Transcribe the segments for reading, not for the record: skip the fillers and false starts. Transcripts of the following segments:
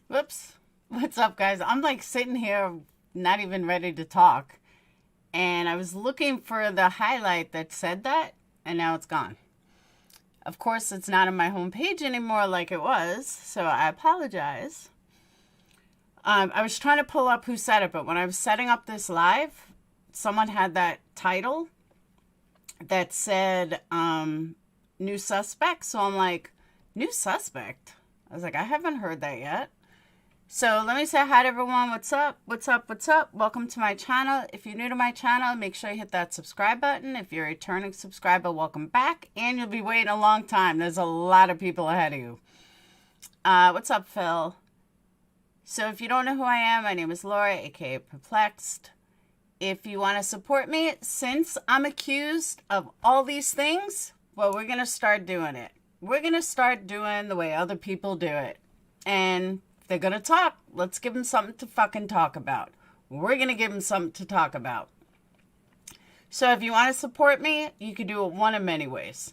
Whoops. What's up, guys? I'm like sitting here, not even ready to talk. And I was looking for the highlight that said that, and now it's gone. Of course, it's not on my homepage anymore like it was, so I apologize. I was trying to pull up who said it, but when I was setting up this live, someone had that title that said new suspect. So I'm like, new suspect? I was like, I haven't heard that yet. So let me say hi to everyone. What's up? What's up? What's up? Welcome to my channel. If you're new to my channel, make sure you hit that subscribe button. If you're a returning subscriber, welcome back. And you'll be waiting a long time. There's a lot of people ahead of you. What's up, Phil? So if you don't know who I am, my name is Laura, aka Perplexed. If you want to support me, since I'm accused of all these things, well, we're going to start doing it. We're going to start doing the way other people do it. And if they're going to talk, let's give them something to fucking talk about. We're going to give them something to talk about. So if you want to support me, you can do it one of many ways.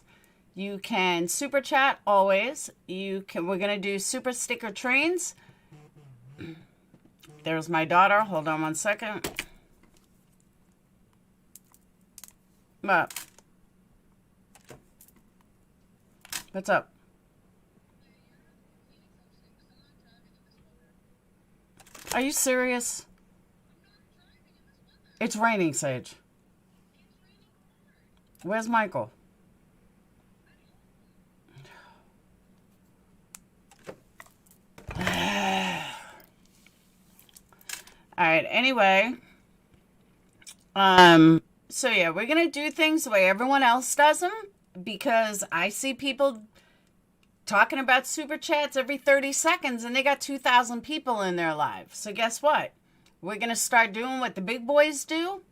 You can super chat always. We're going to do super sticker trains. There's my daughter. Hold on one second. What? What's up? Are you serious? It's raining, Sage. Where's Michael? All right, anyway. So yeah, we're going to do things the way everyone else does them because I see people talking about super chats every 30 seconds and they got 2,000 people in their live. So guess what? We're going to start doing what the big boys do.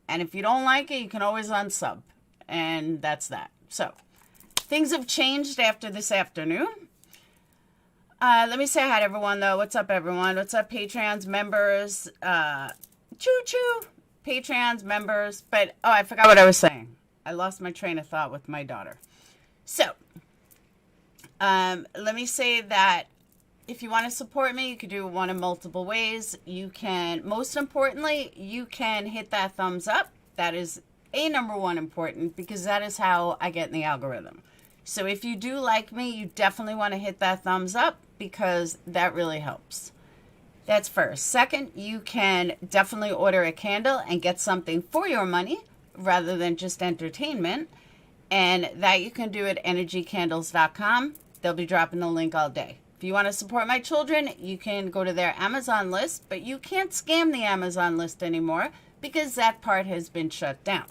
And if you don't like it, you can always unsub. And that's that. So things have changed after this afternoon. Let me say hi to everyone, though. What's up, everyone? What's up, Patreons, members? Choo-choo. Patreons, members. But, oh, I forgot what I was saying. I lost my train of thought with my daughter. So, let me say that if you want to support me, you can do one of multiple ways. You can, most importantly, you can hit that thumbs up. That is number one important because that is how I get in the algorithm. So if you do like me, you definitely want to hit that thumbs up because that really helps. That's first. Second, you can definitely order a candle and get something for your money rather than just entertainment. And that you can do at energycandles.com. They'll be dropping the link all day. If you want to support my children, you can go to their Amazon list, but you can't scam the Amazon list anymore because that part has been shut down.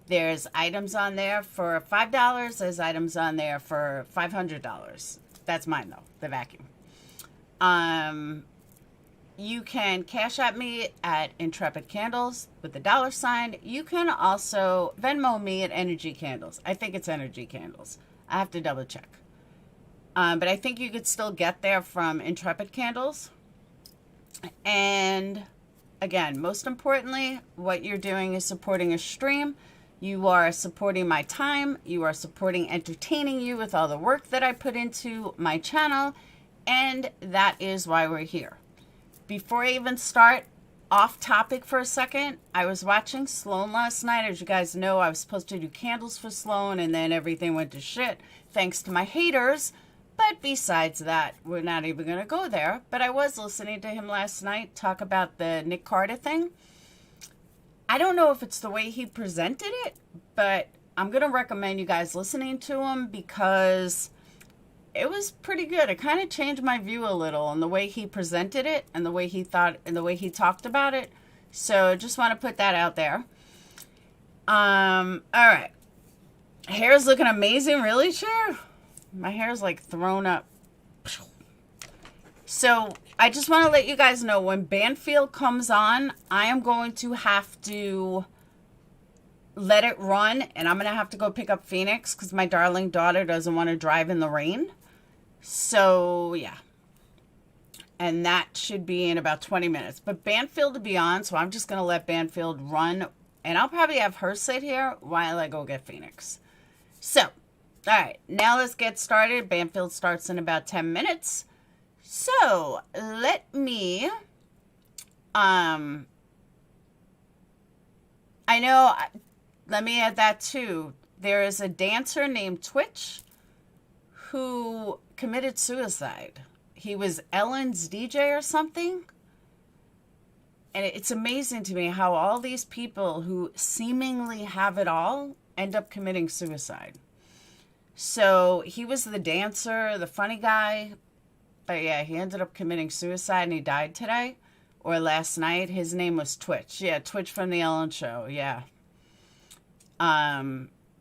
There's items on there for $5. There's items on there for $500. That's mine, though, the vacuum. You can cash at me at Intrepid Candles with the $sign. You can also Venmo me at Energy Candles. I think it's Energy Candles. I have to double check. But I think you could still get there from Intrepid Candles. And again, most importantly, what you're doing is supporting a stream. You are supporting my time. You are supporting entertaining you with all the work that I put into my channel. And that is why we're here. Before I even start off topic for a second, I was watching Sloan last night. As you guys know, I was supposed to do candles for Sloan and then everything went to shit thanks to my haters. But besides that, we're not even going to go there. But I was listening to him last night talk about the Nick Carter thing. I don't know if it's the way he presented it, but I'm going to recommend you guys listening to him because it was pretty good. It kind of changed my view a little on the way he presented it and the way he thought and the way he talked about it. So just want to put that out there. All right. Hair's looking amazing. Really, Cher? My hair's like thrown up. So I just want to let you guys know when Banfield comes on, I am going to have to let it run and I'm going to have to go pick up Phoenix because my darling daughter doesn't want to drive in the rain. So yeah. And that should be in about 20 minutes. But Banfield will be on, so I'm just going to let Banfield run. And I'll probably have her sit here while I go get Phoenix. So, all right. Now let's get started. Banfield starts in about 10 minutes. So let me, I know, let me add that too. There is a dancer named Twitch who committed suicide. He was Ellen's DJ or something. And it's amazing to me how all these people who seemingly have it all end up committing suicide. So he was the dancer, the funny guy. But yeah, he ended up committing suicide and he died today or last night. His name was Twitch. Yeah, Twitch from the Ellen Show. Yeah.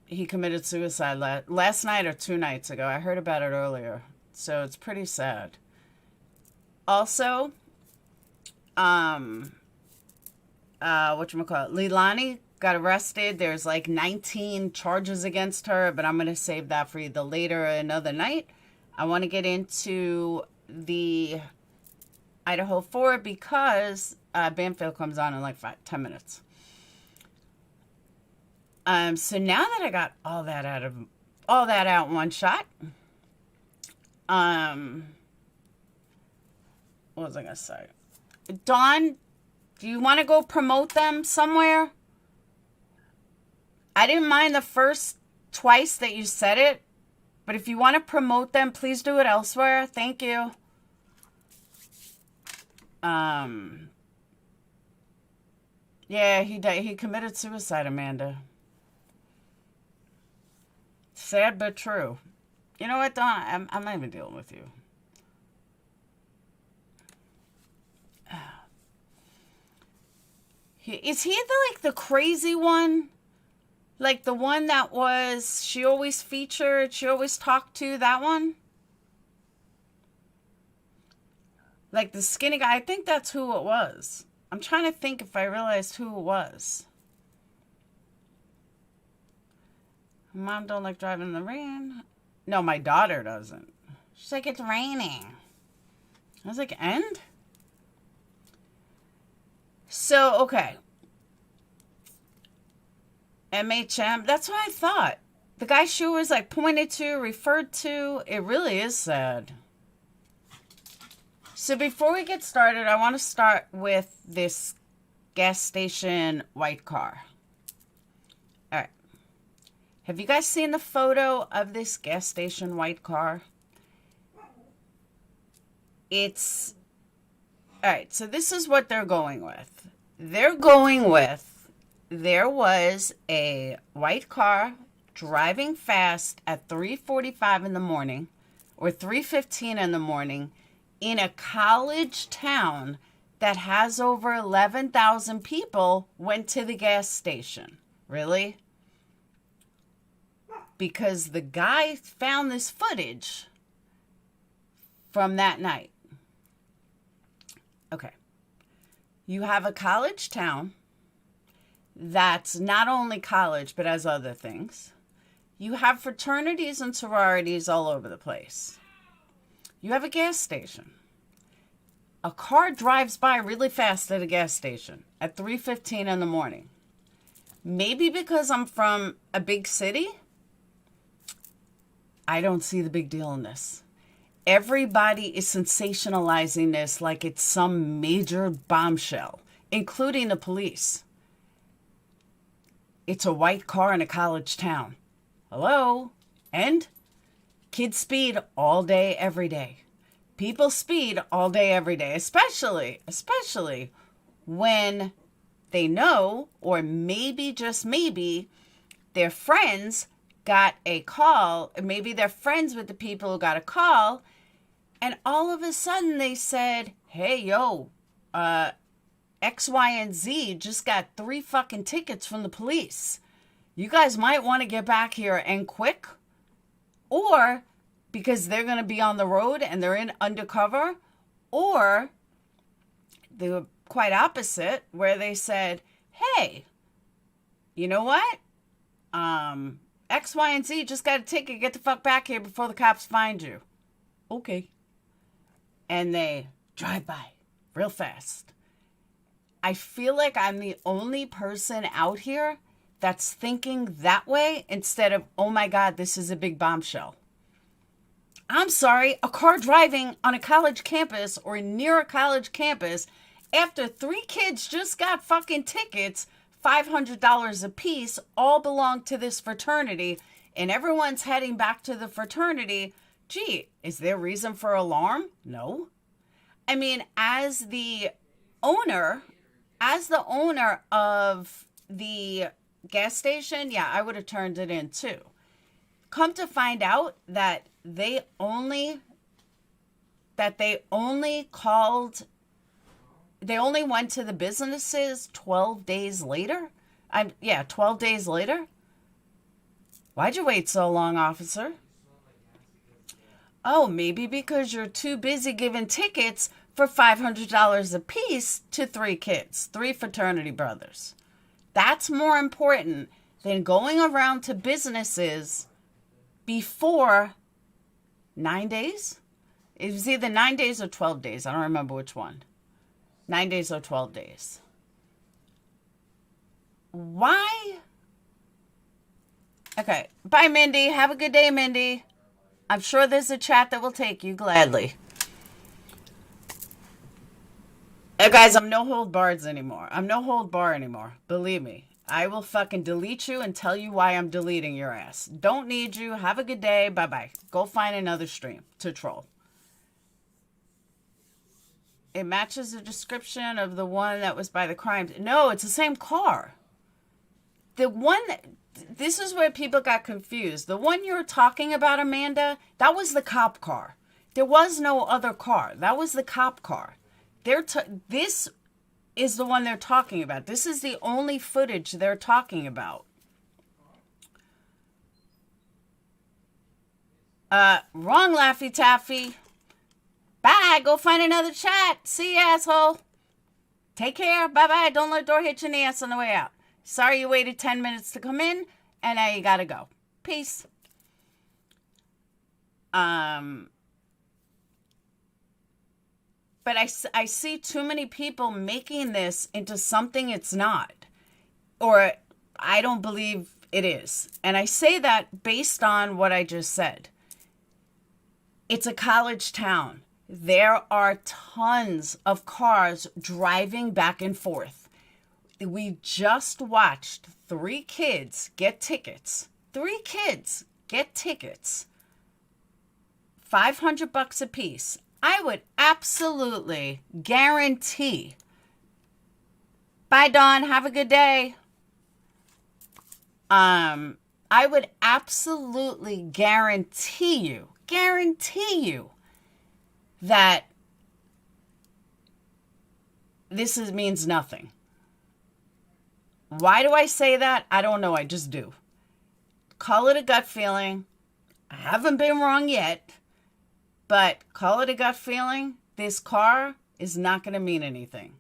He committed suicide last night or 2 nights ago. I heard about it earlier. So it's pretty sad. Also, Leilani got arrested. There's like 19 charges against her, but I'm going to save that for either later or another night. I want to get into the Idaho 4 because Banfield comes on in like 10 minutes. So now that I got all that out in one shot, what was I going to say? Dawn, do you want to go promote them somewhere? I didn't mind the first twice that you said it, but if you want to promote them, please do it elsewhere. Thank you. Yeah, he committed suicide, Amanda. Sad but true. You know what, Dawn? I'm not even dealing with you. Is he the crazy one? Like the one that was, she always featured, she always talked to, that one? Like the skinny guy, I think that's who it was. I'm trying to think if I realized who it was. Mom don't like driving in the rain. No, my daughter doesn't. She's like, it's raining. I was like, and? So, okay. MHM, that's what I thought. The guy she was like pointed to, referred to, it really is sad. So before we get started, I want to start with this gas station white car. All right. Have you guys seen the photo of this gas station white car? It's, all right, so this is what they're going with. There was a white car driving fast at 3:45 in the morning or 3:15 in the morning in a college town that has over 11,000 people went to the gas station. Really? Because the guy found this footage from that night. Okay. You have a college town that's not only college, but has other things. You have fraternities and sororities all over the place. You have a gas station. A car drives by really fast at a gas station at 3:15 in the morning. Maybe because I'm from a big city, I don't see the big deal in this. Everybody is sensationalizing this like it's some major bombshell, including the police. It's a white car in a college town. Hello? And kids speed all day, every day. People speed all day, every day, especially when they know, or maybe, just maybe, their friends got a call, maybe they're friends with the people who got a call, and all of a sudden they said, hey, yo, X, Y, and Z just got 3 fucking tickets from the police. You guys might want to get back here and quick. Or because they're going to be on the road and they're in undercover. Or they were quite opposite, where they said, hey, you know what? X, Y, and Z just got a ticket. Get the fuck back here before the cops find you. Okay. And they drive by real fast. I feel like I'm the only person out here that's thinking that way instead of, oh my God, this is a big bombshell. I'm sorry, a car driving on a college campus or near a college campus after 3 kids just got fucking tickets, $500 a piece, all belong to this fraternity, and everyone's heading back to the fraternity. Gee, is there reason for alarm? No. I mean, as the owner of the gas station, yeah, I would have turned it in too. Come to find out that they only went to the businesses 12 days later. 12 days later. Why'd you wait so long, officer? Oh, maybe because you're too busy giving tickets for $500 a piece to 3 kids, 3 fraternity brothers. That's more important than going around to businesses before 9 days. It was either 9 days or 12 days. I don't remember which one. 9 days or 12 days. Why? Okay. Bye, Mindy. Have a good day, Mindy. I'm sure there's a chat that will take you gladly. Guys, I'm no hold bars anymore. I'm no hold bar anymore. Believe me. I will fucking delete you and tell you why I'm deleting your ass. Don't need you. Have a good day. Bye-bye. Go find another stream to troll. It matches the description of the one that was by the crime. No, it's the same car. This is where people got confused. The one you're talking about, Amanda, that was the cop car. There was no other car. That was the cop car. This is the one they're talking about. This is the only footage they're talking about. Wrong, Laffy Taffy. Bye. Go find another chat. See you, asshole. Take care. Bye-bye. Don't let the door hit you in the ass on the way out. Sorry you waited 10 minutes to come in, and now you gotta go. Peace. But I see too many people making this into something it's not. Or I don't believe it is. And I say that based on what I just said. It's a college town. There are tons of cars driving back and forth. We just watched 3 kids get tickets. 3 kids get tickets. $500 a piece. I would absolutely guarantee. Bye, Dawn. Have a good day. I would absolutely guarantee you that this means nothing. Why do I say that? I don't know. I just do. Call it a gut feeling. I haven't been wrong yet. But call it a gut feeling. This car is not going to mean anything.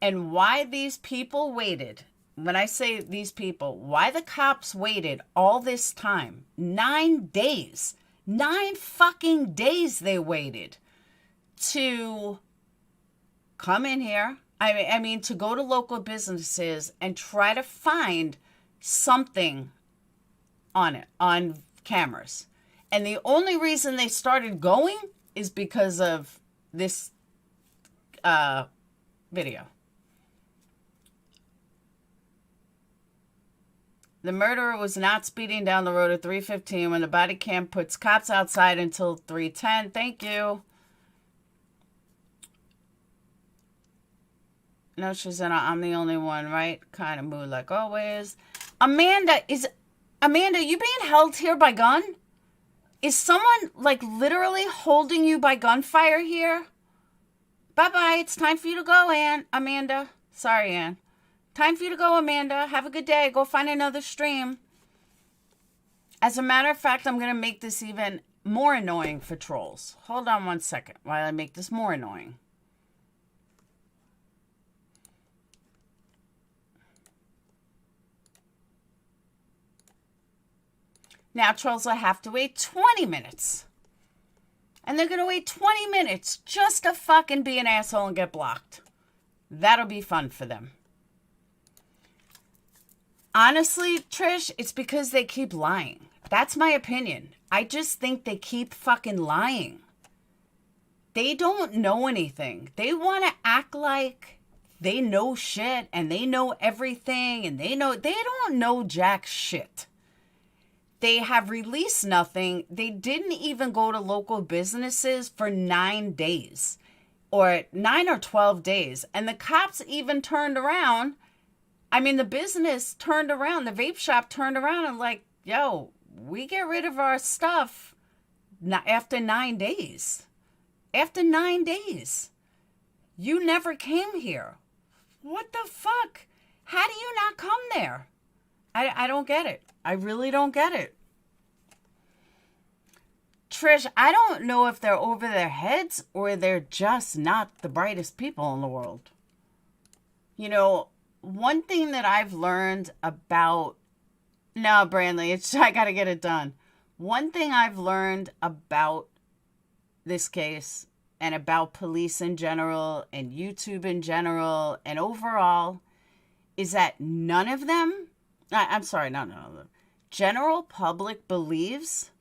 And why these people waited, when I say these people, why the cops waited all this time, 9 days, 9 fucking days they waited to come in here. I mean, to go to local businesses and try to find something on it, on cameras. And the only reason they started going is because of this video. The murderer was not speeding down the road at 3:15 when the body cam puts cops outside until 3:10. Thank you. No, she's in a I'm the only one, right? Kind of mood like always. Amanda, you being held here by gun? Is someone, like, literally holding you by gunfire here? Bye-bye. It's time for you to go, Amanda. Sorry, Ann. Time for you to go, Amanda. Have a good day. Go find another stream. As a matter of fact, I'm going to make this even more annoying for trolls. Hold on one second while I make this more annoying. Now trolls will have to wait 20 minutes. And they're going to wait 20 minutes just to fucking be an asshole and get blocked. That'll be fun for them. Honestly, Trish, it's because they keep lying. That's my opinion. I just think they keep fucking lying. They don't know anything. They want to act like they know shit and they know everything and they don't know jack shit. They have released nothing. They didn't even go to local businesses for 9 days or 9 or 12 days. And the cops even turned around. I mean, the business turned around. The vape shop turned around and like, yo, we get rid of our stuff after 9 days. After 9 days. You never came here. What the fuck? How do you not come there? I don't get it. I really don't get it. Trish, I don't know if they're over their heads or they're just not the brightest people in the world. You know, one thing that I've learned about... No, Brandley, I got to get it done. One thing I've learned about this case and about police in general and YouTube in general and overall is that none of them... I'm sorry, not none of them. General public believes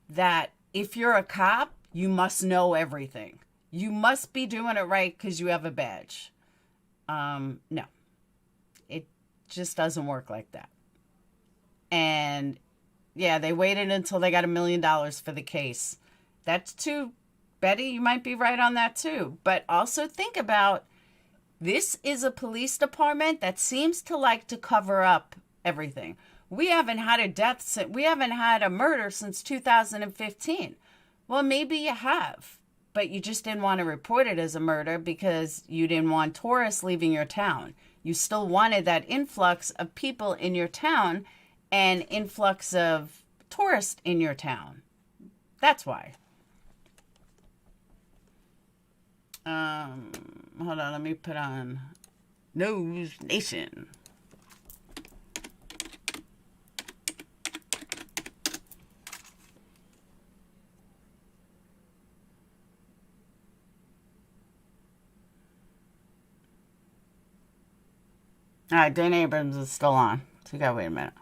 that if you're a cop, you must know everything. You must be doing it right because you have a badge. No. It just doesn't work like that. And yeah, they waited until they got $1 million for the case. That's too... Betty, you might be right on that too. But also think about, this is a police department that seems to like to cover up everything. We haven't had a murder since 2015. Well, maybe you have, but you just didn't want to report it as a murder because you didn't want tourists leaving your town. You still wanted that influx of people in your town and influx of tourists in your town. That's why. Hold on, let me put on News Nation. All right, Dane Abrams is still on. So you gotta wait a minute.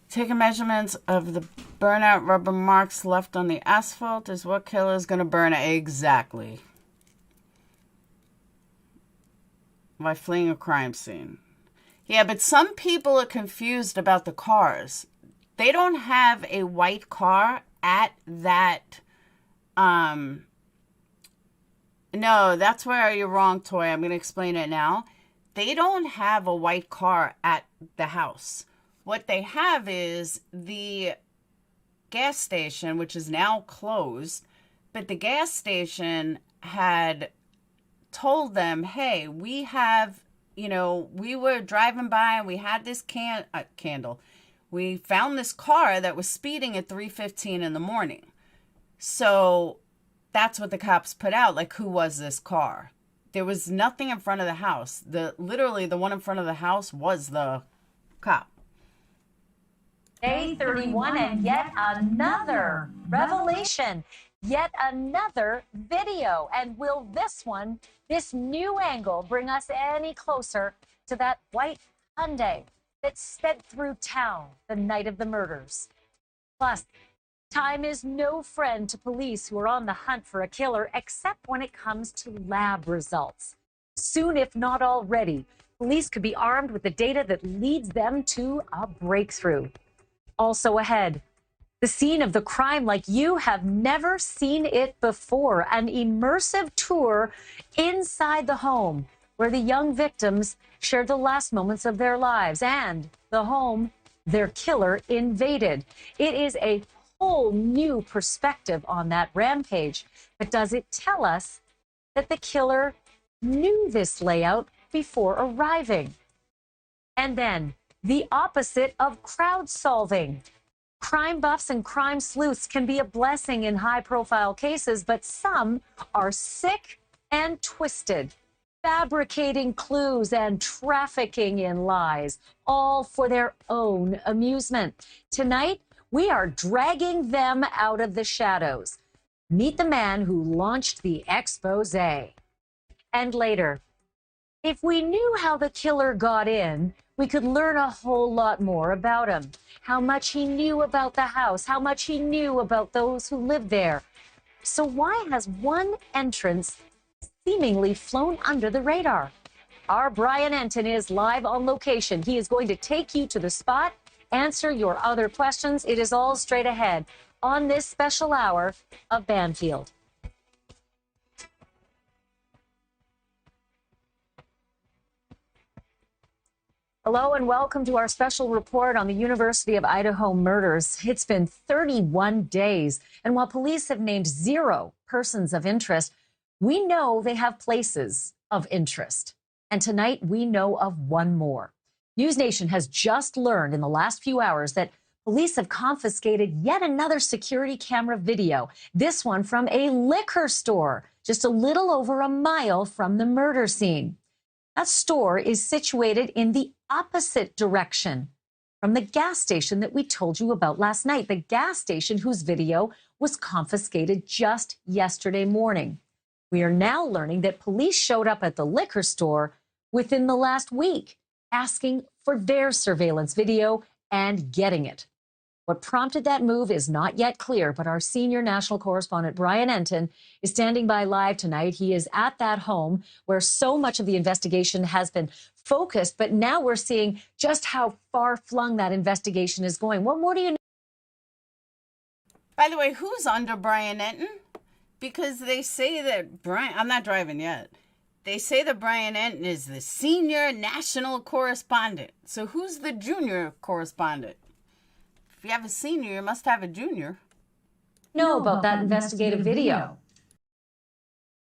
Taking measurements of the burnout rubber marks left on the asphalt is what killer is gonna burn it. Exactly. By fleeing a crime scene. Yeah, but some people are confused about the cars. They don't have a white car at that... No, that's where you're wrong, Toy. I'm going to explain it now. They don't have a white car at the house. What they have is the gas station, which is now closed. But the gas station had told them, hey, we have, we were driving by and we had this candle. We found this car that was speeding at 3:15 in the morning. So that's what the cops put out. Like, who was this car? There was nothing in front of the house. Literally, the one in front of the house was the cop. Day 31 and yet another revelation. Yet another video. And will this new angle, bring us any closer to that white Hyundai that sped through town the night of the murders? Plus, time is no friend to police who are on the hunt for a killer, except when it comes to lab results. Soon, if not already, police could be armed with the data that leads them to a breakthrough. Also ahead, the scene of the crime like you have never seen it before. An immersive tour inside the home where the young victims shared the last moments of their lives and the home their killer invaded. It is a whole new perspective on that rampage. But does it tell us that the killer knew this layout before arriving? And then the opposite of crowd solving. Crime buffs and crime sleuths can be a blessing in high-profile cases, but some are sick and twisted, fabricating clues and trafficking in lies, all for their own amusement. Tonight, we are dragging them out of the shadows. Meet the man who launched the expose. And later, If we knew how the killer got in, we could learn a whole lot more about him. How much he knew about the house, how much he knew about those who lived there. So why has one entrance seemingly flown under the radar? Our Brian Enton is live on location. He is going to take you to the spot, answer your other questions. It is all straight ahead on this special hour of Banfield. Hello and welcome to our special report on the University of Idaho murders. It's been 31 days, and while police have named 0 persons of interest, we know they have places of interest. And tonight we know of one more. News Nation has just learned in the last few hours that police have confiscated yet another security camera video, this one from a liquor store just a little over a mile from the murder scene. That store is situated in the opposite direction from the gas station that we told you about last night, the gas station whose video was confiscated just yesterday morning. We are now learning that police showed up at the liquor store within the last week, asking for their surveillance video and getting it. What prompted that move is not yet clear, but our senior national correspondent, Brian Enton, is standing by live tonight. He is at that home where so much of the investigation has been focused, but now we're seeing just how far-flung that investigation is going. What more do you know? By the way, who's under Brian Enton? Because they say that Brian, I'm not driving yet. They say that Brian Enton is the senior national correspondent. So who's the junior correspondent? If you have a senior, you must have a junior. Know about that investigative video.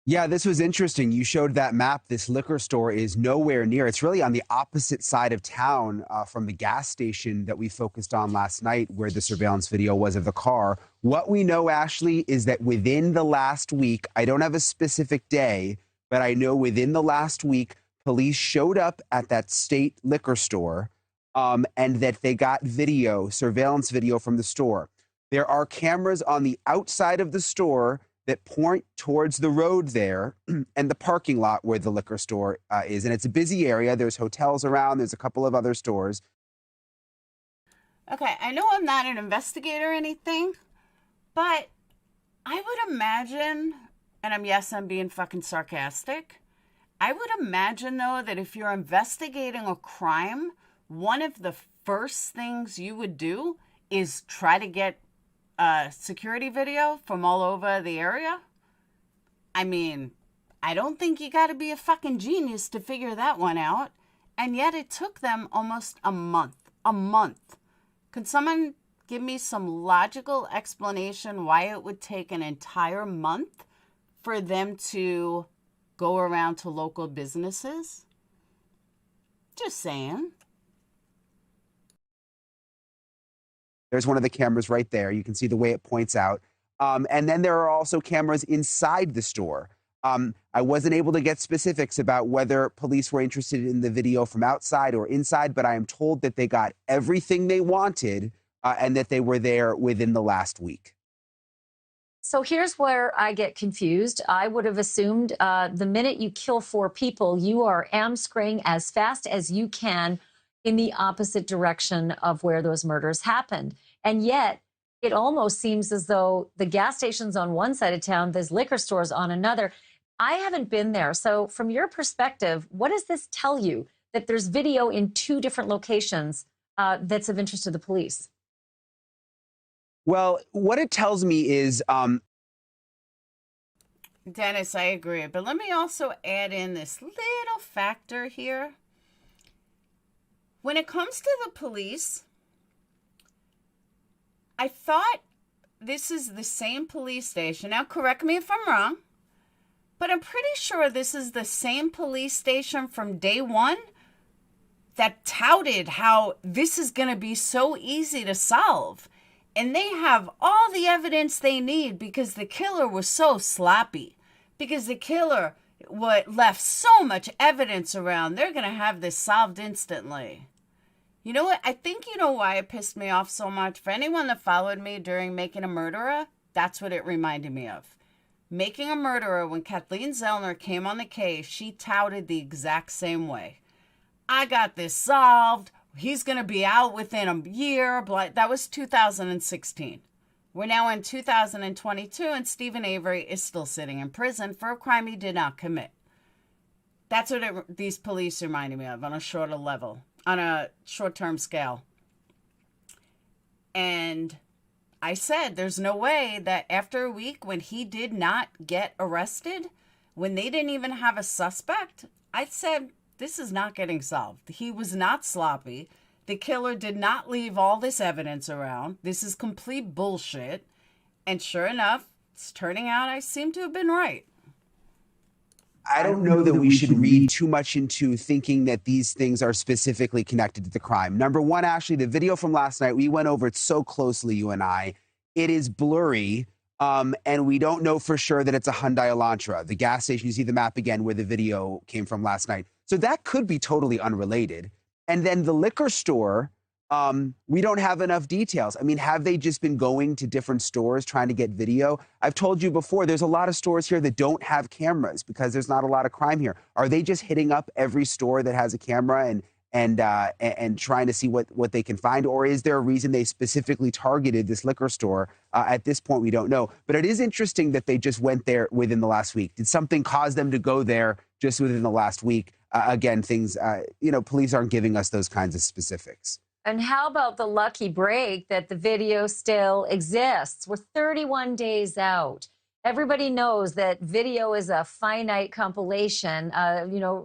Yeah, this was interesting. You showed that map. This liquor store is nowhere near. It's really on the opposite side of town from the gas station that we focused on last night where the surveillance video was of the car. What we know, Ashley, is that within the last week, I don't have a specific day, but I know within the last week, police showed up at that state liquor store and that they got video, surveillance video from the store. There are cameras on the outside of the store that point towards the road there and the parking lot where the liquor store is. And it's a busy area. There's hotels around. There's a couple of other stores. Okay, I know I'm not an investigator or anything, but I would imagine, and I'm being fucking sarcastic. I would imagine, though, that if you're investigating a crime, one of the first things you would do is try to get security video from all over the area. I mean, I don't think you got to be a fucking genius to figure that one out. And yet it took them almost a month. A month. Can someone give me some logical explanation why it would take an entire month for them to go around to local businesses? Just saying. There's one of the cameras right there. You can see the way it points out. And then there are also cameras inside the store. I wasn't able to get specifics about whether police were interested in the video from outside or inside, but I am told that they got everything they wanted and that they were there within the last week. So here's where I get confused. I would have assumed the minute you kill 4 people, you are amscraying as fast as you can in the opposite direction of where those murders happened. And yet, it almost seems as though the gas station's on one side of town, there's liquor stores on another. I haven't been there. So from your perspective, what does this tell you that there's video in 2 different locations that's of interest to the police? Well, what it tells me is... Dennis, I agree. But let me also add in this little factor here. When it comes to the police, I thought this is the same police station. Now, correct me if I'm wrong, but I'm pretty sure this is the same police station from day one that touted how this is going to be so easy to solve. And they have all the evidence they need because the killer was so sloppy, because the killer left so much evidence around. They're going to have this solved instantly. You know what? I think you know why it pissed me off so much. For anyone that followed me during Making a Murderer, that's what it reminded me of. Making a Murderer, when Kathleen Zellner came on the case, she touted the exact same way. I got this solved. He's going to be out within a year. That was 2016. We're now in 2022, and Stephen Avery is still sitting in prison for a crime he did not commit. That's what these police reminded me of on a shorter level, on a short-term scale. And I said, there's no way that after a week when he did not get arrested, when they didn't even have a suspect, I said, this is not getting solved. He was not sloppy. The killer did not leave all this evidence around. This is complete bullshit. And sure enough, it's turning out I seem to have been right. I don't know that we should read too much into thinking that these things are specifically connected to the crime. Number one, Ashley, the video from last night, we went over it so closely, you and I. It is blurry, and we don't know for sure that it's a Hyundai Elantra. The gas station, you see the map again where the video came from last night. So that could be totally unrelated. And then the liquor store, we don't have enough details. I mean, have they just been going to different stores trying to get video? I've told you before, there's a lot of stores here that don't have cameras because there's not a lot of crime here. Are they just hitting up every store that has a camera and trying to see what they can find? Or is there a reason they specifically targeted this liquor store? At this point, we don't know. But it is interesting that they just went there within the last week. Did something cause them to go there just within the last week? Again, things, police aren't giving us those kinds of specifics. And how about the lucky break that the video still exists? We're 31 days out. Everybody knows that video is a finite compilation.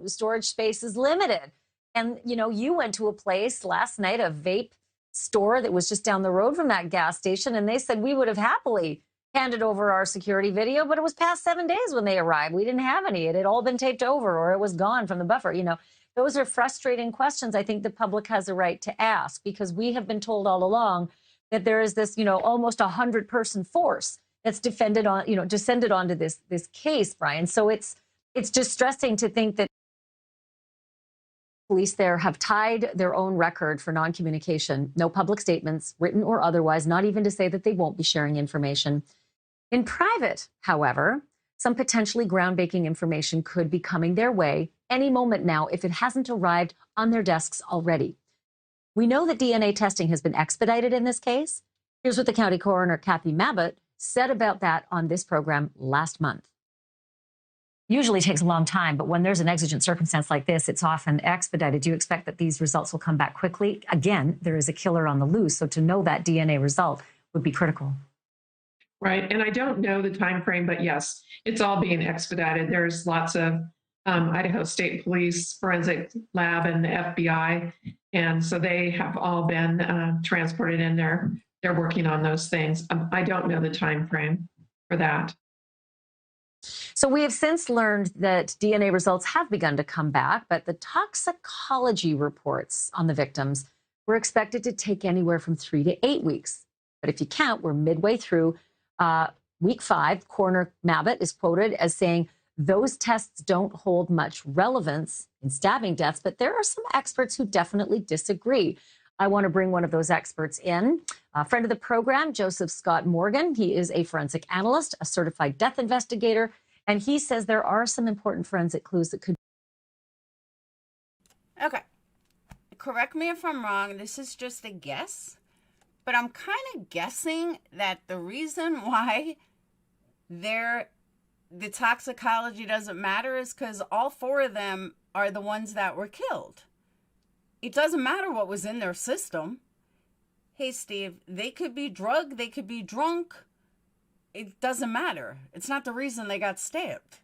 Storage space is limited. And, you went to a place last night, a vape store that was just down the road from that gas station, and they said we would have happily handed over our security video, but it was past 7 days when they arrived. We didn't have any. It had all been taped over or it was gone from the buffer. Those are frustrating questions I think the public has a right to ask, because we have been told all along that there is this, almost 100-person force that's descended onto this case, Brian. So it's distressing to think that police there have tied their own record for non-communication. No public statements, written or otherwise, not even to say that they won't be sharing information. In private, however, some potentially groundbreaking information could be coming their way any moment now if it hasn't arrived on their desks already. We know that DNA testing has been expedited in this case. Here's what the county coroner, Cathy Mabbutt, said about that on this program last month. Usually takes a long time, but when there's an exigent circumstance like this, it's often expedited. Do you expect that these results will come back quickly? Again, there is a killer on the loose, so to know that DNA result would be critical. Right, and I don't know the time frame, but yes, it's all being expedited. There's lots of Idaho State Police Forensic Lab and the FBI, and so they have all been transported in there. They're working on those things. I don't know the time frame for that. So we have since learned that DNA results have begun to come back, but the toxicology reports on the victims were expected to take anywhere from 3 to 8 weeks. But if you count, we're midway through week 5. Coroner Mabbutt is quoted as saying, those tests don't hold much relevance in stabbing deaths, but there are some experts who definitely disagree. I want to bring one of those experts in, a friend of the program, Joseph Scott Morgan. He is a forensic analyst, a certified death investigator, and he says there are some important forensic clues that could. Okay. Correct me if I'm wrong. This is just a guess, but I'm kind of guessing that the reason why the toxicology doesn't matter is because all 4 of them are the ones that were killed. It doesn't matter what was in their system. Hey, Steve, they could be drugged, they could be drunk. It doesn't matter. It's not the reason they got stabbed.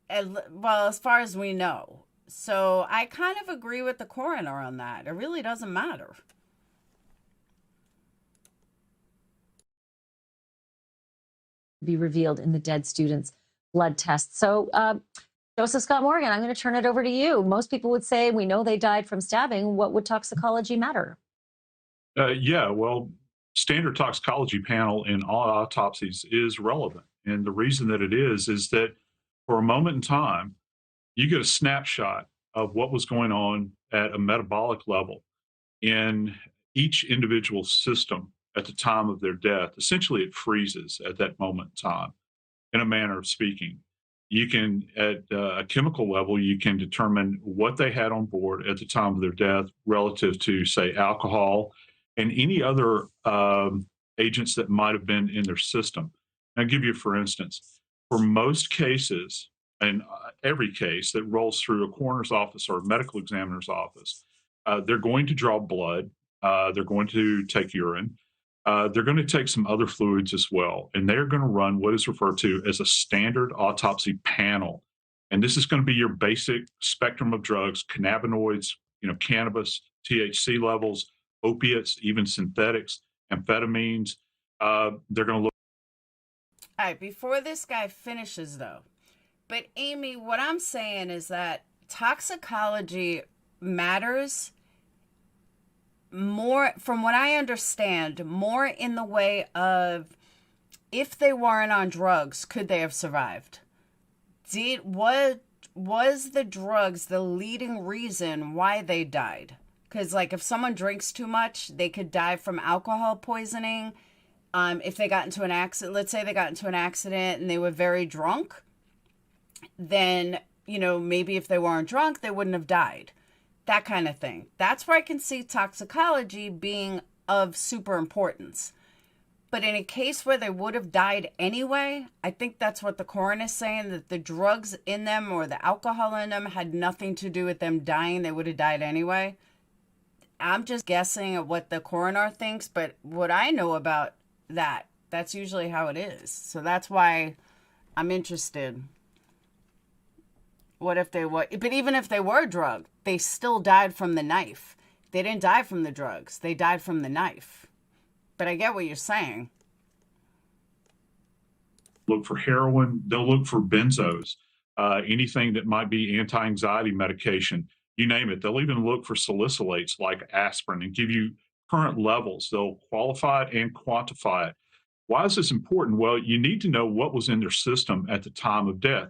Well, as far as we know. So I kind of agree with the coroner on that. It really doesn't matter. Be revealed in the dead student's blood test. So, Joseph Scott Morgan, I'm going to turn it over to you. Most people would say, we know they died from stabbing. What would toxicology matter? Well, standard toxicology panel in all autopsies is relevant. And the reason that it is that for a moment in time, you get a snapshot of what was going on at a metabolic level in each individual system at the time of their death, essentially it freezes at that moment in time, in a manner of speaking. You can, at a chemical level, you can determine what they had on board at the time of their death relative to, say, alcohol and any other agents that might have been in their system. I'll give you, for instance, for most cases, and every case that rolls through a coroner's office or a medical examiner's office, they're going to draw blood, they're going to take urine, they're going to take some other fluids as well, and they're going to run what is referred to as a standard autopsy panel. And this is going to be your basic spectrum of drugs, cannabinoids, cannabis, THC levels, opiates, even synthetics, amphetamines. They're going to look. All right, before this guy finishes, though, but Amy, what I'm saying is that toxicology matters more, from what I understand, more in the way of if they weren't on drugs, could they have survived? Was the drugs the leading reason why they died? Because, like, if someone drinks too much, they could die from alcohol poisoning. If they got into an accident, let's say they got into an accident and they were very drunk, then, maybe if they weren't drunk, they wouldn't have died. That kind of thing. That's where I can see toxicology being of super importance. But in a case where they would have died anyway, I think that's what the coroner is saying, that the drugs in them or the alcohol in them had nothing to do with them dying. They would have died anyway. I'm just guessing at what the coroner thinks, but what I know about that's usually how it is. So that's why I'm interested. What if they were, but even if they were drugged, they still died from the knife. They didn't die from the drugs. They died from the knife. But I get what you're saying. Look for heroin. They'll look for benzos, anything that might be anti-anxiety medication, you name it. They'll even look for salicylates like aspirin and give you current levels. They'll qualify it and quantify it. Why is this important? Well, you need to know what was in their system at the time of death.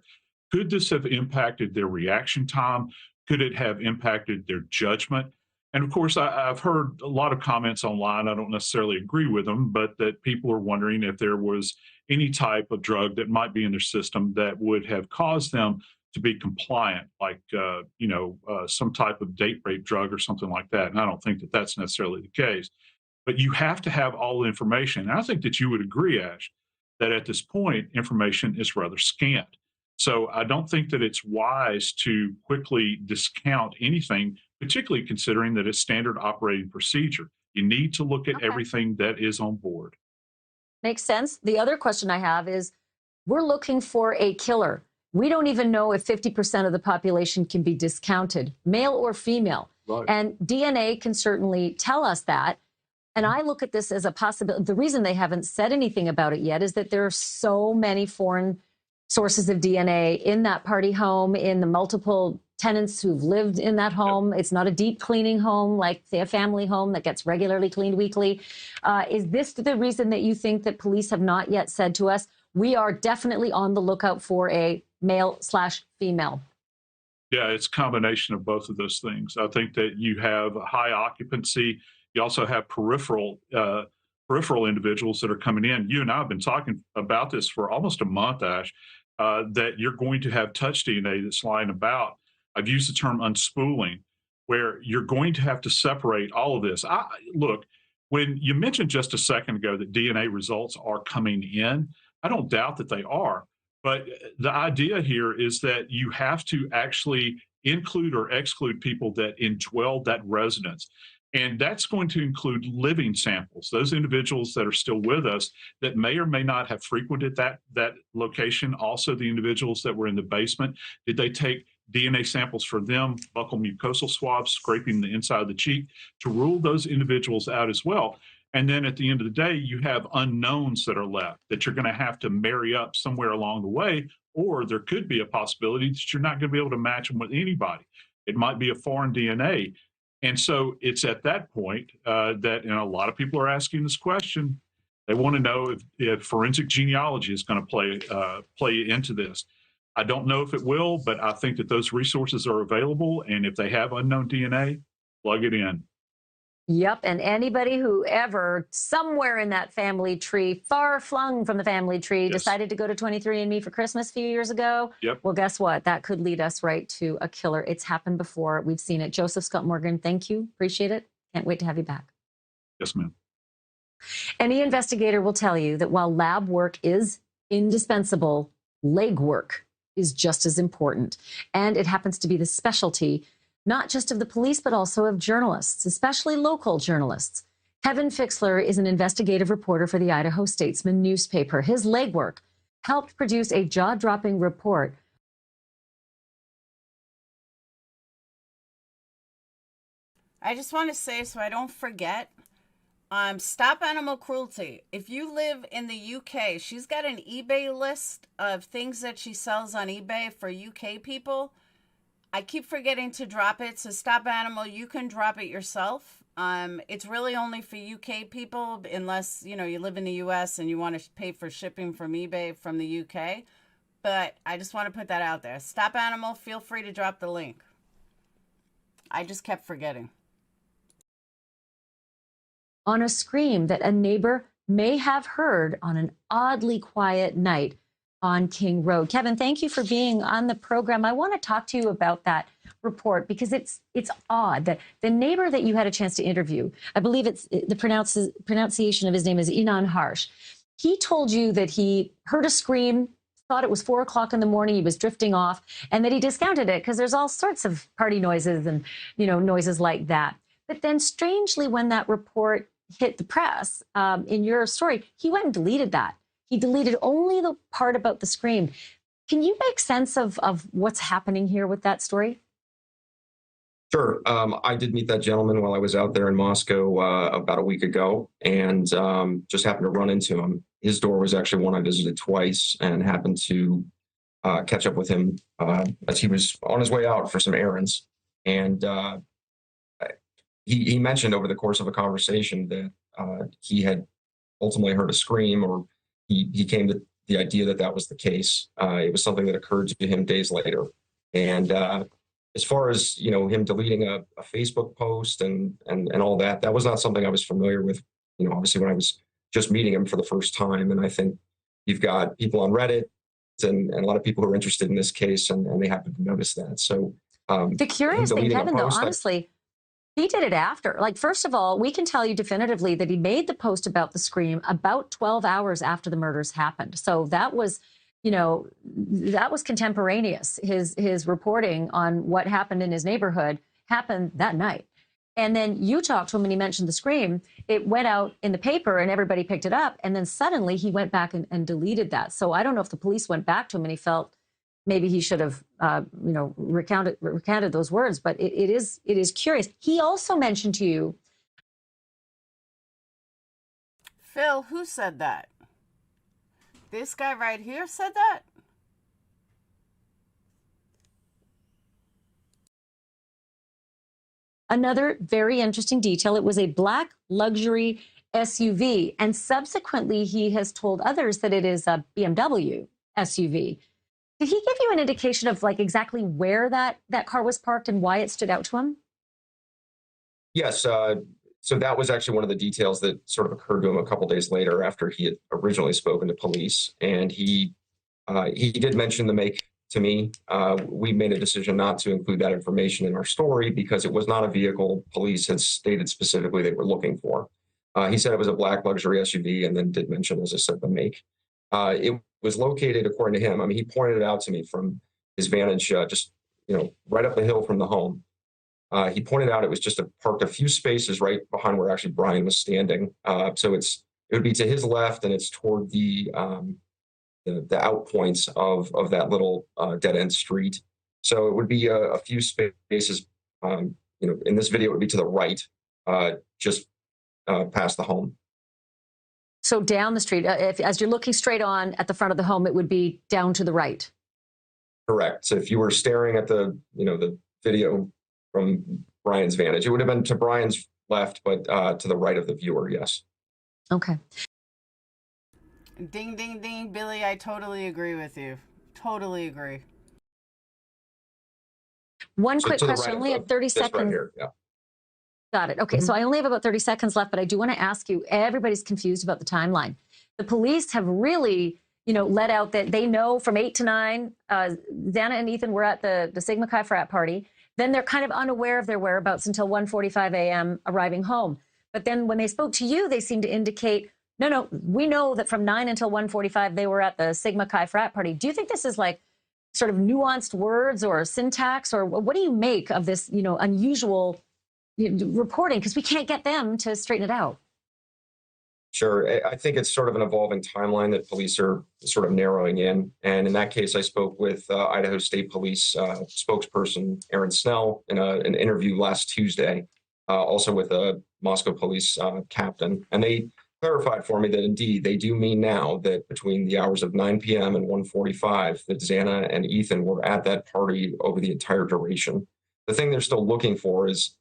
Could this have impacted their reaction time? Could it have impacted their judgment? And of course, I've heard a lot of comments online. I don't necessarily agree with them, but that people are wondering if there was any type of drug that might be in their system that would have caused them to be compliant, like, some type of date rape drug or something like that. And I don't think that that's necessarily the case. But you have to have all the information. And I think that you would agree, Ash, that at this point, information is rather scant. So I don't think that it's wise to quickly discount anything, particularly considering that it's standard operating procedure. You need to look at everything that is on board. Makes sense. The other question I have is, we're looking for a killer. We don't even know if 50% of the population can be discounted, male or female. Right. And DNA can certainly tell us that. And I look at this as a possibility. The reason they haven't said anything about it yet is that there are so many foreign sources of DNA in that party home, in the multiple tenants who've lived in that home. It's not a deep cleaning home like, say, a family home that gets regularly cleaned weekly. Is this the reason that you think that police have not yet said to us, we are definitely on the lookout for a male/female? Yeah, it's a combination of both of those things. I think that you have a high occupancy. You also have peripheral individuals that are coming in. You and I have been talking about this for almost a month, Ash, that you're going to have touch DNA that's lying about. I've used the term unspooling, where you're going to have to separate all of this. Look, when you mentioned just a second ago that DNA results are coming in, I don't doubt that they are. But the idea here is that you have to actually include or exclude people that indwell that residence. And that's going to include living samples, those individuals that are still with us that may or may not have frequented that location. Also, the individuals that were in the basement, did they take DNA samples for them, buccal mucosal swabs, scraping the inside of the cheek, to rule those individuals out as well. And then at the end of the day, you have unknowns that are left that you're going to have to marry up somewhere along the way, or there could be a possibility that you're not going to be able to match them with anybody. It might be a foreign DNA. And so it's at that point that, and a lot of people are asking this question, they want to know if forensic genealogy is going to play into this. I don't know if it will, but I think that those resources are available. And if they have unknown DNA, plug it in. Yep, and anybody who ever, somewhere in that family tree, far flung from the family tree, Yes. decided to go to 23andMe for Christmas a few years ago, Yep. well, guess what? That could lead us right to a killer. It's happened before. We've seen it. Joseph Scott Morgan, thank you. Appreciate it. Can't wait to have you back. Yes, ma'am. Any investigator will tell you that while lab work is indispensable, legwork is just as important. And it happens to be the specialty not just of the police, but also of journalists, especially local journalists. Kevin Fixler is an investigative reporter for the Idaho Statesman newspaper. His legwork helped produce a jaw-dropping report. I just want to say, so I don't forget, stop animal cruelty. If you live in the UK, she's got an eBay list of things that she sells on eBay for UK people. I keep forgetting to drop it, so Stop Animal, you can drop it yourself. It's really only for UK people, unless, you live in the US and you want to pay for shipping from eBay from the UK. But I just want to put that out there. Stop Animal, feel free to drop the link. I just kept forgetting. On a scream that a neighbor may have heard on an oddly quiet night on King Road. Kevin, thank you for being on the program. I want to talk to you about that report because it's odd that the neighbor that you had a chance to interview, I believe it's the pronunciation of his name is Inan Harsh. He told you that he heard a scream, thought it was 4 o'clock in the morning, he was drifting off, and that he discounted it because there's all sorts of party noises and, noises like that. But then strangely, when that report hit the press in your story, he went and deleted that. He deleted only the part about the scream. Can you make sense of what's happening here with that story? Sure. I did meet that gentleman while I was out there in Moscow about a week ago, and just happened to run into him. His door was actually one I visited twice, and happened to catch up with him as he was on his way out for some errands. And he mentioned over the course of a conversation that he had ultimately heard a scream, or he came to the idea that that was the case. It was something that occurred to him days later. And as far as him deleting a Facebook post and all that, that was not something I was familiar with. Obviously when I was just meeting him for the first time, and I think you've got people on Reddit and a lot of people who are interested in this case, and they happen to notice that. So the curious thing, Kevin, though, honestly, he did it after. Like, first of all, we can tell you definitively that he made the post about the scream about 12 hours after the murders happened. So that was, that was contemporaneous. His reporting on what happened in his neighborhood happened that night. And then you talked to him and he mentioned the scream. It went out in the paper and everybody picked it up. And then suddenly he went back and deleted that. So I don't know if the police went back to him and he felt maybe he should have, recanted those words. But it is curious. He also mentioned to you. Phil, who said that? This guy right here said that? Another very interesting detail, it was a black luxury SUV. And subsequently, he has told others that it is a BMW SUV. Did he give you an indication of like exactly where that car was parked and why it stood out to him? Yes. So that was actually one of the details that sort of occurred to him a couple days later after he had originally spoken to police. And he did mention the make to me. We made a decision not to include that information in our story because it was not a vehicle police had stated specifically they were looking for. He said it was a black luxury SUV and then did mention, as I said, the make. It was located, according to him, I mean, he pointed it out to me from his vantage, just, right up the hill from the home. He pointed out it was just parked a few spaces right behind where actually Brian was standing. So it would be to his left, and it's toward the outpoints of that little dead end street. So it would be a few spaces. In this video, it would be to the right, just past the home. So down the street, as you're looking straight on at the front of the home, it would be down to the right. Correct. So if you were staring at the video from Brian's vantage, it would have been to Brian's left, but to the right of the viewer. Yes. Okay. Ding, ding, ding, Billy. I totally agree with you. Totally agree. One quick question. Only have 30 seconds. Right here. Yeah. Got it. Okay, so I only have about 30 seconds left, but I do want to ask you, everybody's confused about the timeline. The police have really, let out that they know from 8 to 9, Xana and Ethan were at the Sigma Chi frat party. Then they're kind of unaware of their whereabouts until 1:45 a.m. arriving home. But then when they spoke to you, they seemed to indicate, no, we know that from 9 until 1:45 they were at the Sigma Chi frat party. Do you think this is like sort of nuanced words or syntax, or what do you make of this, unusual reporting? Because we can't get them to straighten it out. Sure. I think it's sort of an evolving timeline that police are sort of narrowing in. And in that case, I spoke with Idaho State Police spokesperson Aaron Snell in an interview last Tuesday, also with a Moscow police captain. And they clarified for me that indeed they do mean now that between the hours of 9 p.m. and 1:45, that Xana and Ethan were at that party over the entire duration. The thing they're still looking for is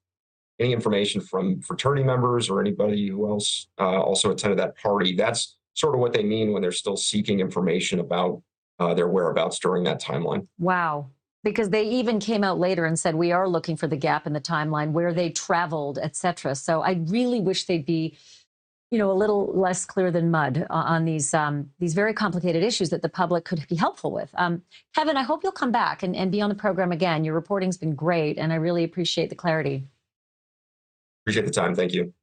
any information from fraternity members or anybody who else also attended that party. That's sort of what they mean when they're still seeking information about their whereabouts during that timeline. Wow. Because they even came out later and said, we are looking for the gap in the timeline where they traveled, etc. So I really wish they'd be, a little less clear than mud on these very complicated issues that the public could be helpful with. Kevin, I hope you'll come back and be on the program again. Your reporting's been great, and I really appreciate the clarity. Appreciate the time. Thank you.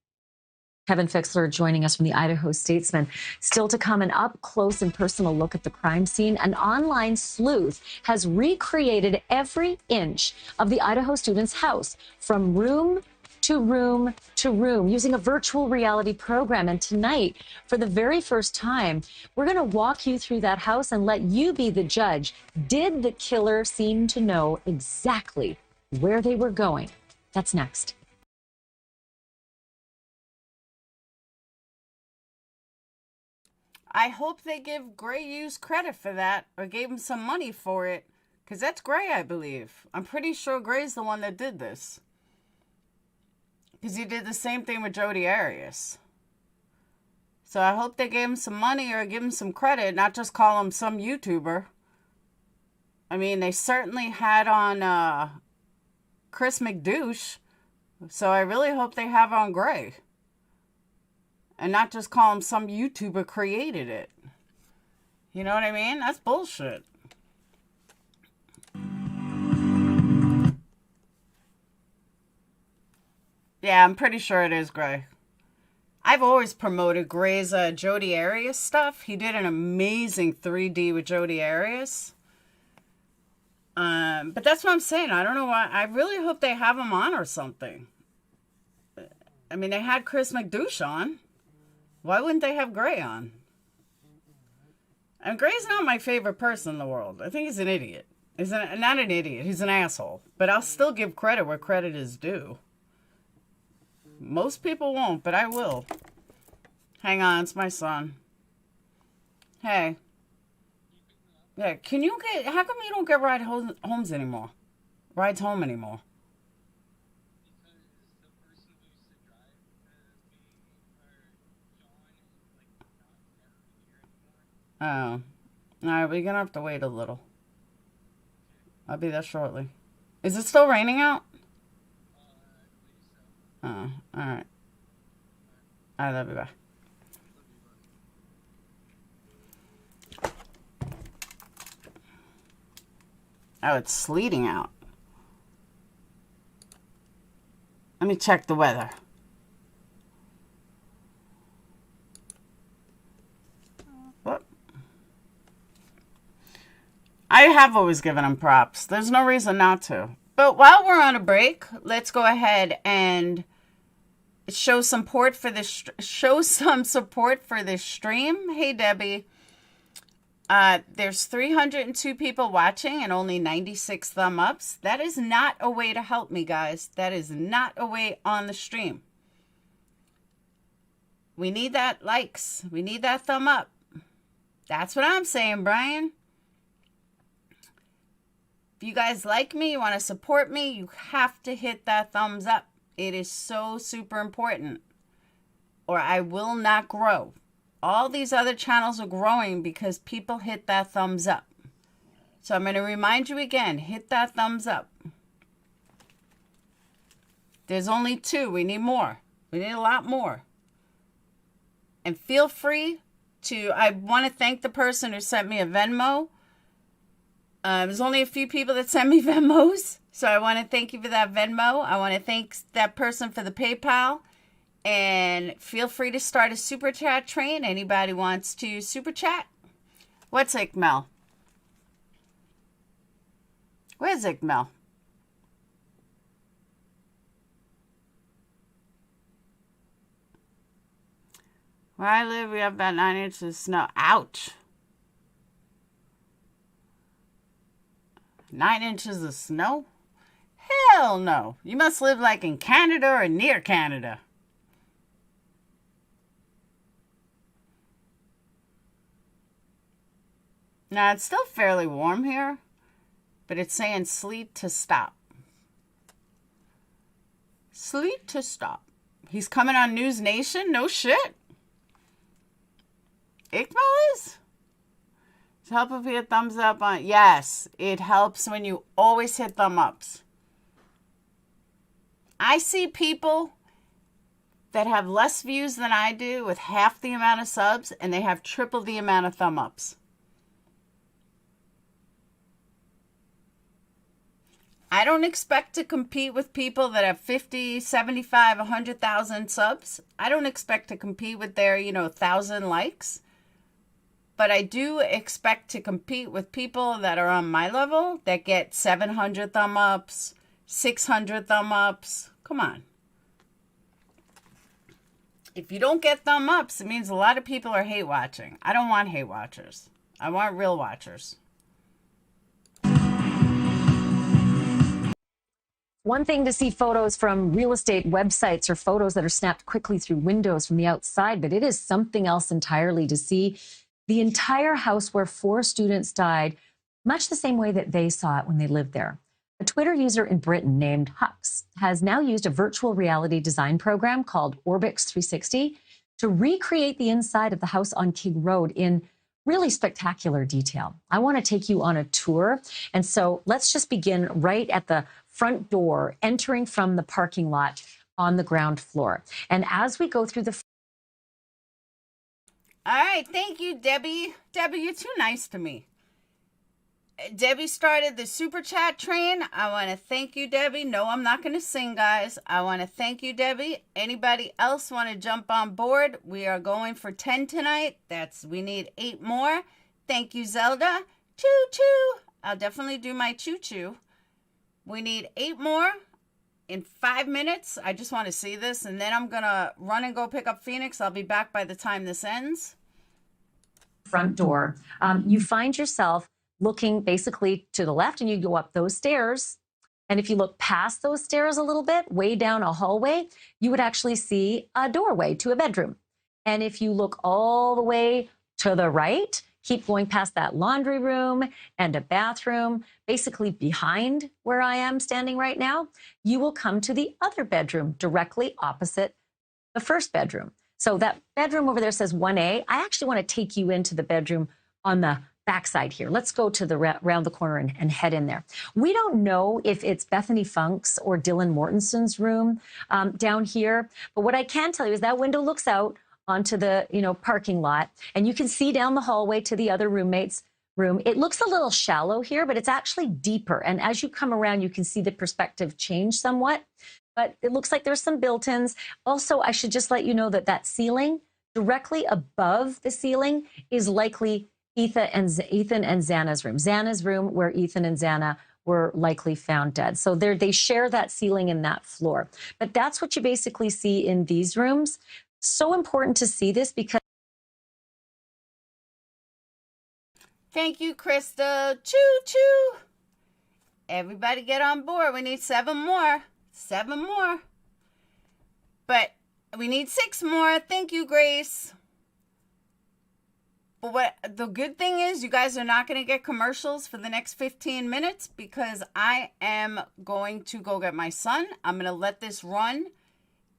Kevin Fixler joining us from the Idaho Statesman. Still to come, an up-close and personal look at the crime scene. An online sleuth has recreated every inch of the Idaho student's house, from room to room to room, using a virtual reality program. And tonight, for the very first time, we're going to walk you through that house and let you be the judge. Did the killer seem to know exactly where they were going? That's next. I hope they give Gray Hughes credit for that, or gave him some money for it, because that's Gray, I believe. I'm pretty sure Gray's the one that did this, because he did the same thing with Jodi Arias. So I hope they gave him some money or give him some credit, not just call him some YouTuber. I mean, they certainly had on Chris McDouche, so I really hope they have on Gray. And not just call him some YouTuber created it. You know what I mean? That's bullshit. Yeah, I'm pretty sure it is Gray. I've always promoted Gray's Jodi Arias stuff. He did an amazing 3D with Jodi Arias. But that's what I'm saying. I don't know why. I really hope they have him on or something. I mean, they had Chris McDouche on. Why wouldn't they have Gray on? And Gray's not my favorite person in the world. I think he's an idiot. Not an idiot. He's an asshole. But I'll still give credit where credit is due. Most people won't, but I will. Hang on, it's my son. Hey. Yeah, how come you don't get rides home anymore? Oh. All right, we're going to have to wait a little. I'll be there shortly. Is it still raining out? Oh, all right. All right, love you, bye. Oh, it's sleeting out. Let me check the weather. What? I have always given him props. There's no reason not to. But while we're on a break, let's go ahead and show some support for this stream. Hey, Debbie. There's 302 people watching and only 96 thumb ups. That is not a way to help me, guys. That is not a way on the stream. We need that likes. We need that thumb up. That's what I'm saying, Brian. If you guys like me, you want to support me, you have to hit that thumbs up. It is so super important. Or I will not grow. All these other channels are growing because people hit that thumbs up. So I'm going to remind you again, hit that thumbs up. There's only 2. We need more. We need a lot more. And feel free to, I want to thank the person who sent me a Venmo. There's only a few people that send me Venmos. So I want to thank you for that Venmo. I want to thank that person for the PayPal. And feel free to start a super chat train. Anybody wants to super chat? What's Mel? Where's Mel? Where I live, we have about 9 inches of snow. Ouch. 9 inches of snow? Hell no. You must live like in Canada or near Canada. Now, it's still fairly warm here, but it's saying sleet to stop. Sleet to stop. He's coming on News Nation? No shit. Iqbal is? To help if you hit thumbs up on... Yes, it helps when you always hit thumb ups. I see people that have less views than I do with half the amount of subs, and they have triple the amount of thumb ups. I don't expect to compete with people that have 50, 75, 100,000 subs. I don't expect to compete with their, 1,000 likes. But I do expect to compete with people that are on my level that get 700 thumb ups, 600 thumb ups. Come on. If you don't get thumb ups, it means a lot of people are hate watching. I don't want hate watchers. I want real watchers. One thing to see photos from real estate websites or photos that are snapped quickly through windows from the outside, but it is something else entirely to see the entire house where 4 students died, much the same way that they saw it when they lived there. A Twitter user in Britain named Hux has now used a virtual reality design program called Orbix 360 to recreate the inside of the house on King Road in really spectacular detail. I want to take you on a tour. And so let's just begin right at the front door, entering from the parking lot on the ground floor. And as we go through the... All right, thank you, Debbie. Debbie, you're too nice to me. Debbie started the super chat train. I want to thank you, Debbie. No, I'm not going to sing, guys. I want to thank you, Debbie. Anybody else want to jump on board? We are going for 10 tonight. We need 8 more. Thank you, Zelda. Choo choo. I'll definitely do my choo choo. We need 8 more in 5 minutes. I just want to see this, and then I'm going to run and go pick up Phoenix. I'll be back by the time this ends. Front door. You find yourself looking basically to the left, and you go up those stairs. And if you look past those stairs a little bit, way down a hallway, you would actually see a doorway to a bedroom. And if you look all the way to the right, keep going past that laundry room and a bathroom, basically behind where I am standing right now, you will come to the other bedroom directly opposite the first bedroom. So that bedroom over there says 1A. I actually want to take you into the bedroom on the backside here. Let's go to the around the corner and head in there. We don't know if it's Bethany Funk's or Dylan Mortensen's room down here, but what I can tell you is that window looks out onto the parking lot, and you can see down the hallway to the other roommate's room. It looks a little shallow here, but it's actually deeper. And as you come around, you can see the perspective change somewhat, but it looks like there's some built-ins. Also, I should just let you know that that ceiling directly above the ceiling is likely Ethan and Xana's room. Xana's room where Ethan and Xana were likely found dead. So they share that ceiling and that floor. But that's what you basically see in these rooms. So important to see this because... Thank you, Krista. Choo-choo. Everybody get on board. We need 7 more. 7 more. But we need 6 more. Thank you, Grace. But what the good thing is, you guys are not going to get commercials for the next 15 minutes because I am going to go get my son. I'm going to let this run.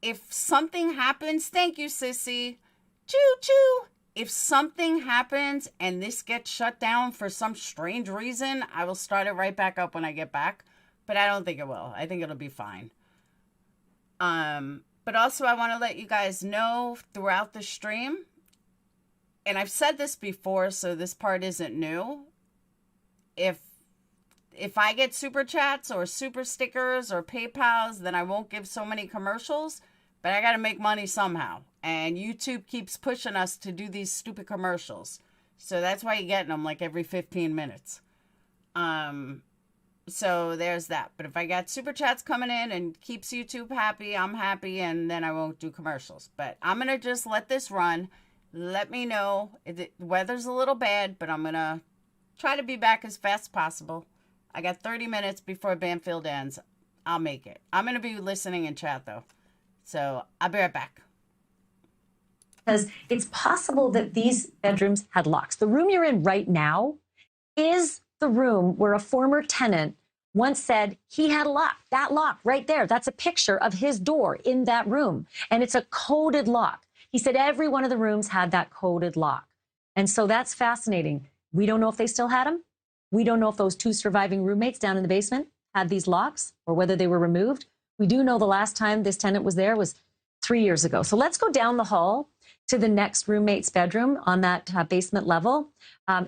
If something happens, thank you, Sissy. Choo-choo. If something happens and this gets shut down for some strange reason, I will start it right back up when I get back. But I don't think it will. I think it'll be fine. But also I want to let you guys know throughout the stream, and I've said this before, so this part isn't new. If I get super chats or super stickers or PayPals, then I won't give so many commercials, but I got to make money somehow. And YouTube keeps pushing us to do these stupid commercials. So that's why you're getting them like every 15 minutes. So there's that. But if I got super chats coming in and keeps YouTube happy, I'm happy, and then I won't do commercials. But I'm going to just let this run. Let me know. The weather's a little bad, but I'm going to try to be back as fast as possible. I got 30 minutes before Banfield ends. I'll make it. I'm going to be listening in chat, though. So I'll be right back. Because it's possible that these bedrooms had locks. The room you're in right now is the room where a former tenant once said he had a lock. That lock right there, that's a picture of his door in that room. And it's a coded lock. He said every one of the rooms had that coded lock. And so that's fascinating. We don't know if they still had them. We don't know if those 2 surviving roommates down in the basement had these locks or whether they were removed. We do know the last time this tenant was there was 3 years ago. So let's go down the hall to the next roommate's bedroom on that basement level.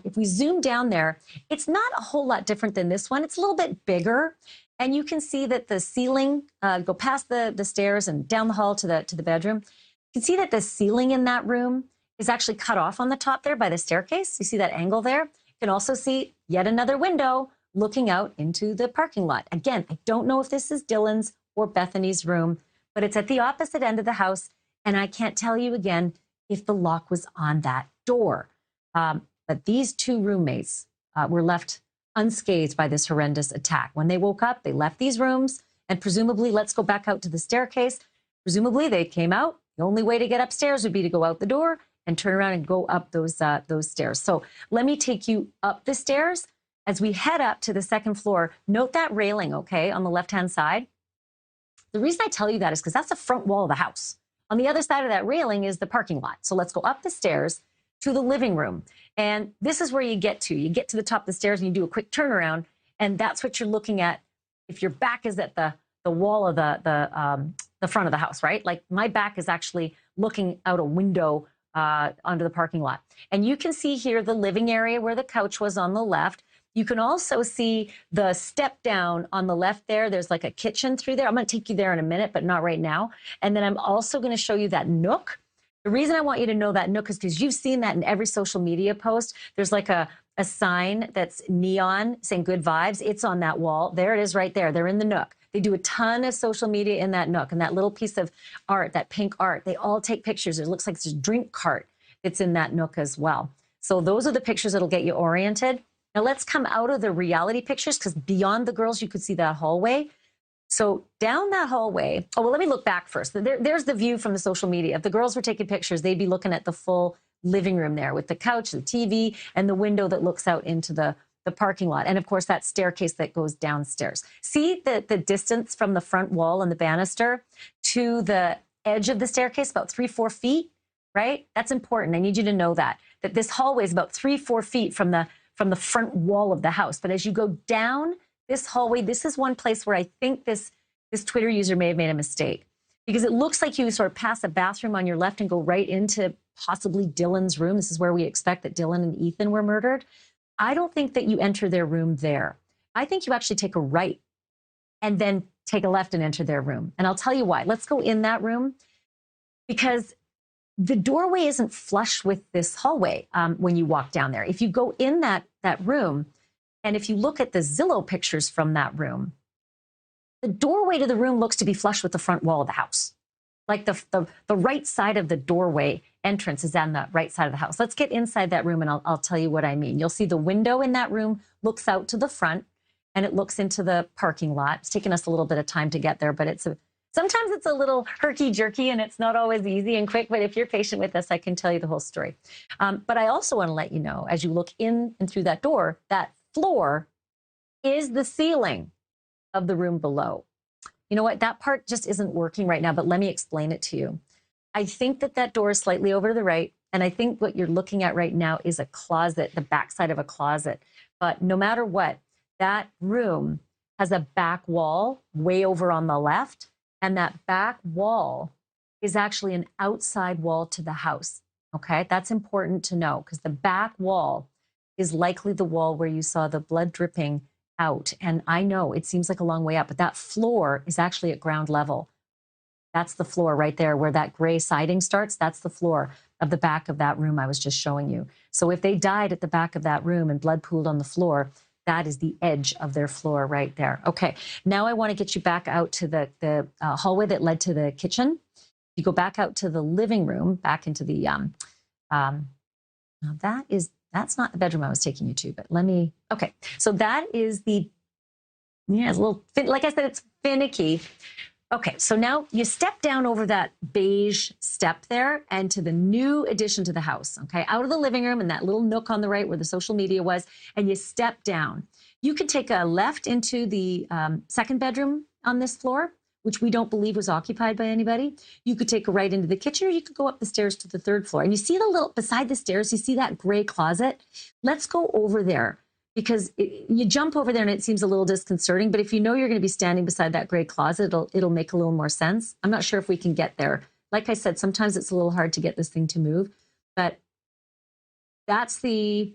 If we zoom down there, it's not a whole lot different than this one. It's a little bit bigger. And you can see that the ceiling, go past the stairs and down the hall to the bedroom. You can see that the ceiling in that room is actually cut off on the top there by the staircase. You see that angle there? You can also see yet another window looking out into the parking lot. Again, I don't know if this is Dylan's or Bethany's room, but it's at the opposite end of the house. And I can't tell you again if the lock was on that door. But these 2 roommates were left unscathed by this horrendous attack. When they woke up, they left these rooms, and presumably, let's go back out to the staircase. Presumably, they came out. The only way to get upstairs would be to go out the door and turn around and go up those stairs. So let me take you up the stairs. As we head up to the 2nd floor, note that railing, okay, on the left-hand side. The reason I tell you that is because that's the front wall of the house. On the other side of that railing is the parking lot. So let's go up the stairs to the living room. And this is where you get to. You get to the top of the stairs and you do a quick turnaround. And that's what you're looking at if your back is at the wall of the front of the house, right? Like my back is actually looking out a window onto the parking lot. And you can see here the living area where the couch was on the left. You can also see the step down on the left there. There's like a kitchen through there. I'm going to take you there in a minute, but not right now. And then I'm also going to show you that nook. The reason I want you to know that nook is because you've seen that in every social media post. There's like a sign that's neon saying good vibes. It's on that wall. There it is right there. They're in the nook. They do a ton of social media in that nook, and that little piece of art, that pink art, they all take pictures. It looks like it's a drink cart that's in that nook as well. So those are the pictures that'll get you oriented. Now let's come out of the reality pictures, because beyond the girls, you could see that hallway. So down that hallway, oh, well, let me look back first. There's the view from the social media. If the girls were taking pictures, they'd be looking at the full living room there with the couch, the TV, and the window that looks out into the parking lot. And of course, that staircase that goes downstairs. See the distance from the front wall and the banister to the edge of the staircase, about 3-4 feet, right? That's important. I need you to know that this hallway is about 3-4 feet from the front wall of the house. But as you go down this hallway, this is one place where I think this Twitter user may have made a mistake, because it looks like you sort of pass a bathroom on your left and go right into possibly Dylan's room. This is where we expect that Dylan and Ethan were murdered. I don't think that you enter their room there. I think you actually take a right and then take a left and enter their room. And I'll tell you why. Let's go in that room, because the doorway isn't flush with this hallway when you walk down there. If you go in that room, and if you look at the Zillow pictures from that room, the doorway to the room looks to be flush with the front wall of the house. Like the right side of the doorway entrance is on the right side of the house. Let's get inside that room and I'll tell you what I mean. You'll see the window in that room looks out to the front and it looks into the parking lot. It's taken us a little bit of time to get there, but sometimes it's a little herky-jerky and it's not always easy and quick, but if you're patient with us, I can tell you the whole story. But I also want to let you know, as you look in and through that door, that floor is the ceiling of the room below. You know what? That part just isn't working right now, but let me explain it to you. I think that door is slightly over to the right, and I think what you're looking at right now is a closet, the backside of a closet. But no matter what, that room has a back wall way over on the left, And that back wall is actually an outside wall to the house. Okay, that's important to know because the back wall is likely the wall where you saw the blood dripping out. And I know it seems like a long way up, but that floor is actually at ground level. That's the floor right there where that gray siding starts. That's the floor of the back of that room I was just showing you. So if they died at the back of that room and blood pooled on the floor, that is the edge of their floor right there. Okay, now I want to get you back out to the hallway that led to the kitchen. You go back out to the living room, back into the, now that's not the bedroom I was taking you to, but let me, okay. So that is the, yeah, it's a little, like I said, it's finicky. Okay, so now you step down over that beige step there and to the new addition to the house, okay? Out of the living room and that little nook on the right where the social media was, and you step down. You could take a left into the second bedroom on this floor, which we don't believe was occupied by anybody. You could take a right into the kitchen, or you could go up the stairs to the third floor. And you see the little, beside the stairs, you see that gray closet? Let's go over there. Because you jump over there and it seems a little disconcerting, but if you know you're going to be standing beside that gray closet, it'll make a little more sense. I'm not sure if we can get there. Like I said, sometimes it's a little hard to get this thing to move, but that's the,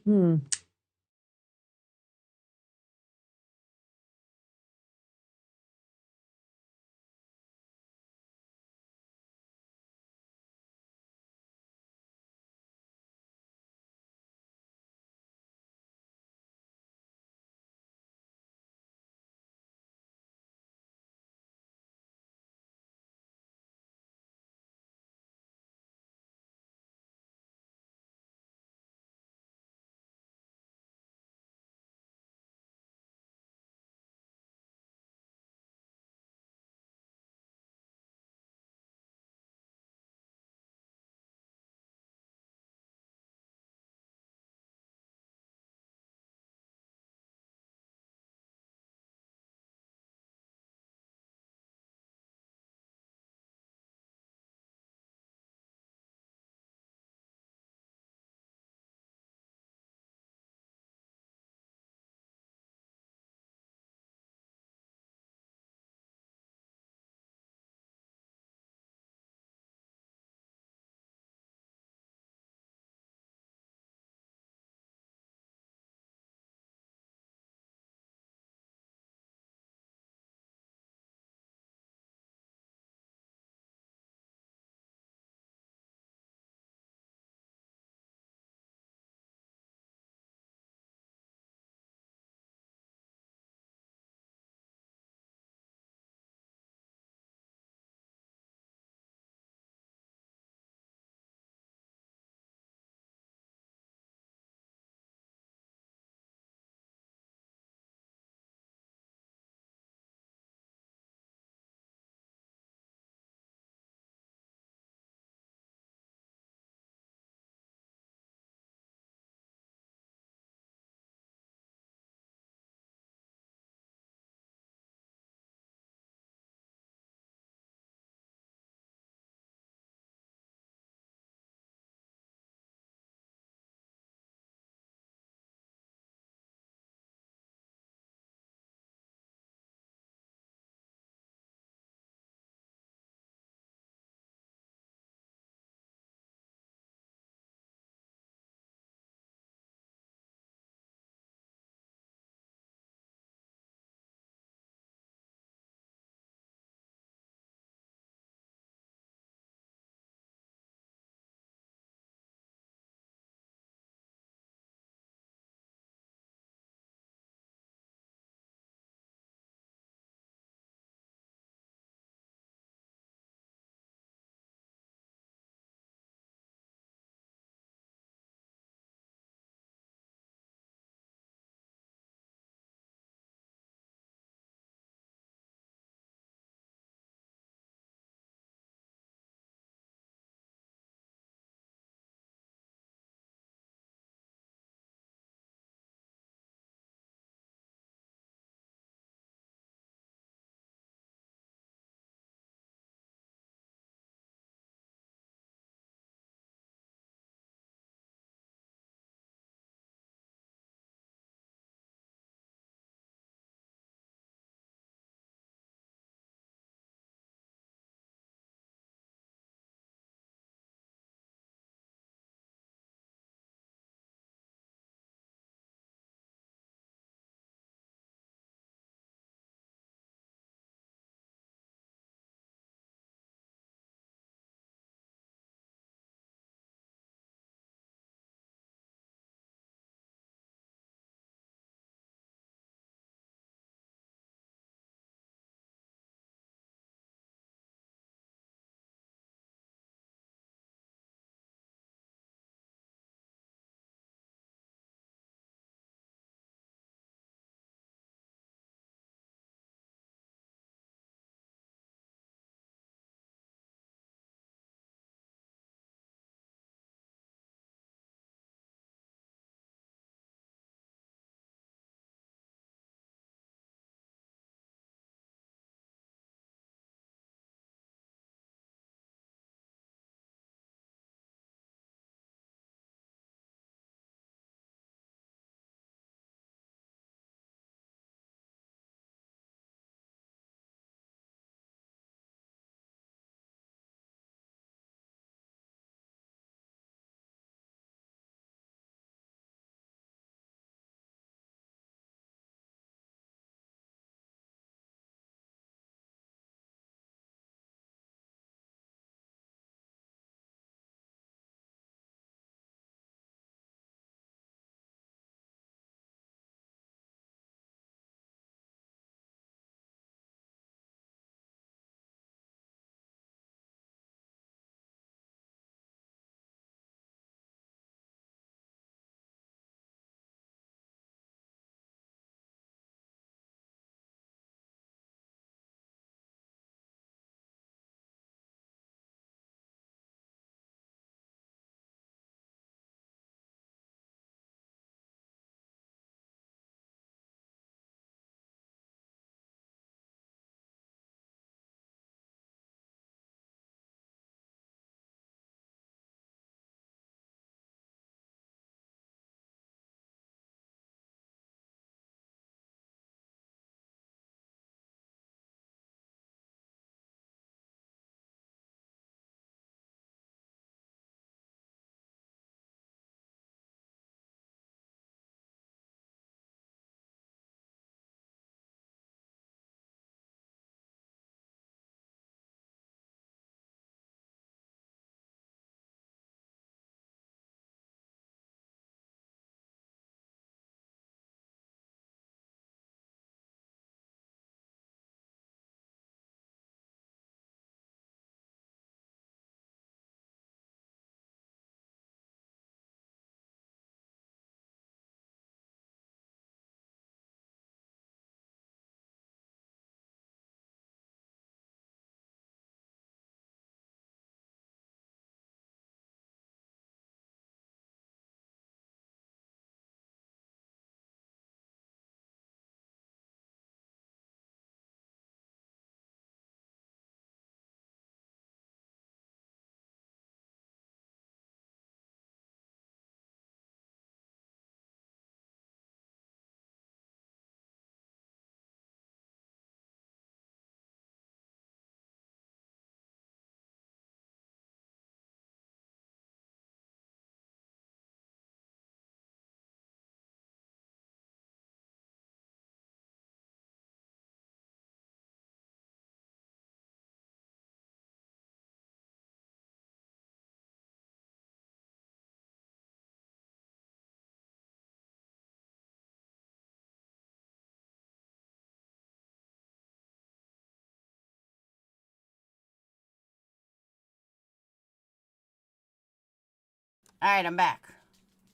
All right, I'm back.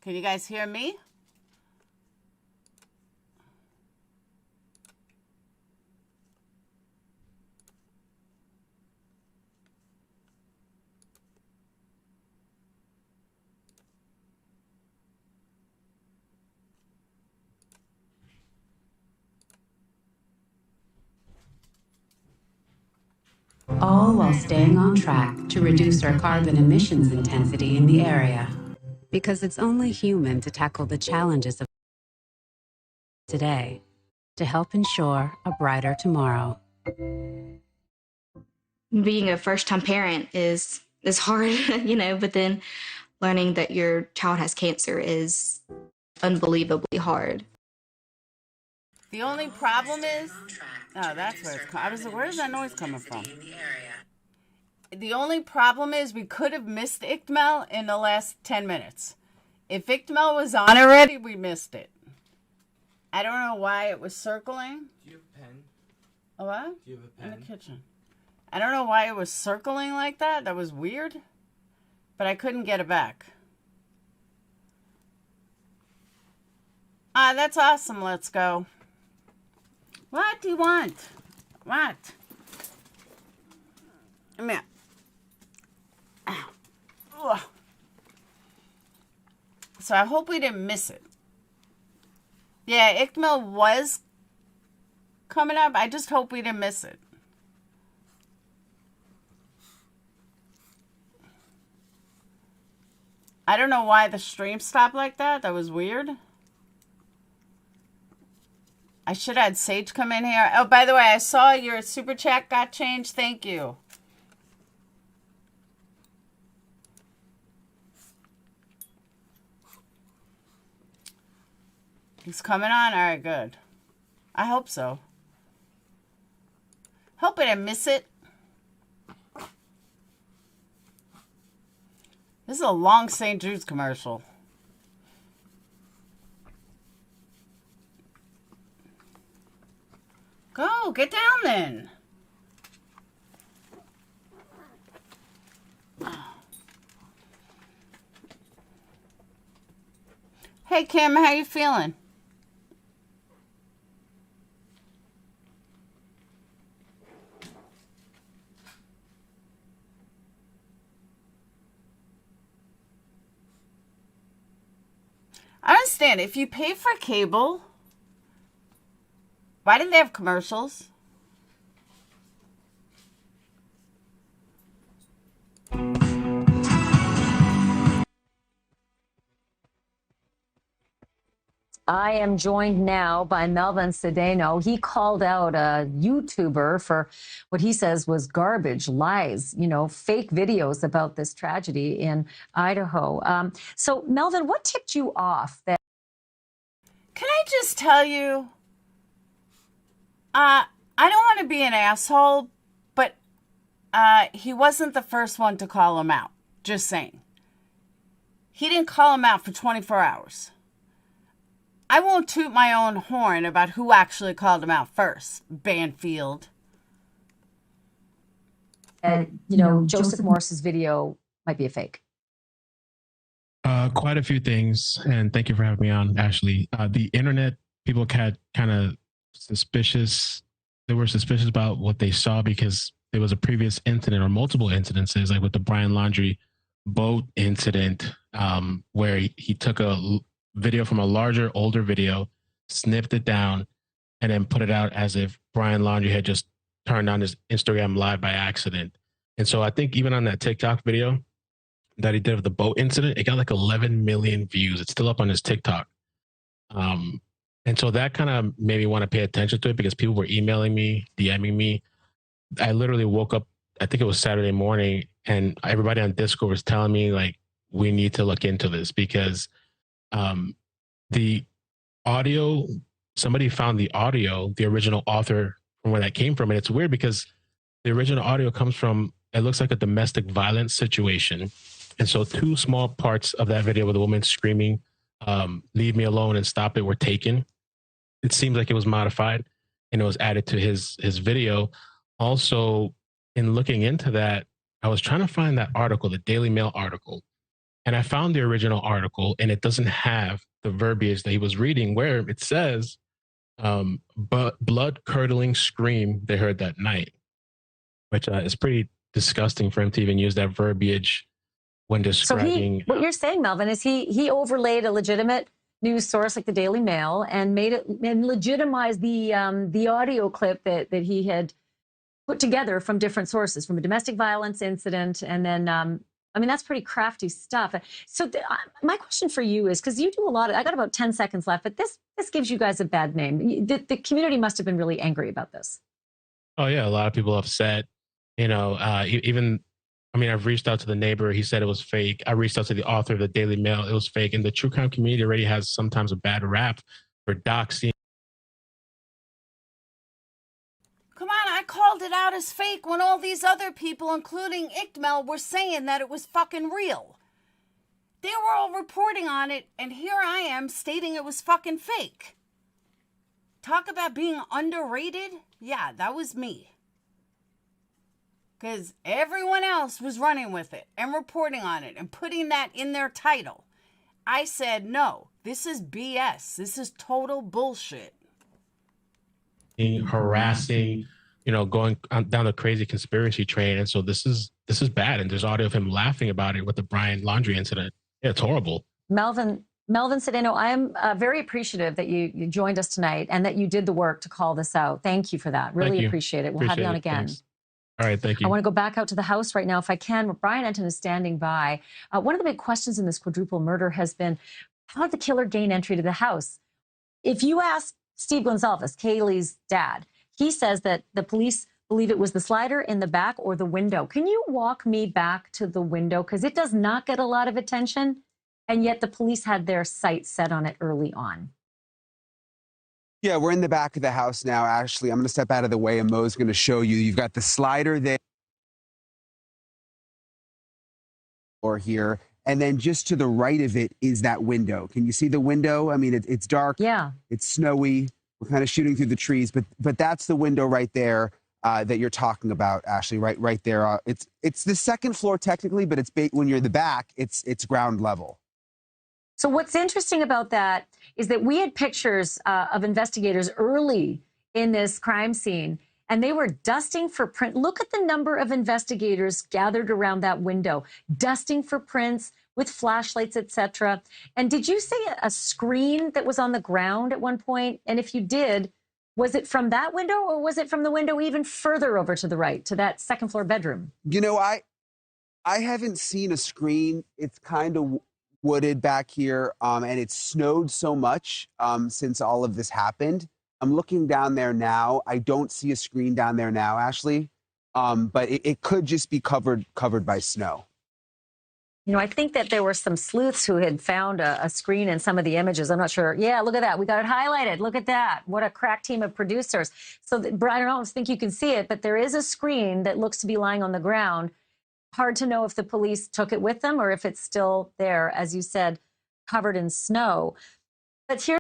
Can you guys hear me? All while staying on track to reduce our carbon emissions intensity in the area. Because it's only human to tackle the challenges of today to help ensure a brighter tomorrow. Being a first-time parent is hard, but then learning that your child has cancer is unbelievably hard. The only problem is, oh, that's where it's coming. Where's that noise coming from? The only problem is we could have missed ICML in the last 10 minutes. If ICML was on already, we missed it. I don't know why it was circling. Do you have a pen? A what? Do you have a pen? In the kitchen. I don't know why it was circling like that. That was weird. But I couldn't get it back. Ah, that's awesome. Let's go. What do you want? What? Come here. Ow. Ugh. So I hope we didn't miss it. Yeah, ICML was coming up. I just hope we didn't miss it. I don't know why the stream stopped like that. That was weird. I should have had Sage come in here. Oh, by the way, I saw your super chat got changed. Thank you. He's coming on? All right, good. I hope so. Hope I didn't miss it. This is a long St. Jude's commercial. Go, get down then. Hey, Kim, how you feeling? I understand. If you pay for cable, why didn't they have commercials? I am joined now by Melvin Cedeno. He called out a YouTuber for what he says was garbage, lies, fake videos about this tragedy in Idaho. So, Melvin, what tipped you off? Can I just tell you, I don't want to be an asshole, but he wasn't the first one to call him out. Just saying. He didn't call him out for 24 hours. I won't toot my own horn about who actually called him out first. Banfield. And, Joseph Morris's video might be a fake. Quite a few things, and thank you for having me on, Ashley. The internet, people had kind of suspicious. They were suspicious about what they saw because there was a previous incident or multiple incidences, like with the Brian Laundrie boat incident, where he took a video from a larger, older video, snipped it down, and then put it out as if Brian Laundrie had just turned on his Instagram live by accident. And so I think even on that TikTok video that he did of the boat incident, it got like 11 million views. It's still up on his TikTok. And so that kind of made me want to pay attention to it because people were emailing me, DMing me. I literally woke up, I think it was Saturday morning, and everybody on Discord was telling me, like, we need to look into this because the audio, somebody found the audio, the original author from where that came from. And it's weird because the original audio comes from, it looks like a domestic violence situation. And so two small parts of that video with the woman screaming, leave me alone and stop it, were taken. It seems like it was modified and it was added to his video. Also, in looking into that, I was trying to find that article, the Daily Mail article. And I found the original article, and it doesn't have the verbiage that he was reading, where it says, but blood-curdling scream they heard that night, which is pretty disgusting for him to even use that verbiage when describing. So what you're saying, Melvin, is he overlaid a legitimate news source like the Daily Mail and made it and legitimized the audio clip that he had put together from different sources, from a domestic violence incident, and then I mean, that's pretty crafty stuff. So my question for you is, because you do a lot of, I got about 10 seconds left, but this gives you guys a bad name. The community must have been really angry about this. Oh yeah, a lot of people upset. You know, even, I mean, I've reached out to the neighbor. He said it was fake. I reached out to the author of the Daily Mail. It was fake. And the true crime community already has sometimes a bad rap for doxing. Come on, I called it out as fake when all these other people, including Ickmel, were saying that it was fucking real. They were all reporting on it, and here I am stating it was fucking fake. Talk about being underrated? Yeah, that was me. Because everyone else was running with it and reporting on it and putting that in their title. I said, no, this is BS. This is total bullshit. Harassing, you know, going down the crazy conspiracy train. And so this is bad. And there's audio of him laughing about it with the Brian Laundrie incident. Yeah, it's horrible. Melvin Cedeno, I am very appreciative that you joined us tonight and that you did the work to call this out. Thank you for that. Really appreciate it. We'll have you on again. Thanks. All right, thank you. I want to go back out to the house right now if I can. Brian Enton is standing by. One of the big questions in this quadruple murder has been, how did the killer gain entry to the house? If you ask Steve Gonsalves, Kaylee's dad, he says that the police believe it was the slider in the back or the window. Can you walk me back to the window? Because it does not get a lot of attention, and yet the police had their sights set on it early on. Yeah, we're in the back of the house now, Ashley. I'm going to step out of the way, and Mo's going to show you. You've got the slider there or here, and then just to the right of it is that window. Can you see the window? I mean, it's dark. Yeah. It's snowy. We're kind of shooting through the trees, but that's the window right there that you're talking about, Ashley. Right there. It's the second floor technically, but when you're in the back, it's ground level. So what's interesting about that is that we had pictures of investigators early in this crime scene, and they were dusting for print. Look at the number of investigators gathered around that window, dusting for prints with flashlights, etc. And did you see a screen that was on the ground at one point? And if you did, was it from that window or was it from the window even further over to the right, to that second floor bedroom? You know, I haven't seen a screen. It's kind of wooded back here, and it's snowed so much since all of this happened. I'm looking down there now. I don't see a screen down there now, Ashley, but it could just be covered by snow. You know, I think that there were some sleuths who had found a screen in some of the images. I'm not sure. Yeah, look at that. We got it highlighted. Look at that. What a crack team of producers. So, Brian, I don't think you can see it, but there is a screen that looks to be lying on the ground. Hard to know if the police took it with them or if it's still there, as you said, covered in snow. But here.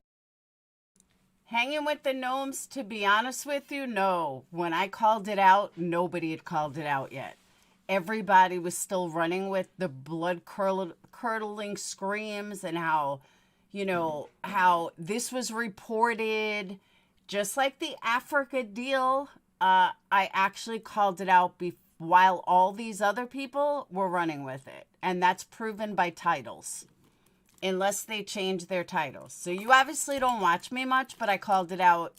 Hanging with the gnomes, to be honest with you, no. When I called it out, nobody had called it out yet. Everybody was still running with the blood-curdling screams and how, you know, how this was reported. Just like the Africa deal, I actually called it out while all these other people were running with it. And that's proven by titles, unless they change their titles. So you obviously don't watch me much, but I called it out,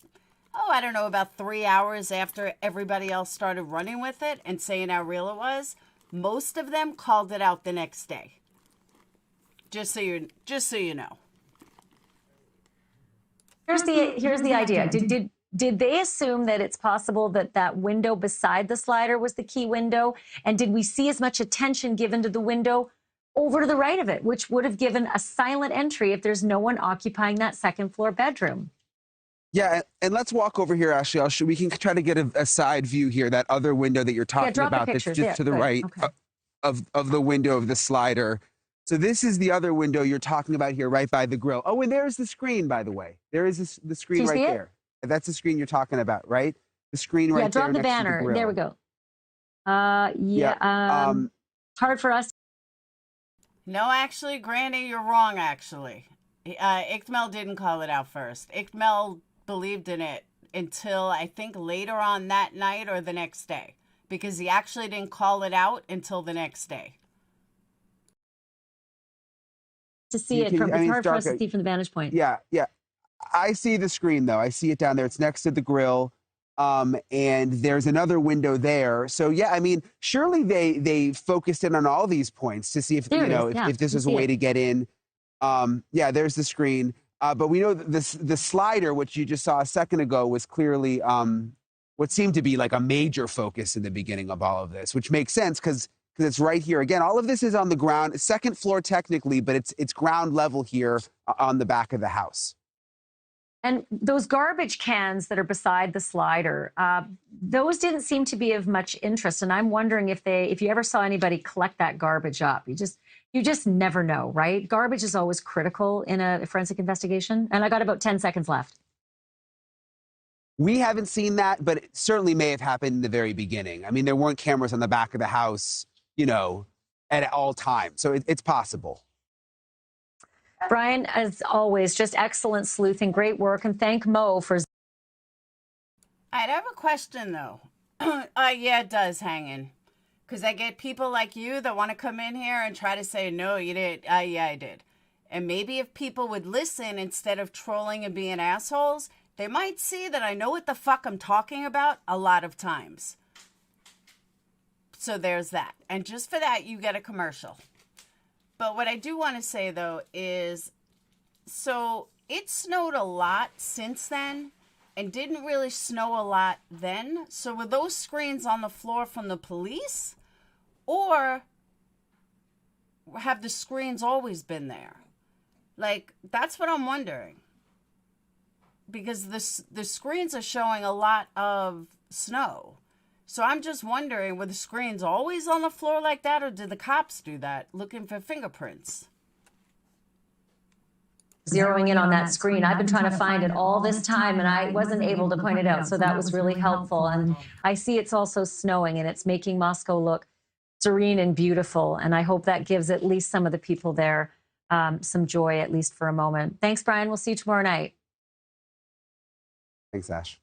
I don't know, about 3 hours after everybody else started running with it and saying how real it was. Most of them called it out the next day. Just so you know. Here's the idea. Did they assume that it's possible that that window beside the slider was the key window? And did we see as much attention given to the window over to the right of it, which would have given a silent entry if there's no one occupying that second floor bedroom? Yeah, and let's walk over here, Ashley. We can try to get a side view here, that other window that you're talking about that's just to the right of the window of the slider. So this is the other window you're talking about here, right by the grill. Oh, and there's the screen, by the way. There is the screen right there. That's the screen you're talking about, right? The screen right there. Yeah, drop the banner. There we go. Hard for us. No, actually, Granny, you're wrong, actually. Iqmel didn't call it out first. Iqmel believed in it until I think later on that night or the next day, because he actually didn't call it out until the next day. To see it from, it's hard for us to see from the vantage point. Yeah. I see the screen though. I see it down there. It's next to the grill. And there's another window there. So yeah, I mean, surely they focused in on all these points to see if if this was a way to get in. Yeah, there's the screen. But we know that the slider, which you just saw a second ago, was clearly what seemed to be like a major focus in the beginning of all of this, which makes sense because it's right here. Again, all of this is on the ground, second floor technically, but it's ground level here on the back of the house. And those garbage cans that are beside the slider, those didn't seem to be of much interest. And I'm wondering if you ever saw anybody collect that garbage up. You just never know, right? Garbage is always critical in a forensic investigation. And I got about 10 seconds left. We haven't seen that, but it certainly may have happened in the very beginning. I mean, there weren't cameras on the back of the house, at all times. So it's possible. Brian, as always, just excellent sleuthing, great work, and thank Mo for... I'd have a question, though. Yeah, it does, hanging. Because I get people like you that want to come in here and try to say, no, you did. Yeah, I did. And maybe if people would listen instead of trolling and being assholes, they might see that I know what the fuck I'm talking about a lot of times. So there's that. And just for that, you get a commercial. But what I do want to say, though, is so it snowed a lot since then and didn't really snow a lot then. So were those screens on the floor from the police, or have the screens always been there? Like, that's what I'm wondering. Because the screens are showing a lot of snow. So I'm just wondering, were the screens always on the floor like that, or did the cops do that, looking for fingerprints? Zeroing in on that screen. I've been trying to find it all this time, and I wasn't able to point it out, so that was really helpful. And I see it's also snowing, and it's making Moscow look serene and beautiful, and I hope that gives at least some of the people there some joy, at least for a moment. Thanks, Brian. We'll see you tomorrow night. Thanks, Ash.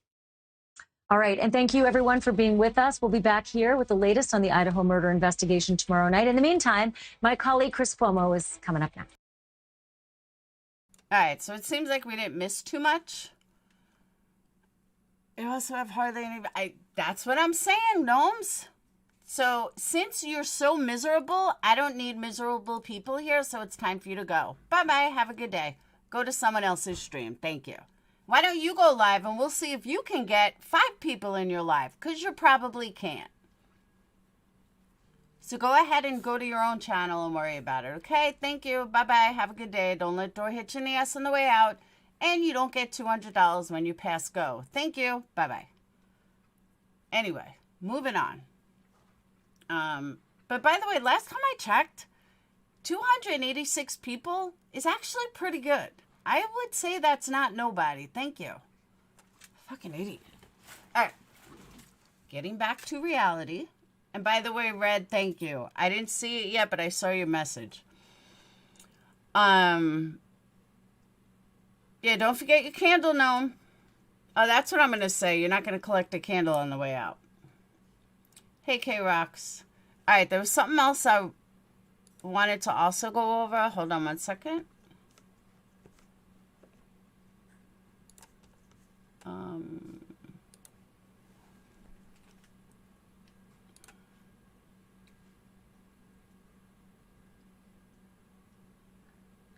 All right, and thank you, everyone, for being with us. We'll be back here with the latest on the Idaho murder investigation tomorrow night. In the meantime, my colleague Chris Cuomo is coming up next. All right, so it seems like we didn't miss too much. We also have hardly any... that's what I'm saying, gnomes. So since you're so miserable, I don't need miserable people here, so it's time for you to go. Bye-bye. Have a good day. Go to someone else's stream. Thank you. Why don't you go live, and we'll see if you can get 5 people in your live, because you probably can't. So go ahead and go to your own channel and worry about it, okay? Thank you. Bye-bye. Have a good day. Don't let door hit you in the ass on the way out, and you don't get $200 when you pass go. Thank you. Bye-bye. Anyway, moving on. But by the way, last time I checked, 286 people is actually pretty good. I would say that's not nobody. Thank you. Fucking idiot. All right. Getting back to reality. And by the way, Red, thank you. I didn't see it yet, but I saw your message. Yeah, don't forget your candle, gnome. Oh, that's what I'm going to say. You're not going to collect a candle on the way out. Hey, K-Rocks. All right, there was something else I wanted to also go over. Hold on one second.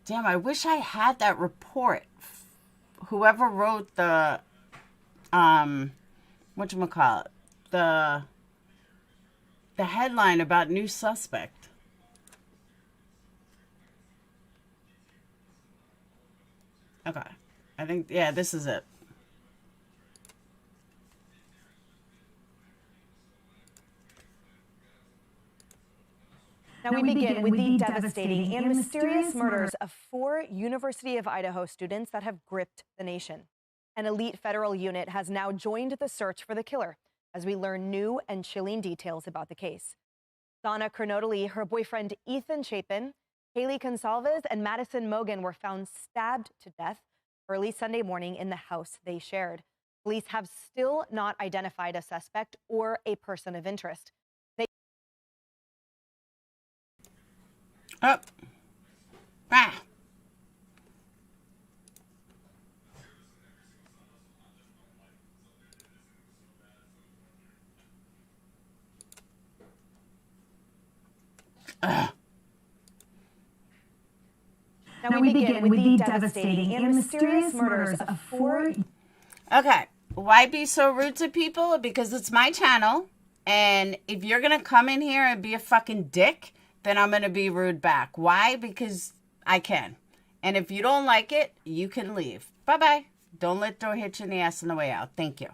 Damn, I wish I had that report. Whoever wrote the, whatchamacallit, the headline about new suspect. Okay. I think, yeah, this is it. Now we begin with the devastating and mysterious murders of 4 University of Idaho students that have gripped the nation. An elite federal unit has now joined the search for the killer as we learn new and chilling details about the case. Donna Kernodoli, her boyfriend Ethan Chapin, Haley Consalves and Madison Mogan were found stabbed to death early Sunday morning in the house they shared. Police have still not identified a suspect or a person of interest. Up. Ah. Now we begin with the devastating and mysterious murders of 4. Okay, why be so rude to people? Because it's my channel, and if you're gonna come in here and be a fucking dick, then I'm gonna be rude back. Why? Because I can. And if you don't like it, you can leave. Bye-bye. Don't let door hit you in the ass on the way out. Thank you.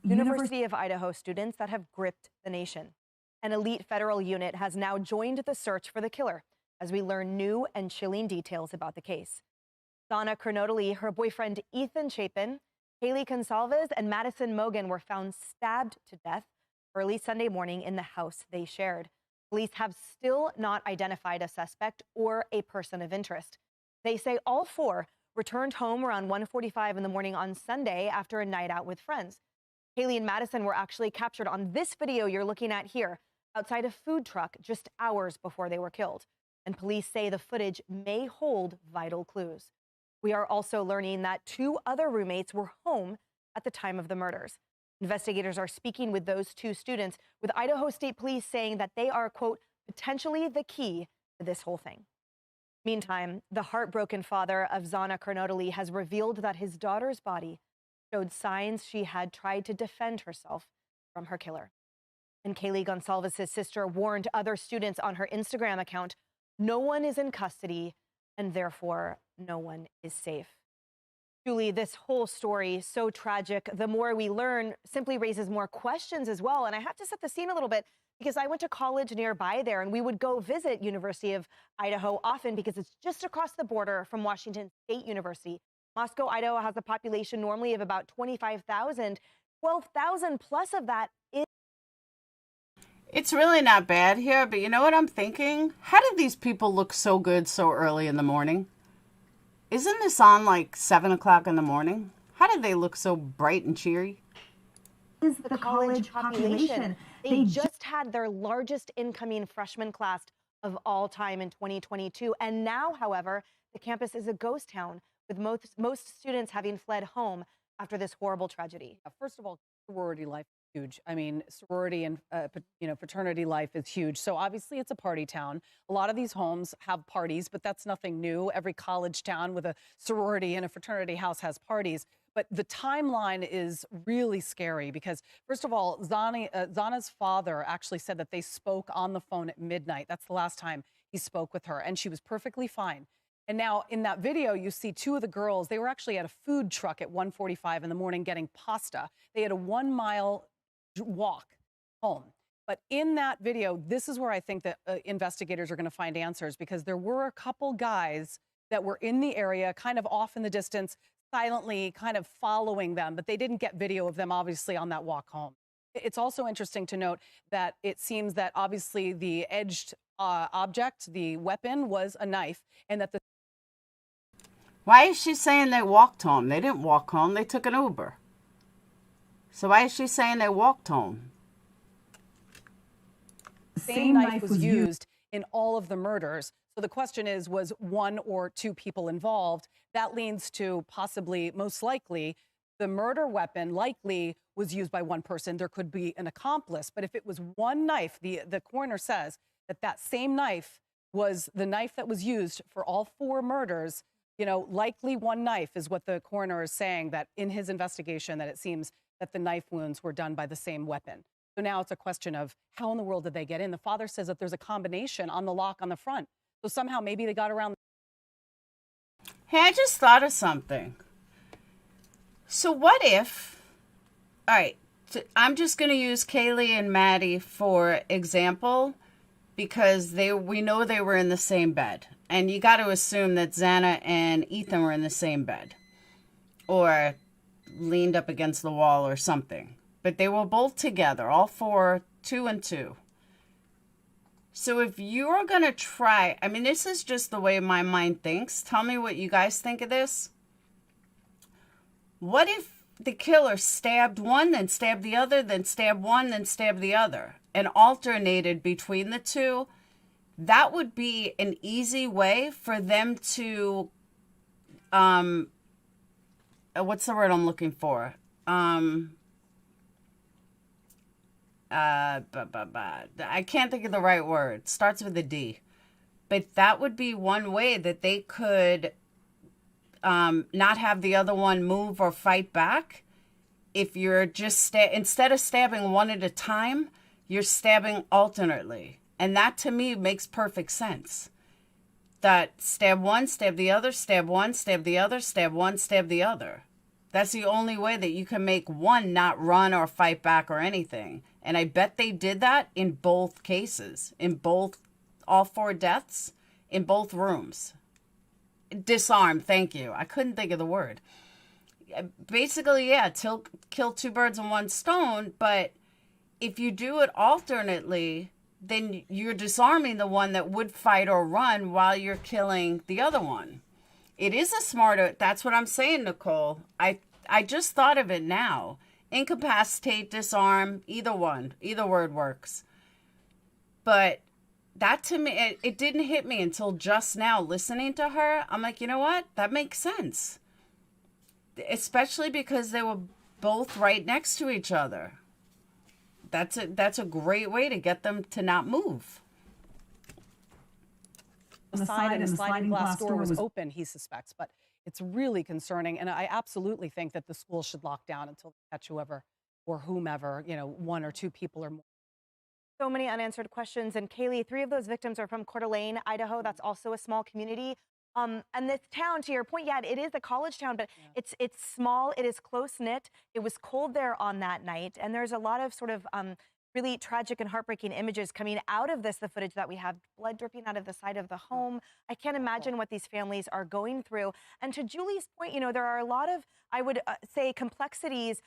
University of Idaho students that have gripped the nation. An elite federal unit has now joined the search for the killer as we learn new and chilling details about the case. Donna Kernodoli, her boyfriend Ethan Chapin, Haley Consalves, and Madison Mogan were found stabbed to death early Sunday morning in the house they shared. Police have still not identified a suspect or a person of interest. They say all 4 returned home around 1:45 in the morning on Sunday after a night out with friends. Haley and Madison were actually captured on this video you're looking at here outside a food truck just hours before they were killed. And police say the footage may hold vital clues. We are also learning that 2 other roommates were home at the time of the murders. Investigators are speaking with those 2 students, with Idaho State Police saying that they are, quote, potentially the key to this whole thing. Meantime, the heartbroken father of Zana Kernodoli has revealed that his daughter's body showed signs she had tried to defend herself from her killer. And Kaylee Gonsalves' sister warned other students on her Instagram account, no one is in custody, and therefore no one is safe. Julie, this whole story, so tragic. The more we learn simply raises more questions as well. And I have to set the scene a little bit because I went to college nearby there, and we would go visit University of Idaho often because it's just across the border from Washington State University. Moscow, Idaho has a population normally of about 25,000. 12,000 plus of that is. It's really not bad here, but you know what I'm thinking? How did these people look so good so early in the morning? Isn't this on like 7 o'clock in the morning? How did they look so bright and cheery? Is the college population. They just had their largest incoming freshman class of all time in 2022. And now, however, the campus is a ghost town, with most students having fled home after this horrible tragedy. First of all, sorority life is huge. I mean, sorority and fraternity life is huge. So obviously it's a party town. A lot of these homes have parties, but that's nothing new. Every college town with a sorority and a fraternity house has parties. But the timeline is really scary because, first of all, Zana's father actually said that they spoke on the phone at midnight. That's the last time he spoke with her, and she was perfectly fine. And now in that video, you see 2 of the girls. They were actually at a food truck at 1:45 in the morning getting pasta. They had a 1-mile walk home. But in that video, this is where I think that investigators are going to find answers, because there were a couple guys that were in the area, kind of off in the distance, silently kind of following them, but they didn't get video of them, obviously, on that walk home. It's also interesting to note that it seems that obviously the edged object, the weapon, was a knife, and that the. Why is she saying they walked home? They didn't walk home. They took an Uber. So why is she saying they walked home? The same knife was used in all of the murders. So the question is, was 1 or 2 people involved? That leads to possibly, most likely, the murder weapon likely was used by 1 person. There could be an accomplice. But if it was 1 knife, the coroner says that that same knife was the knife that was used for all 4 murders. You know, likely 1 knife is what the coroner is saying, that in his investigation, that it seems that the knife wounds were done by the same weapon. So now it's a question of how in the world did they get in? The father says that there's a combination on the lock on the front. So somehow maybe they got around. Hey, I just thought of something. So what if, all right, I'm just going to use Kaylee and Maddie for example, because we know they were in the same bed. And you got to assume that Zana and Ethan were in the same bed or leaned up against the wall or something. But they were both together, all 4, 2 and 2. So if you're going to try, I mean, this is just the way my mind thinks. Tell me what you guys think of this. What if the killer stabbed one, then stabbed the other, then stabbed one, then stabbed the other, and alternated between the two? That would be an easy way for them to, what's the word I'm looking for? I can't think of the right word. Starts with a D. But that would be one way that they could not have the other one move or fight back. If you're just, instead of stabbing one at a time, you're stabbing alternately. And that to me makes perfect sense. That stab one, stab the other, stab one, stab the other, stab one, stab the other. That's the only way that you can make one not run or fight back or anything. And I bet they did that in both cases, in both, all 4 deaths, in both rooms. Disarm, thank you. I couldn't think of the word. Basically, yeah, kill 2 birds with 1 stone, but if you do it alternately, then you're disarming the one that would fight or run while you're killing the other one. It is a smarter, that's what I'm saying, Nicole. I just thought of it now. Incapacitate, disarm, either word works. But that to me, it didn't hit me until just now listening to her. I'm like, you know what? That makes sense. Especially because they were both right next to each other. That's a great way to get them to not move. The side and the sliding glass door was open, he suspects, but it's really concerning. And I absolutely think that the school should lock down until they catch whoever or whomever, 1 or 2 people or more. So many unanswered questions. And Kaylee, 3 of those victims are from Coeur d'Alene, Idaho. That's also a small community. And this town, to your point, yeah, it is a college town, but it's small. It is close knit. It was cold there on that night, and there's a lot of sort of really tragic and heartbreaking images coming out of this. The footage that we have, blood dripping out of the side of the home. I can't imagine what these families are going through. And to Julie's point, there are a lot of, I would say, complexities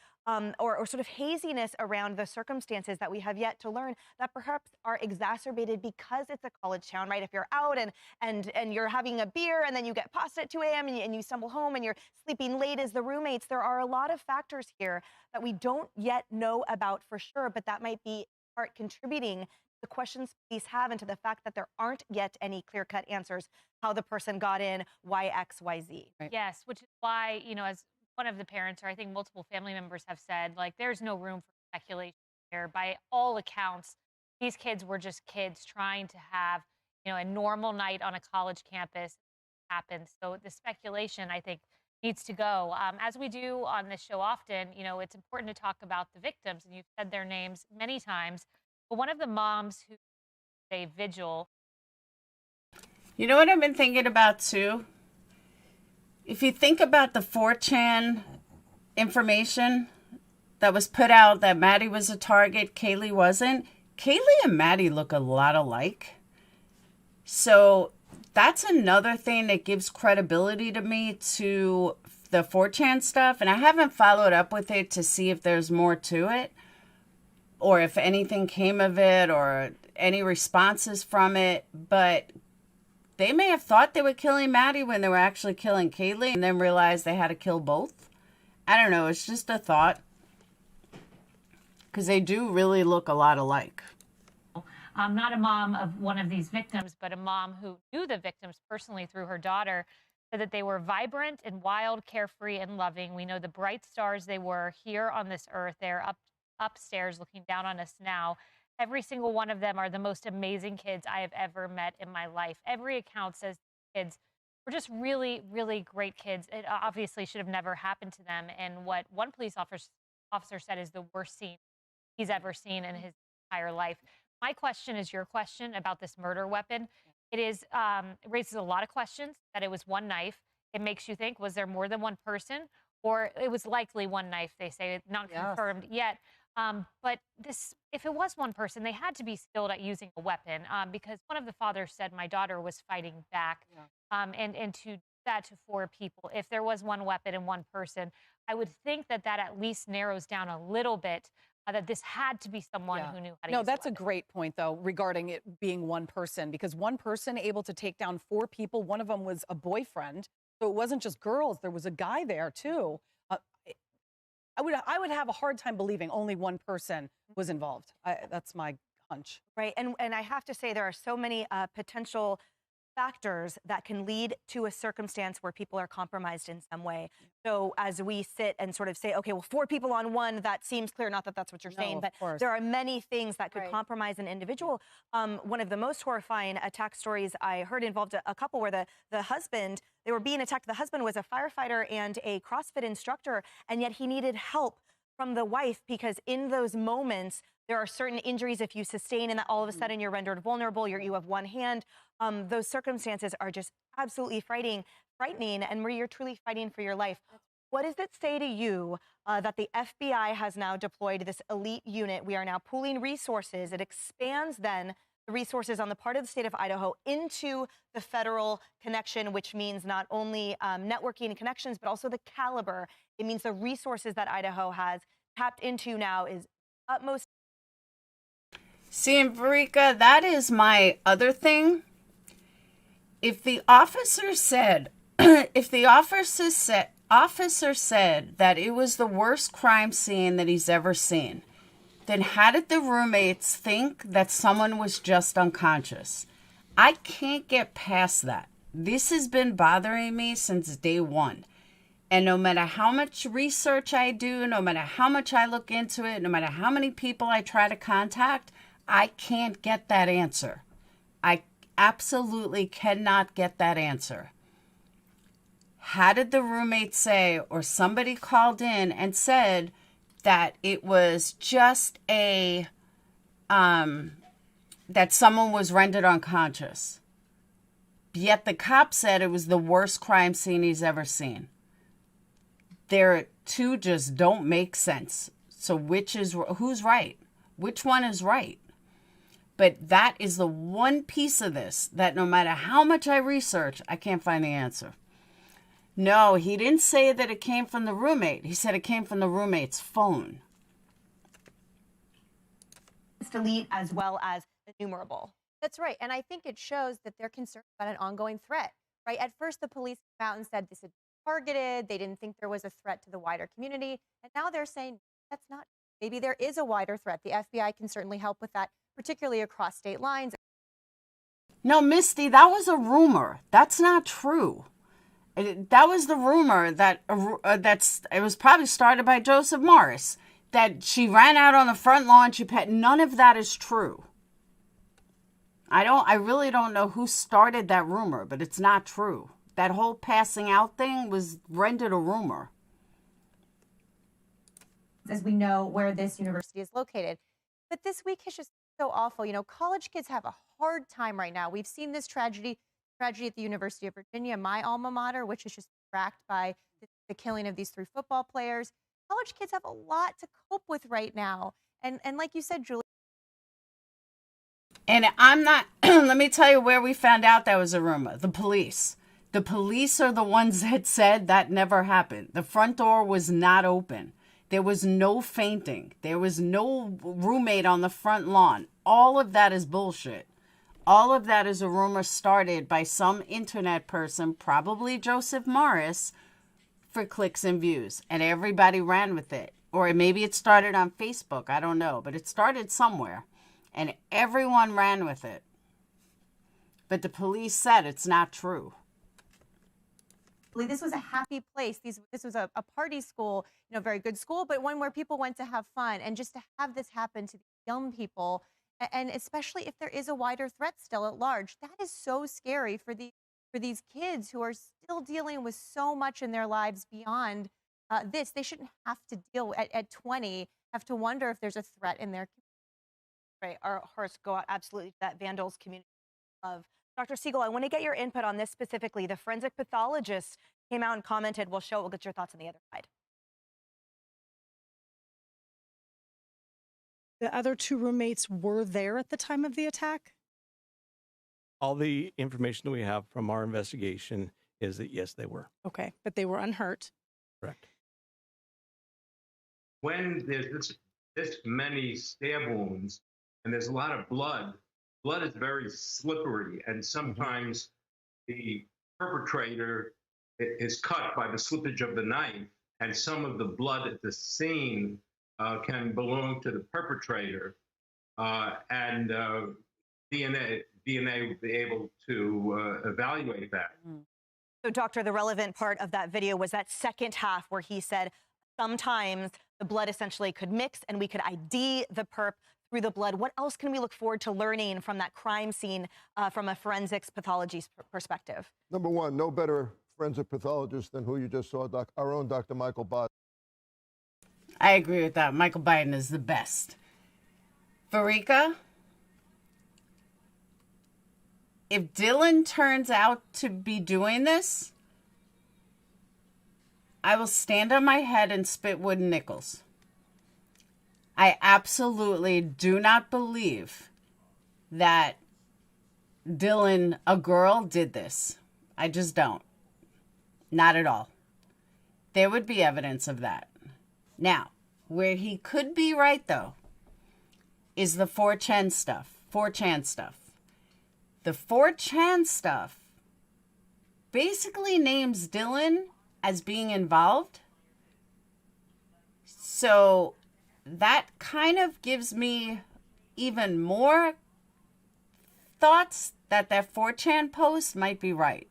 or sort of haziness around the circumstances that we have yet to learn that perhaps are exacerbated because it's a college town, right? If you're out and you're having a beer and then you get pasta at 2 a.m. and you stumble home and you're sleeping late as the roommates, there are a lot of factors here that we don't yet know about for sure, but that might be part contributing to the questions police have and to the fact that there aren't yet any clear-cut answers how the person got in, why X, Y, Z. Right. Yes, which is why, as one of the parents, or I think multiple family members have said, like, there's no room for speculation here. By all accounts, these kids were just kids trying to have, a normal night on a college campus happen. So the speculation, I think, needs to go. As we do on this show often, it's important to talk about the victims, and you've said their names many times. But one of the moms who did a vigil. You know what I've been thinking about too? If you think about the 4chan information that was put out that Maddie was a target, Kaylee wasn't, Kaylee and Maddie look a lot alike. So that's another thing that gives credibility to me to the 4chan stuff. And I haven't followed up with it to see if there's more to it or if anything came of it or any responses from it. But they may have thought they were killing Maddie when they were actually killing Kaylee and then realized they had to kill both. I don't know. It's just a thought. Because they do really look a lot alike. Not a mom of one of these victims, but a mom who knew the victims personally through her daughter, said that they were vibrant and wild, carefree and loving. We know the bright stars they were here on this earth. They're upstairs looking down on us now. Every single one of them are the most amazing kids I have ever met in my life. Every account says kids were just really, really great kids. It obviously should have never happened to them. And what one police officer said is the worst scene he's ever seen in his entire life. My question is your question about this murder weapon. It raises a lot of questions that it was one knife. It makes you think, was there more than one person? Or it was likely one knife, they say, not confirmed yet. But if it was one person, they had to be skilled at using a weapon because one of the fathers said my daughter was fighting back. And to do that to 4 people, if there was one weapon and one person, I would think that at least narrows down a little bit that this had to be someone Yeah. who knew how to No, use that's a weapon. great point, though, regarding it being one person, because one person able to take down 4 people, one of them was a boyfriend. So it wasn't just girls, there was a guy there too. I would have a hard time believing only one person was involved. That's my hunch. Right. And I have to say, there are so many potential factors that can lead to a circumstance where people are compromised in some way. So as we sit and sort of say, okay, well, 4 people on one, that seems clear. Not that that's what you're saying, but there are many things that could compromise an individual. One of the most horrifying attack stories I heard involved a couple where the husband, they were being attacked. The husband was a firefighter and a CrossFit instructor, and yet he needed help from the wife, because in those moments, there are certain injuries if you sustain and that all of a sudden you're rendered vulnerable, you have one hand. Those circumstances are just absolutely frightening, and where you're truly fighting for your life. What does it say to you that the FBI has now deployed this elite unit? We are now pooling resources. It expands then the resources on the part of the state of Idaho into the federal connection, which means not only networking and connections, but also the caliber. It means the resources that Idaho has tapped into now is utmost. See, and Verika, that is my other thing. If the officer said, if the officer said that it was the worst crime scene that he's ever seen, then how did the roommates think that someone was just unconscious? I can't get past that. This has been bothering me since day one. And no matter how much research I do, no matter how much I look into it, no matter how many people I try to contact, I can't get that answer. I absolutely cannot get that answer. How did the roommate say, or somebody called in and said that it was just that someone was rendered unconscious? Yet the cop said it was the worst crime scene he's ever seen. There two just don't make sense. So who's right? Which one is right? But that is the one piece of this that no matter how much I research, I can't find the answer. No, he didn't say that it came from the roommate. He said it came from the roommate's phone. Delete as well as enumerable. That's right. And I think it shows that they're concerned about an ongoing threat, right? At first, the police came out and said this had been targeted. They didn't think there was a threat to the wider community. And now they're saying that's not. Maybe there is a wider threat. The FBI can certainly help with that, particularly across state lines. No, Misty, that was a rumor. That's not true. That was the rumor that it was probably started by Joseph Morris, that she ran out on the front lawn. None of that is true. I really don't know who started that rumor, but it's not true. That whole passing out thing was rendered a rumor. As we know where this university is located. But this week is just so awful. You know, college kids have a hard time right now. We've seen this tragedy at the University of Virginia, my alma mater, which is just racked by the killing of these 3 football players. College kids have a lot to cope with right now. And like you said, Julie. And I'm not, let me tell you where we found out that was a rumor. The police. The police are the ones that said that never happened. The front door was not open. There was no fainting. There was no roommate on the front lawn. All of that is bullshit. All of that is a rumor started by some internet person, probably Joseph Morris, for clicks and views. And everybody ran with it. Or maybe it started on Facebook. I don't know. But it started somewhere. And everyone ran with it. But the police said it's not true. This was a happy place. This was a party school, you know, very good school, but one where people went to have fun. And just to have this happen to young people, and especially if there is a wider threat still at large, that is so scary for these kids who are still dealing with so much in their lives beyond this. They shouldn't have to deal at 20, have to wonder if there's a threat in their community. Right. Our hearts go out absolutely to that Vandals community of. Dr. Siegel, I want to get your input on this specifically. The forensic pathologist came out and commented. We'll show it. We'll get your thoughts on the other side. The other 2 roommates were there at the time of the attack? All the information that we have from our investigation is that, yes, they were. Okay, but they were unhurt. Correct. When there's this this many stab wounds and there's a lot of blood, blood is very slippery, and sometimes the perpetrator is cut by the slippage of the knife, and some of the blood at the scene can belong to the perpetrator, and DNA would be able to evaluate that. So, Doctor, the relevant part of that video was that second half where he said sometimes the blood essentially could mix and we could ID the perp through the blood. What else can we look forward to learning from that crime scene from a forensics pathology perspective? Number one, no better forensic pathologist than who you just saw, our own Dr. Michael Bott. I agree with that. Michael Biden is the best. Varika, if Dylan turns out to be doing this, I will stand on my head and spit wooden nickels. I absolutely do not believe that Dylan, a girl, did this. I just don't. Not at all. There would be evidence of that. Now, where he could be right, though, is the 4chan stuff. 4chan stuff. The 4chan stuff basically names Dylan as being involved. So that kind of gives me even more thoughts that 4chan post might be right.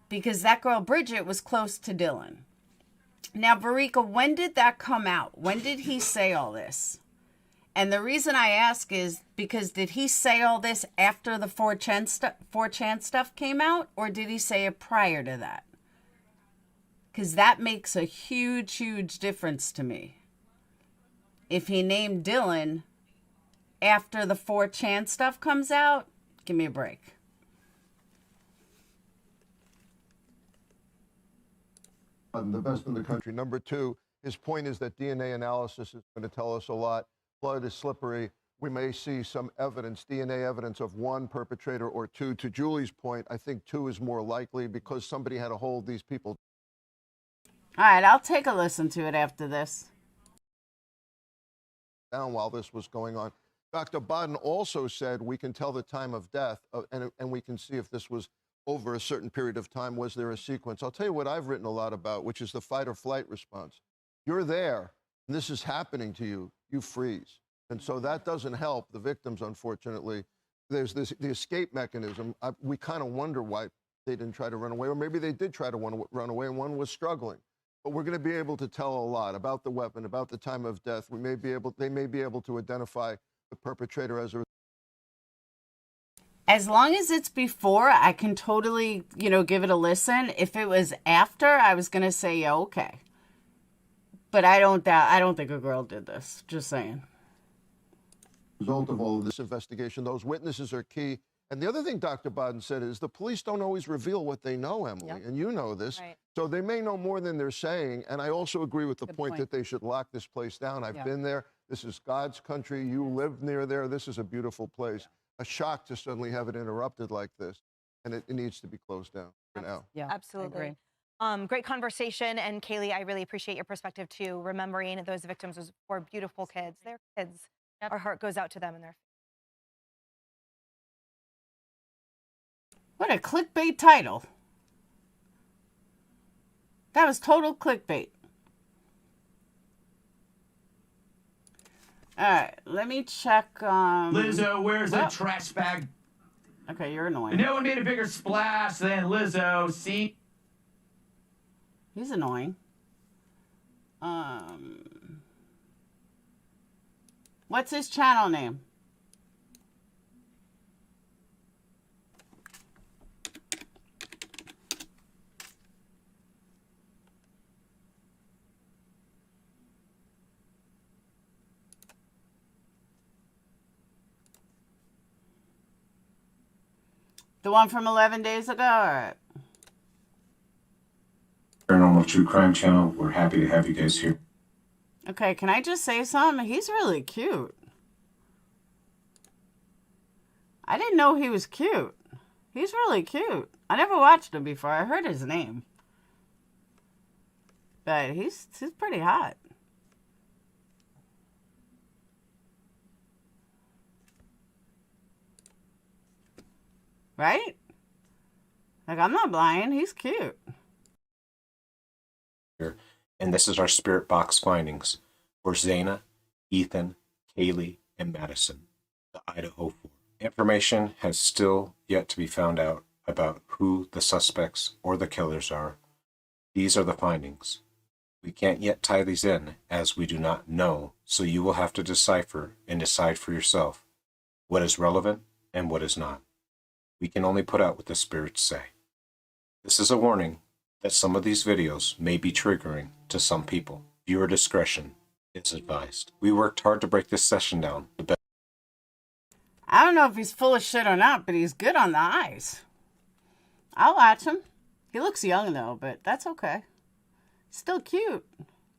Because that girl Bridget was close to Dylan. Now, Varika, when did that come out? When did he say all this? And the reason I ask is because did he say all this after the 4chan stuff came out? Or did he say it prior to that? Because that makes a huge, huge difference to me. If he named Dylan after the 4chan stuff comes out, give me a break. The best in the country. Number two, his point is that DNA analysis is going to tell us a lot. Blood is slippery. We may see some evidence, DNA evidence of one perpetrator or two. To Julie's point, I think two is more likely because somebody had to hold these people. All right, I'll take a listen to it after this. Down while this was going on. Dr. Baden also said we can tell the time of death and we can see if this was over a certain period of time. Was there a sequence? I'll tell you what I've written a lot about, which is the fight or flight response. You're there, and this is happening to you, you freeze. And so that doesn't help the victims, unfortunately. There's the escape mechanism. We kind of wonder why they didn't try to run away, or maybe they did try to run away and one was struggling. But we're going to be able to tell a lot about the weapon, about the time of death. They may be able to identify the perpetrator as long as it's before, I can totally, give it a listen. If it was after, I was going to say, yeah, okay. But I don't think a girl did this. Just saying. Result of all of this investigation, those witnesses are key. And the other thing Dr. Baden said is the police don't always reveal what they know, Emily, and you know this. Right. So they may know more than they're saying. And I also agree with the point that they should lock this place down. I've been there. This is God's country. You live near there. This is a beautiful place. A shock to suddenly have it interrupted like this. And it needs to be closed down for now. Yeah, absolutely. Great conversation. And Kaylee, I really appreciate your perspective too, remembering those victims as 4 beautiful kids. They're kids. Our heart goes out to them and their. What a clickbait title. That was total clickbait. All right, let me check. Lizzo, where's the trash bag? Okay, you're annoying. No one made a bigger splash than Lizzo. See? He's annoying. What's his channel name? The one from 11 days ago? All right. Paranormal True Crime Channel. We're happy to have you guys here. Okay, can I just say something? He's really cute. I didn't know he was cute. He's really cute. I never watched him before. I heard his name. But he's pretty hot. right? Like, I'm not lying. He's cute. And this is our spirit box findings for Zana, Ethan, Kaylee, and Madison, the Idaho 4. Information has still yet to be found out about who the suspects or the killers are. These are the findings. We can't yet tie these in as we do not know, so you will have to decipher and decide for yourself what is relevant and what is not. We can only put out what the spirits say. This is a warning that some of these videos may be triggering to some people. Viewer discretion is advised. We worked hard to break this session down. I don't know if he's full of shit or not, but he's good on the eyes. I'll watch him. He looks young, though, but that's okay. Still cute.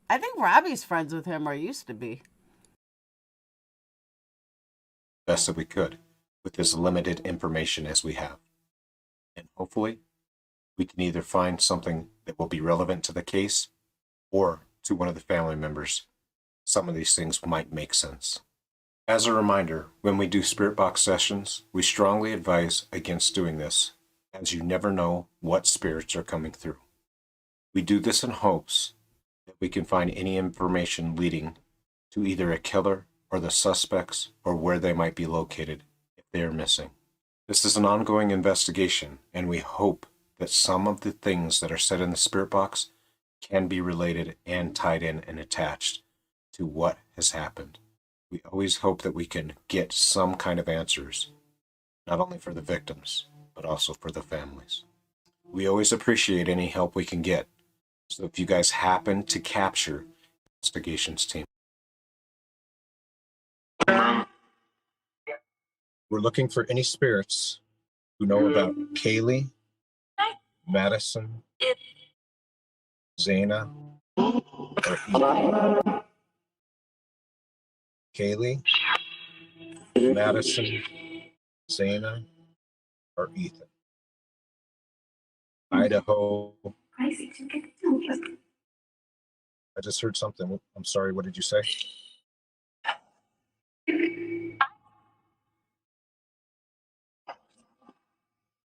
I think Robbie's friends with him or used to be. Best that we could with as limited information as we have. And hopefully, we can either find something that will be relevant to the case or to one of the family members. Some of these things might make sense. As a reminder, when we do spirit box sessions, we strongly advise against doing this, as you never know what spirits are coming through. We do this in hopes that we can find any information leading to either a killer or the suspects or where they might be located if they are missing. This is an ongoing investigation, and we hope that some of the things that are said in the spirit box can be related and tied in and attached to what has happened. We always hope that we can get some kind of answers, not only for the victims, but also for the families. We always appreciate any help we can get. So if you guys happen to capture the investigations team, we're looking for any spirits who know about Kaylee, Madison, Zana, or Ethan. Kaylee, Madison, Zana, or Ethan. Idaho. I just heard something. I'm sorry, what did you say?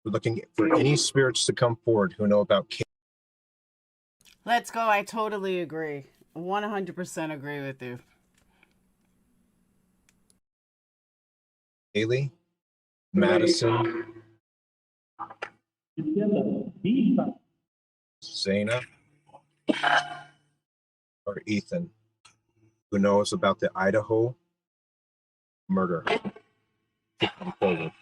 We're looking for any spirits to come forward who know about Kaylee. Let's go. I totally agree. 100% agree with you. Kaylee, Madison, Zana, or Ethan, who knows about the Idaho murder. To come forward.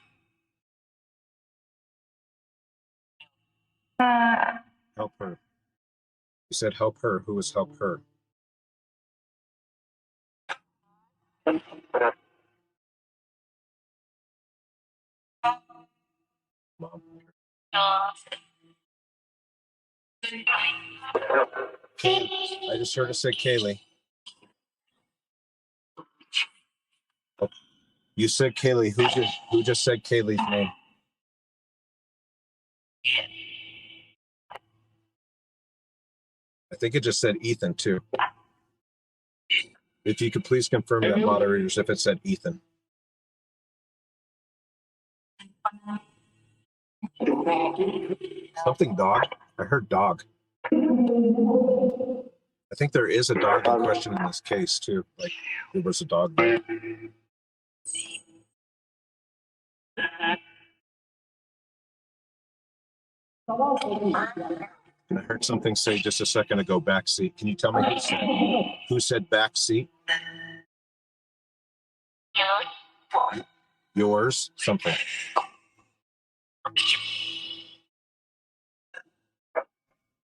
Help her. You said help her. Who was help her? Mom. I just heard it say Kaylee. Oh, you said Kaylee. Who just said Kaylee's name? I think it just said Ethan too. If you could please confirm that, moderators, if it said Ethan. Something dog? I heard dog. I think there is a dog in question in this case too. Like there was a dog there. And I heard something say just a second ago, backseat. Can you tell me who said backseat? Yours? Something.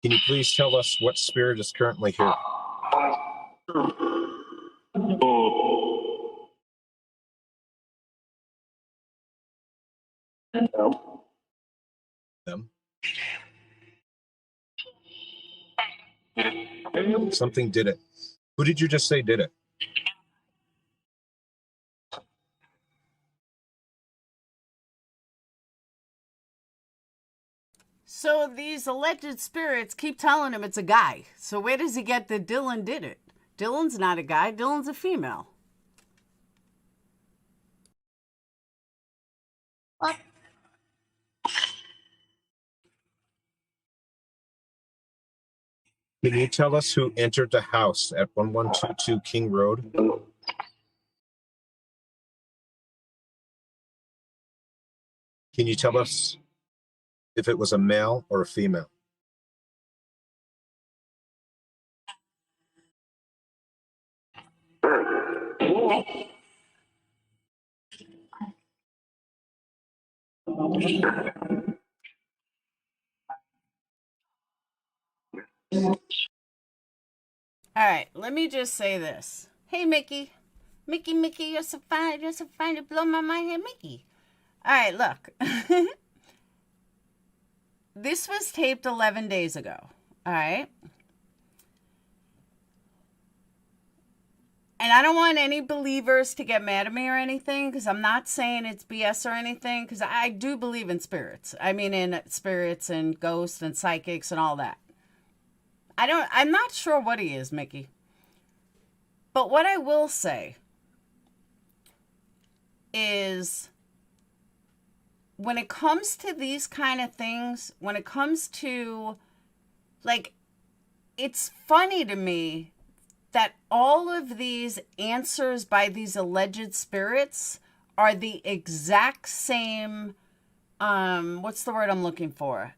Can you please tell us what spirit is currently here? Them. Something did it. Who did you just say did it? So these alleged spirits keep telling him it's a guy. So where does he get that Dylan did it? Dylan's not a guy. Dylan's a female. Well, Can you tell us who entered the house at 1122 King Road? Can you tell us if it was a male or a female? All right, let me just say this. Hey, Mickey. Mickey, you're so fine. You're so fine. You blow my mind here, Mickey. All right, look. This was taped 11 days ago. All right. And I don't want any believers to get mad at me or anything, because I'm not saying it's BS or anything, because I do believe in spirits. I mean, in spirits and ghosts and psychics and all that. I'm not sure what he is, Mickey. But what I will say is, when it comes to these kind of things, when it comes to, like, it's funny to me that all of these answers by these alleged spirits are the exact same, what's the word I'm looking for?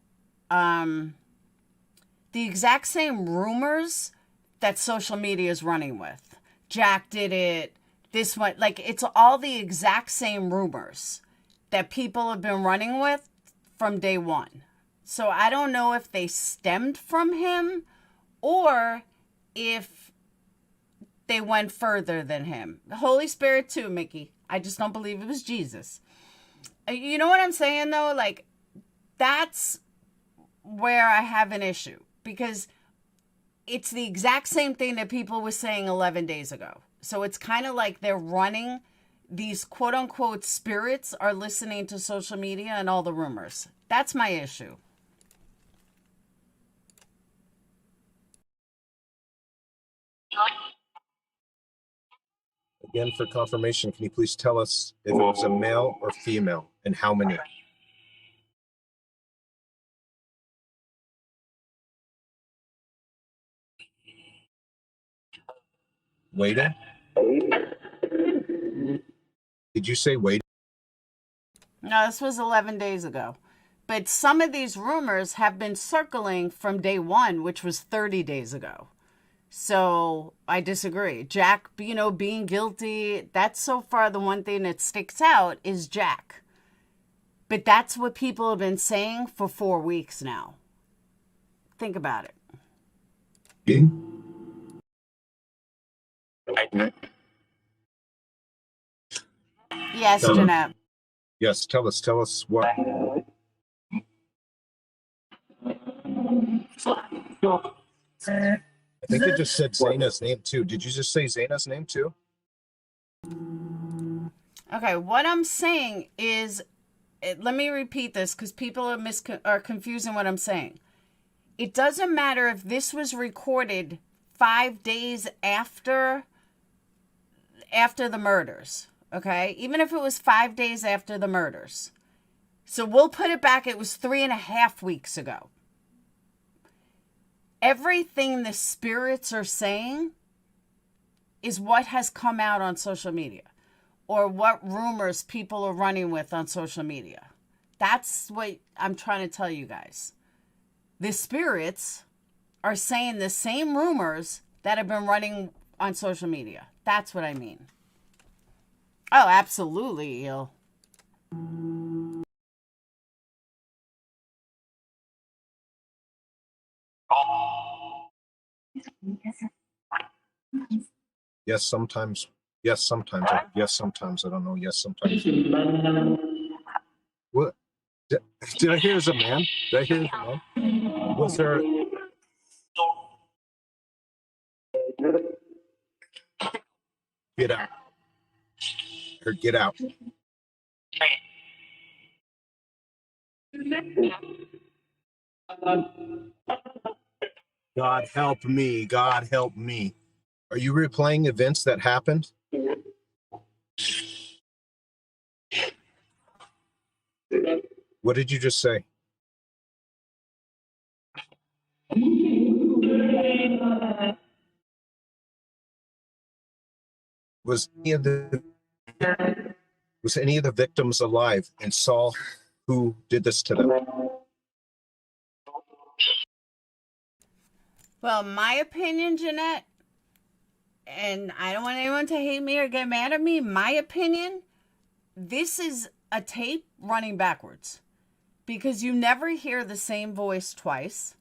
The exact same rumors that social media is running with. Jack did it, this one, like, it's all the exact same rumors that people have been running with from day one. So I don't know if they stemmed from him or if they went further than him. The Holy Spirit too, Mickey. I just don't believe it was Jesus. You know what I'm saying, though? Like, that's where I have an issue, because it's the exact same thing that people were saying 11 days ago. So it's kind of like they're running, these quote unquote spirits are listening to social media and all the rumors. That's my issue. Again, for confirmation, can you please tell us if it was a male or female and how many? Waiting? Did you say waiting? No, this was 11 days ago. But some of these rumors have been circling from day one, which was 30 days ago. So I disagree. Jack, being guilty, that's so far the one thing that sticks out is Jack. But that's what people have been saying for 4 weeks now. Think about it. Yes, Jeanette. Yes, tell us what. I think it just said Zaina's name too. Did you just say Zaina's name too? Okay, what I'm saying is, let me repeat this because people are confusing what I'm saying. It doesn't matter if this was recorded 5 days after the murders, okay? Even if it was 5 days after the murders. So we'll put it back, it was 3.5 weeks ago. Everything the spirits are saying is what has come out on social media, or what rumors people are running with on social media. That's what I'm trying to tell you guys. The spirits are saying the same rumors that have been running on social media. That's what I mean. Oh, absolutely, Eel. Yes, sometimes. Yes, sometimes. Yes, sometimes. I don't know. Yes, sometimes. What? Did I hear it as a man? Did I hear it as a man? Was there? Get out. Or get out. God help me. God help me. Are you replaying events that happened? What did you just say? Was any of the victims alive and saw who did this to them? Well, my opinion, Jeanette, and I don't want anyone to hate me or get mad at me, my opinion, this is a tape running backwards because you never hear the same voice twice.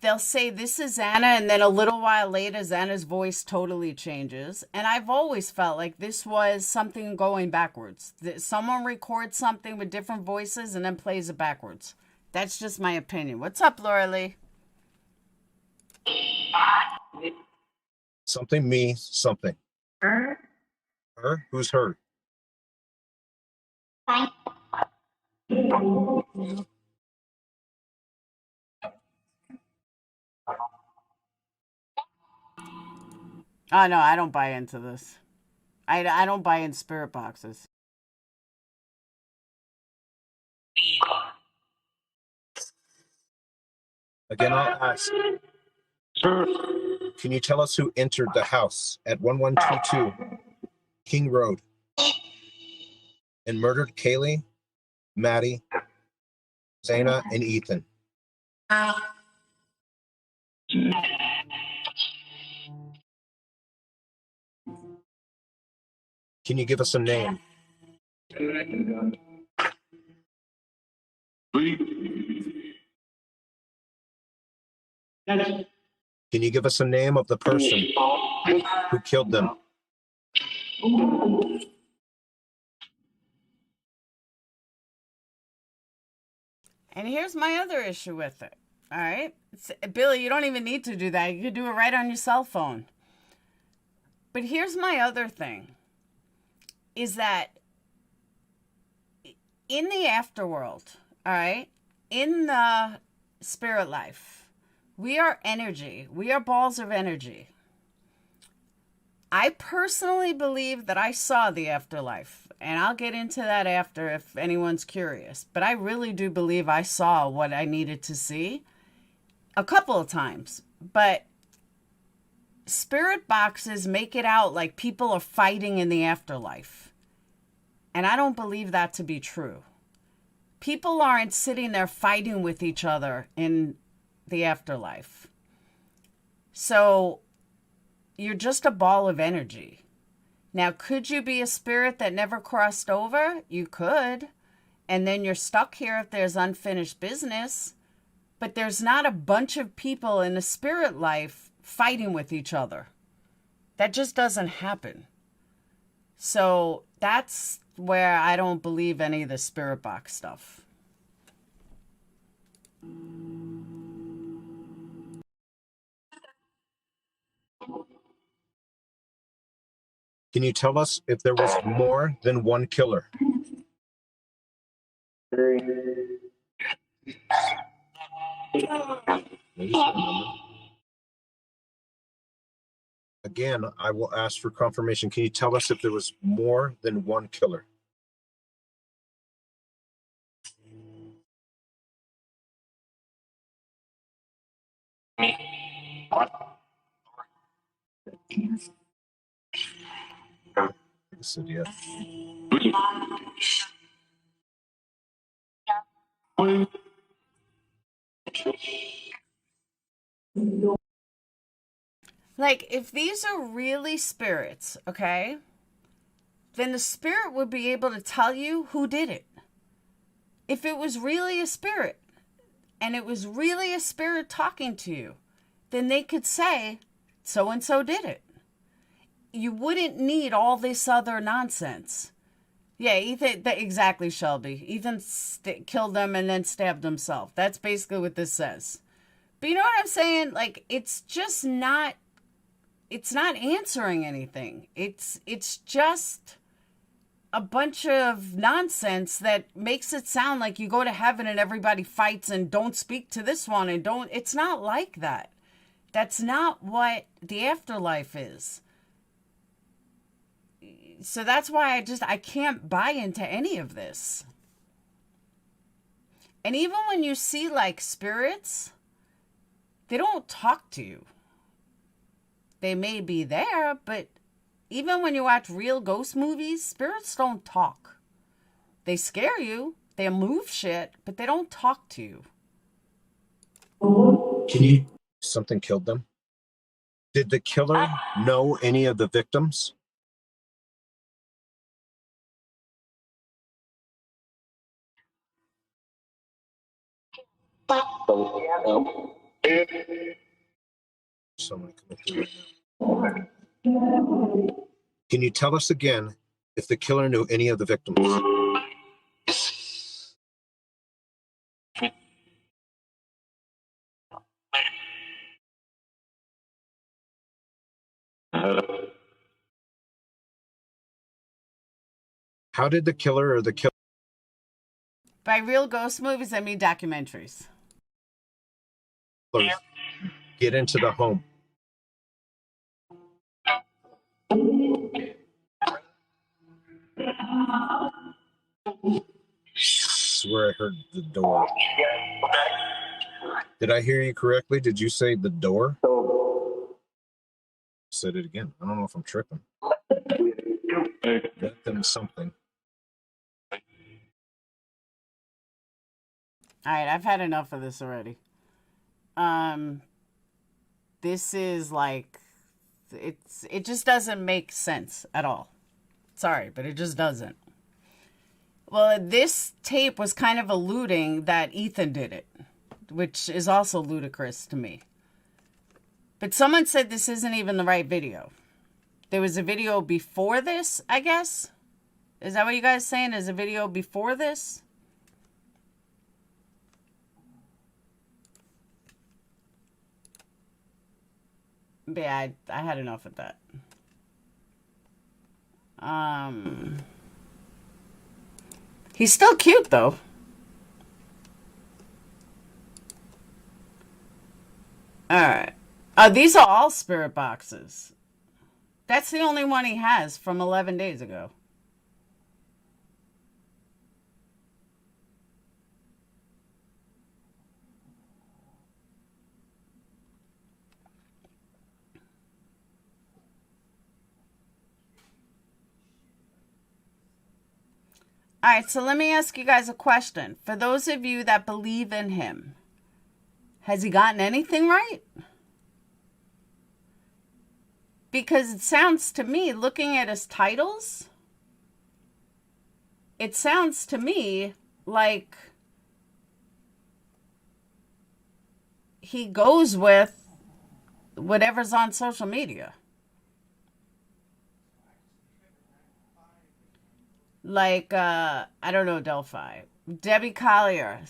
They'll say this is Anna, and then a little while later, Anna's voice totally changes. And I've always felt like this was something going backwards. That someone records something with different voices and then plays it backwards. That's just my opinion. What's up, Laura Lee? Something me, something. Her? Who's her? Oh, no, I don't buy into this. I don't buy in spirit boxes. Again, I'll ask. Can you tell us who entered the house at 1122 King Road and murdered Kaylee, Maddie, Zana, and Ethan? Can you give us a name? Can you give us a name of the person who killed them? And here's my other issue with it. All right? Billy, you don't even need to do that. You could do it right on your cell phone. But here's my other thing, is that in the afterworld, all right, in the spirit life, we are energy. We are balls of energy. I personally believe that I saw the afterlife, and I'll get into that after if anyone's curious. But I really do believe I saw what I needed to see a couple of times. But spirit boxes make it out like people are fighting in the afterlife. And I don't believe that to be true. People aren't sitting there fighting with each other in the afterlife. So you're just a ball of energy. Now, could you be a spirit that never crossed over? You could. And then you're stuck here if there's unfinished business. But there's not a bunch of people in the spirit life fighting with each other. That just doesn't happen. So that's where I don't believe any of the spirit box stuff. Can you tell us if there was more than one killer? Again, I will ask for confirmation. Can you tell us if there was more than one killer? Said yes. Like, if these are really spirits, okay, then the spirit would be able to tell you who did it. If it was really a spirit, and it was really a spirit talking to you, then they could say, so-and-so did it. You wouldn't need all this other nonsense. Yeah, Ethan, exactly, Shelby. Ethan killed them and then stabbed himself. That's basically what this says. But you know what I'm saying? Like, it's just not, it's not answering anything. It's just a bunch of nonsense that makes it sound like you go to heaven and everybody fights and don't speak to this one and don't. It's not like that. That's not what the afterlife is. So that's why I can't buy into any of this. And even when you see like spirits, they don't talk to you. They may be there, but even when you watch real ghost movies, spirits don't talk. They scare you, they move shit, but they don't talk to you. Can you? Something killed them? Did the killer know any of the victims? Someone coming through right now. Can you tell us again if the killer knew any of the victims? How did the killer or the killer By real ghost movies, I mean documentaries. get into the home? Swear I heard the door. Did I hear you correctly? Did you say the door? Said it again. I don't know if I'm tripping. Let them something. All right, I've had enough of this already. This is like, it just doesn't make sense at all. Sorry, but it just doesn't. Well, this tape was kind of alluding that Ethan did it, which is also ludicrous to me. But someone said this isn't even the right video. There was a video before this, I guess. Is that what you guys saying? There's a video before this? But yeah, I had enough of that. He's still cute, though. Alright. These are all spirit boxes. That's the only one he has from 11 days ago. All right, so let me ask you guys a question. For those of you that believe in him, has he gotten anything right? Because it sounds to me, looking at his titles, it sounds to me like he goes with whatever's on social media. Like, I don't know, Delphi. Debbie Collier,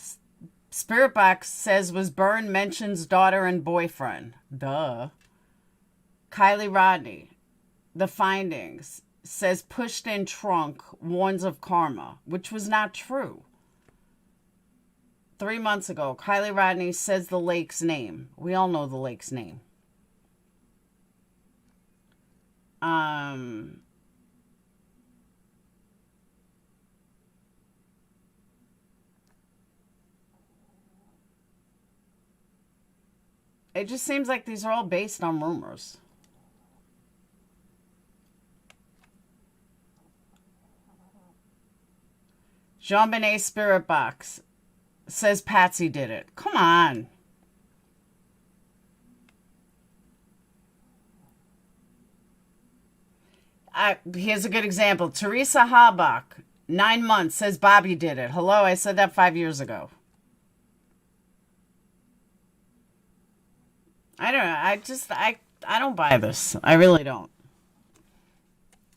Spirit Box says was burned, mentions daughter and boyfriend. Duh. Kylie Rodney, The Findings, says pushed in trunk, warns of karma, which was not true. 3 months ago, Kylie Rodney says the lake's name. We all know the lake's name. It just seems like these are all based on rumors. Jean Benet Spirit Box says Patsy did it. Come on. Here's a good example. Teresa Habach, 9 months, says Bobby did it. Hello, I said that 5 years ago. I don't know. I don't buy this. I really don't.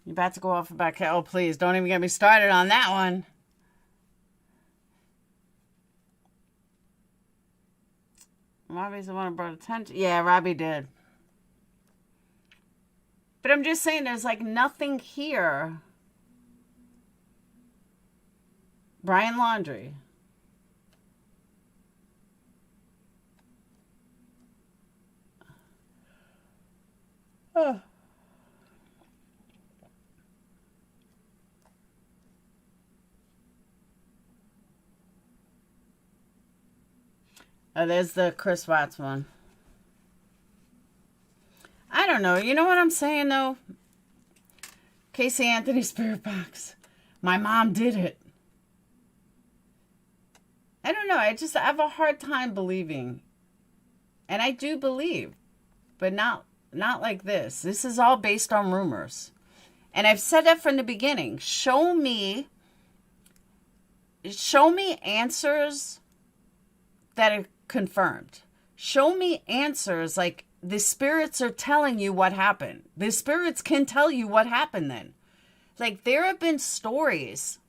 You're about to go off about Cat. Oh, please, don't even get me started on that one. Robbie's the one who brought attention. Yeah, Robbie did. But I'm just saying there's like nothing here. Brian Laundrie. Oh. Oh, there's the Chris Watts one. I don't know. You know what I'm saying, though? Casey Anthony Spirit Box. My mom did it. I don't know. I have a hard time believing. And I do believe, but not like this. This is all based on rumors. And I've said that from the beginning. Show me answers that are confirmed. Show me answers like the spirits are telling you what happened. The spirits can tell you what happened then. Like there have been stories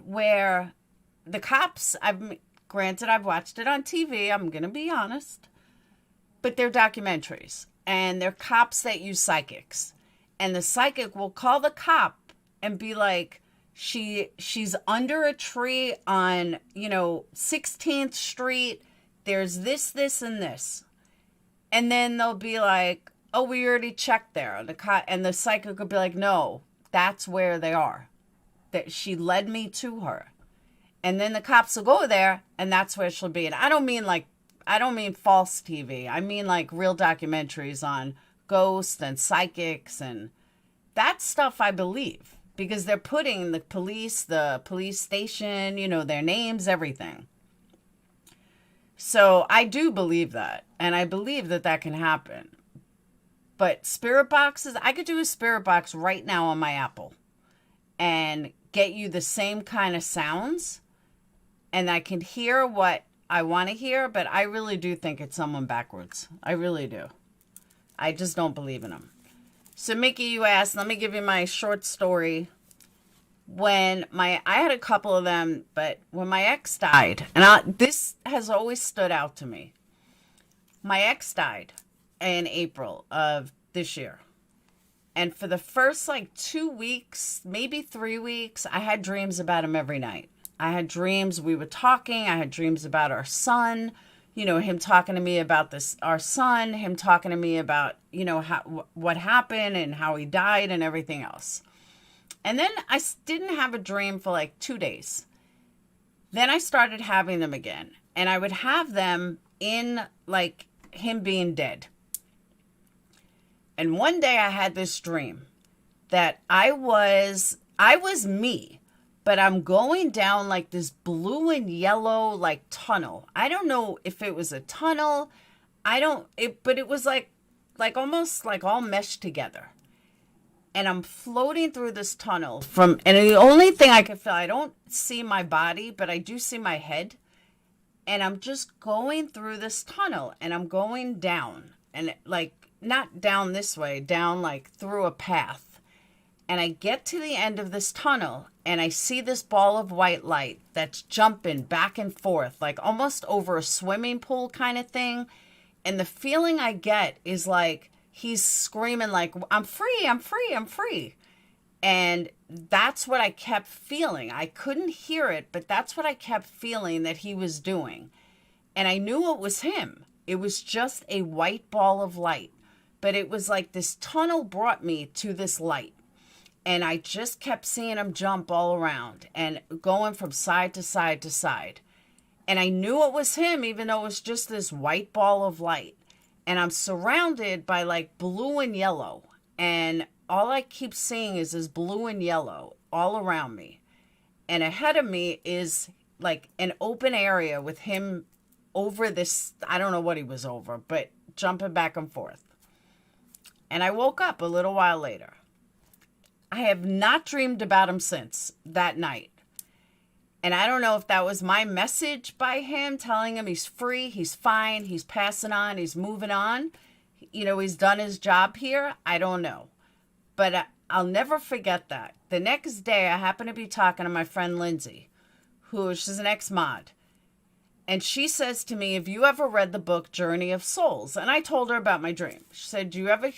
where the cops, granted I've watched it on TV, I'm going to be honest, but they're documentaries and they're cops that use psychics. And the psychic will call the cop and be like, she's under a tree on, 16th Street. There's this, and this. And then they'll be like, oh, we already checked there. And the psychic will be like, no, that's where they are. That she led me to her. And then the cops will go there and that's where she'll be. And I don't mean false TV. I mean like real documentaries on ghosts and psychics and that stuff I believe. Because they're putting the police station, their names, everything. So I do believe that. And I believe that can happen. But spirit boxes, I could do a spirit box right now on my Apple. And get you the same kind of sounds. And I can hear what I want to hear. But I really do think it's someone backwards. I really do. I just don't believe in them. So Mickey, you asked, let me give you my short story. I had a couple of them, but when my ex died, and this has always stood out to me. My ex died in April of this year. And for the first 2 weeks, maybe 3 weeks, I had dreams about him every night. I had dreams we were talking. I had dreams about our son. Him talking to me about our son, him talking to me about, what happened and how he died and everything else. And then I didn't have a dream for 2 days. Then I started having them again. And I would have them in him being dead. And one day I had this dream that I was me. But I'm going down this blue and yellow tunnel. I don't know if it was a tunnel. But it was almost all meshed together. And I'm floating through this tunnel and the only thing I could feel, I don't see my body, but I do see my head. And I'm just going through this tunnel and I'm going down and not down this way, down through a path. And I get to the end of this tunnel and I see this ball of white light that's jumping back and forth, almost over a swimming pool kind of thing. And the feeling I get is he's screaming I'm free, I'm free, I'm free. And that's what I kept feeling. I couldn't hear it, but that's what I kept feeling that he was doing. And I knew it was him. It was just a white ball of light. But it was this tunnel brought me to this light. And I just kept seeing him jump all around and going from side to side to side. And I knew it was him, even though it was just this white ball of light. And I'm surrounded by blue and yellow. And all I keep seeing is this blue and yellow all around me. And ahead of me is an open area with him over this, I don't know what he was over, but jumping back and forth. And I woke up a little while later. I have not dreamed about him since that night. And I don't know if that was my message by him telling him he's free, he's fine, he's passing on, he's moving on. He's done his job here. I don't know. But I'll never forget that. The next day, I happened to be talking to my friend Lindsay, she's an ex-mod. And she says to me, have you ever read the book Journey of Souls? And I told her about my dream. She said, do you ever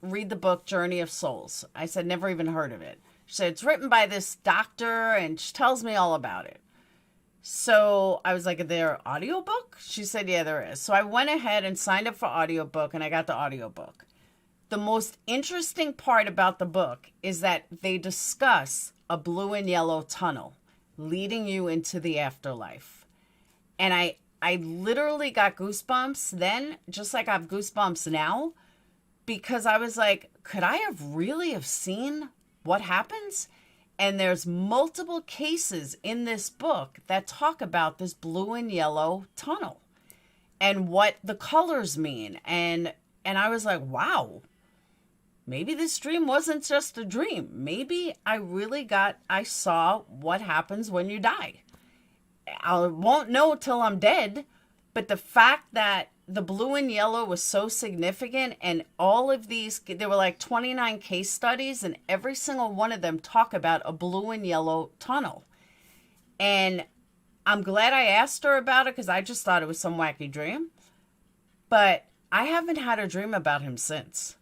read the book Journey of Souls? I said, never even heard of it. She said, it's written by this doctor and she tells me all about it. So I was like, is there an audiobook? She said, yeah, there is. So I went ahead and signed up for audiobook and I got the audiobook. The most interesting part about the book is that they discuss a blue and yellow tunnel leading you into the afterlife. And I literally got goosebumps then, just like I have goosebumps now. because I was like, could I have really have seen what happens? And there's multiple cases in this book that talk about this blue and yellow tunnel and what the colors mean. And I was like, wow, maybe this dream wasn't just a dream. Maybe I saw what happens when you die. I won't know till I'm dead, but the fact that the blue and yellow was so significant, and all of these, there were like 29 case studies, and every single one of them talk about a blue and yellow tunnel. And I'm glad I asked her about it because I just thought it was some wacky dream. But I haven't had a dream about him since.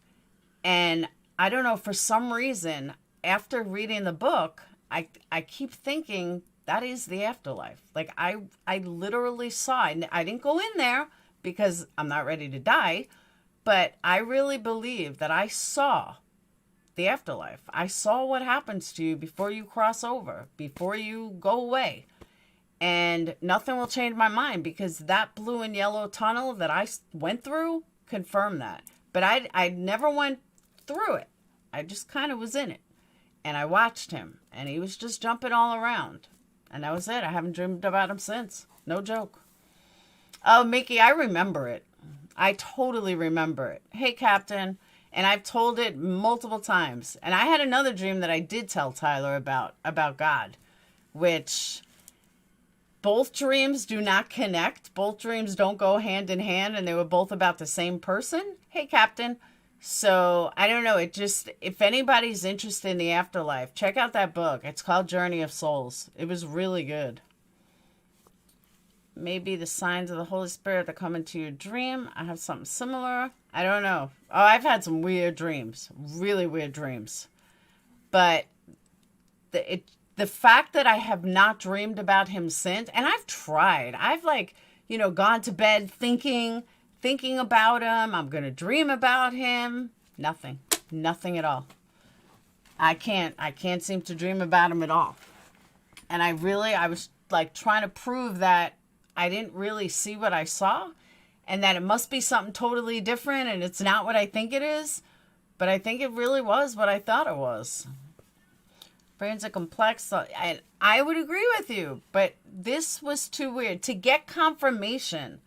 And I don't know, for some reason, after reading the book, I keep thinking that is the afterlife. Like I literally saw, and I didn't go in there because I'm not ready to die, but I really believe that I saw the afterlife. I saw what happens to you before you cross over, before you go away. And nothing will change my mind because that blue and yellow tunnel that I went through confirmed that. But I never went through it. I just kind of was in it. And I watched him, and he was just jumping all around. And that was it. I haven't dreamed about him since. No joke. Oh, Mickey, I remember it. I totally remember it. Hey, Captain. And I've told it multiple times. And I had another dream that I did tell Tyler about God, which both dreams do not connect. Both dreams don't go hand in hand, and they were both about the same person. Hey, Captain. So I don't know. It just, if anybody's interested in the afterlife, check out that book. It's called Journey of Souls. It was really good. Maybe the signs of the Holy Spirit that come into your dream. I have something similar. I don't know. Oh, I've had some weird dreams, really weird dreams. But the fact that I have not dreamed about him since, and I've tried. I've gone to bed thinking about him. I'm going to dream about him. Nothing at all. I can't seem to dream about him at all. And I was like trying to prove that I didn't really see what I saw and that it must be something totally different and it's not what I think it is. But I think it really was what I thought it was. Brains are complex. I would agree with you, but this was too weird. To get confirmation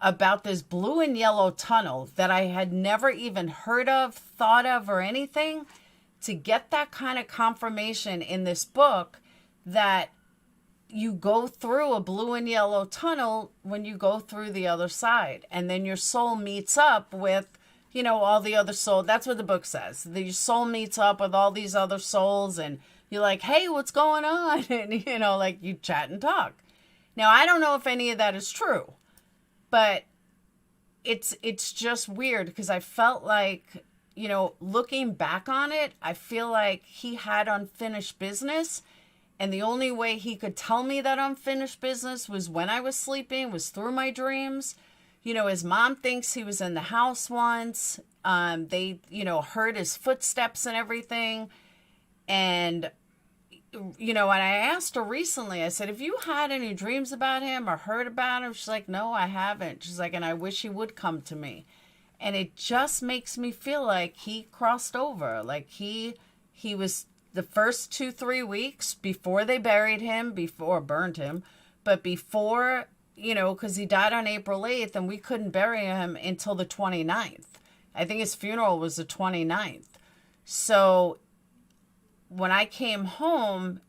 about this blue and yellow tunnel that I had never even heard of, thought of, or anything, to get that kind of confirmation in this book that you go through a blue and yellow tunnel when you go through the other side. And then your soul meets up with, all the other souls. That's what the book says. Your soul meets up with all these other souls and you're like, hey, what's going on? And, you chat and talk. Now, I don't know if any of that is true. But it's just weird because I felt like, looking back on it, I feel like he had unfinished business. And the only way he could tell me that unfinished business was when I was sleeping, was through my dreams. His mom thinks he was in the house once. They, heard his footsteps and everything. And and I asked her recently, I said, have you had any dreams about him or heard about him? She's like, no, I haven't. She's like, and I wish he would come to me. And it just makes me feel like he crossed over. Like he was the first 2-3 weeks before they buried him, burned him, but before, because he died on April 8th and we couldn't bury him until the 29th. I think his funeral was the 29th. So when I came home,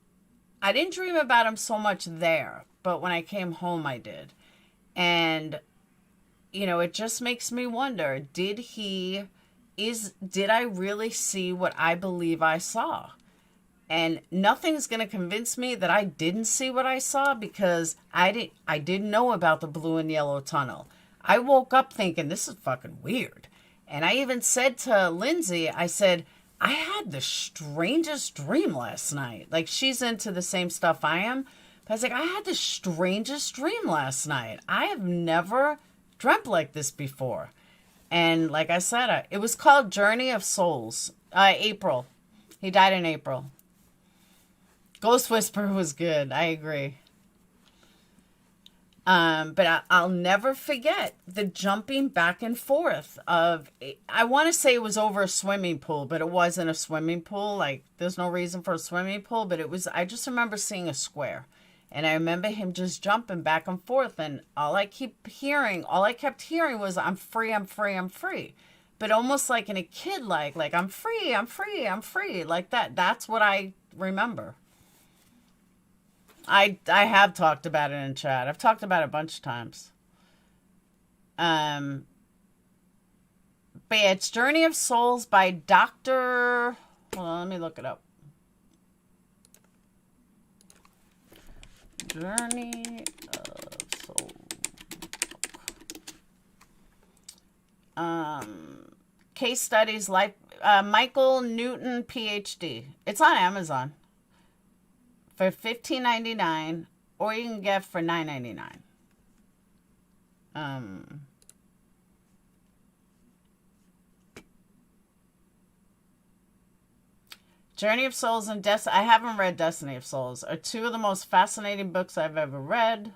I didn't dream about him so much there, but when I came home, I did. And, it just makes me wonder, did I really see what I believe I saw? And nothing's going to convince me that I didn't see what I saw because I didn't know about the blue and yellow tunnel. I woke up thinking, this is fucking weird. And I even said to Lindsay, I said, I had the strangest dream last night. Like, she's into the same stuff I am. But I was like, I had the strangest dream last night. I have never dreamt like this before. And like I said, it was called Journey of Souls. April. He died in April. Ghost Whisperer was good. I agree. But I'll never forget the jumping back and forth of, I want to say it was over a swimming pool, but it wasn't a swimming pool. Like, there's no reason for a swimming pool, but it was, I just remember seeing a square. And I remember him just jumping back and forth. And all I kept hearing was, I'm free, I'm free, I'm free. But almost like in a kid, like I'm free, I'm free, I'm free. Like that. That's what I remember. I have talked about it in chat. I've talked about it a bunch of times. But yeah, it's Journey of Souls by Dr. Hold on, let me look it up. Journey of Souls. Case studies, life. Michael Newton, PhD. It's on Amazon for $15.99, or you can get for $9.99. Journey of Souls and I haven't read Destiny of Souls, are two of the most fascinating books I've ever read.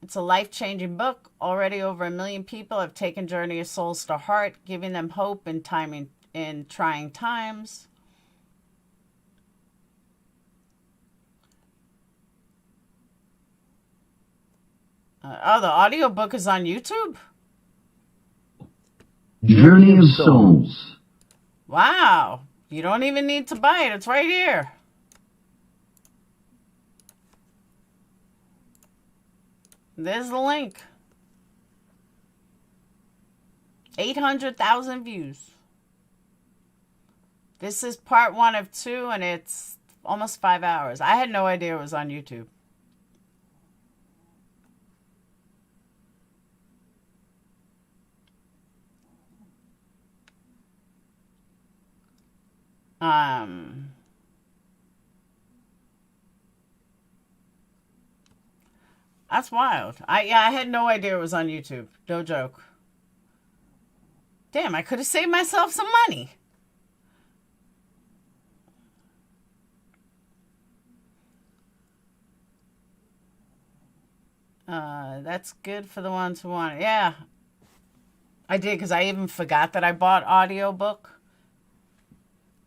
It's a life-changing book. Already over 1 million people have taken Journey of Souls to heart, giving them hope in trying times. Oh, the audiobook is on YouTube? Journey of Souls. Wow. You don't even need to buy it. It's right here. There's the link. 800,000 views. This is part 1 of 2, and it's almost 5 hours. I had no idea it was on YouTube. That's wild. I had no idea it was on YouTube. No joke. Damn, I could have saved myself some money. That's good for the ones who want it. Yeah. I did, because I even forgot that I bought audiobook.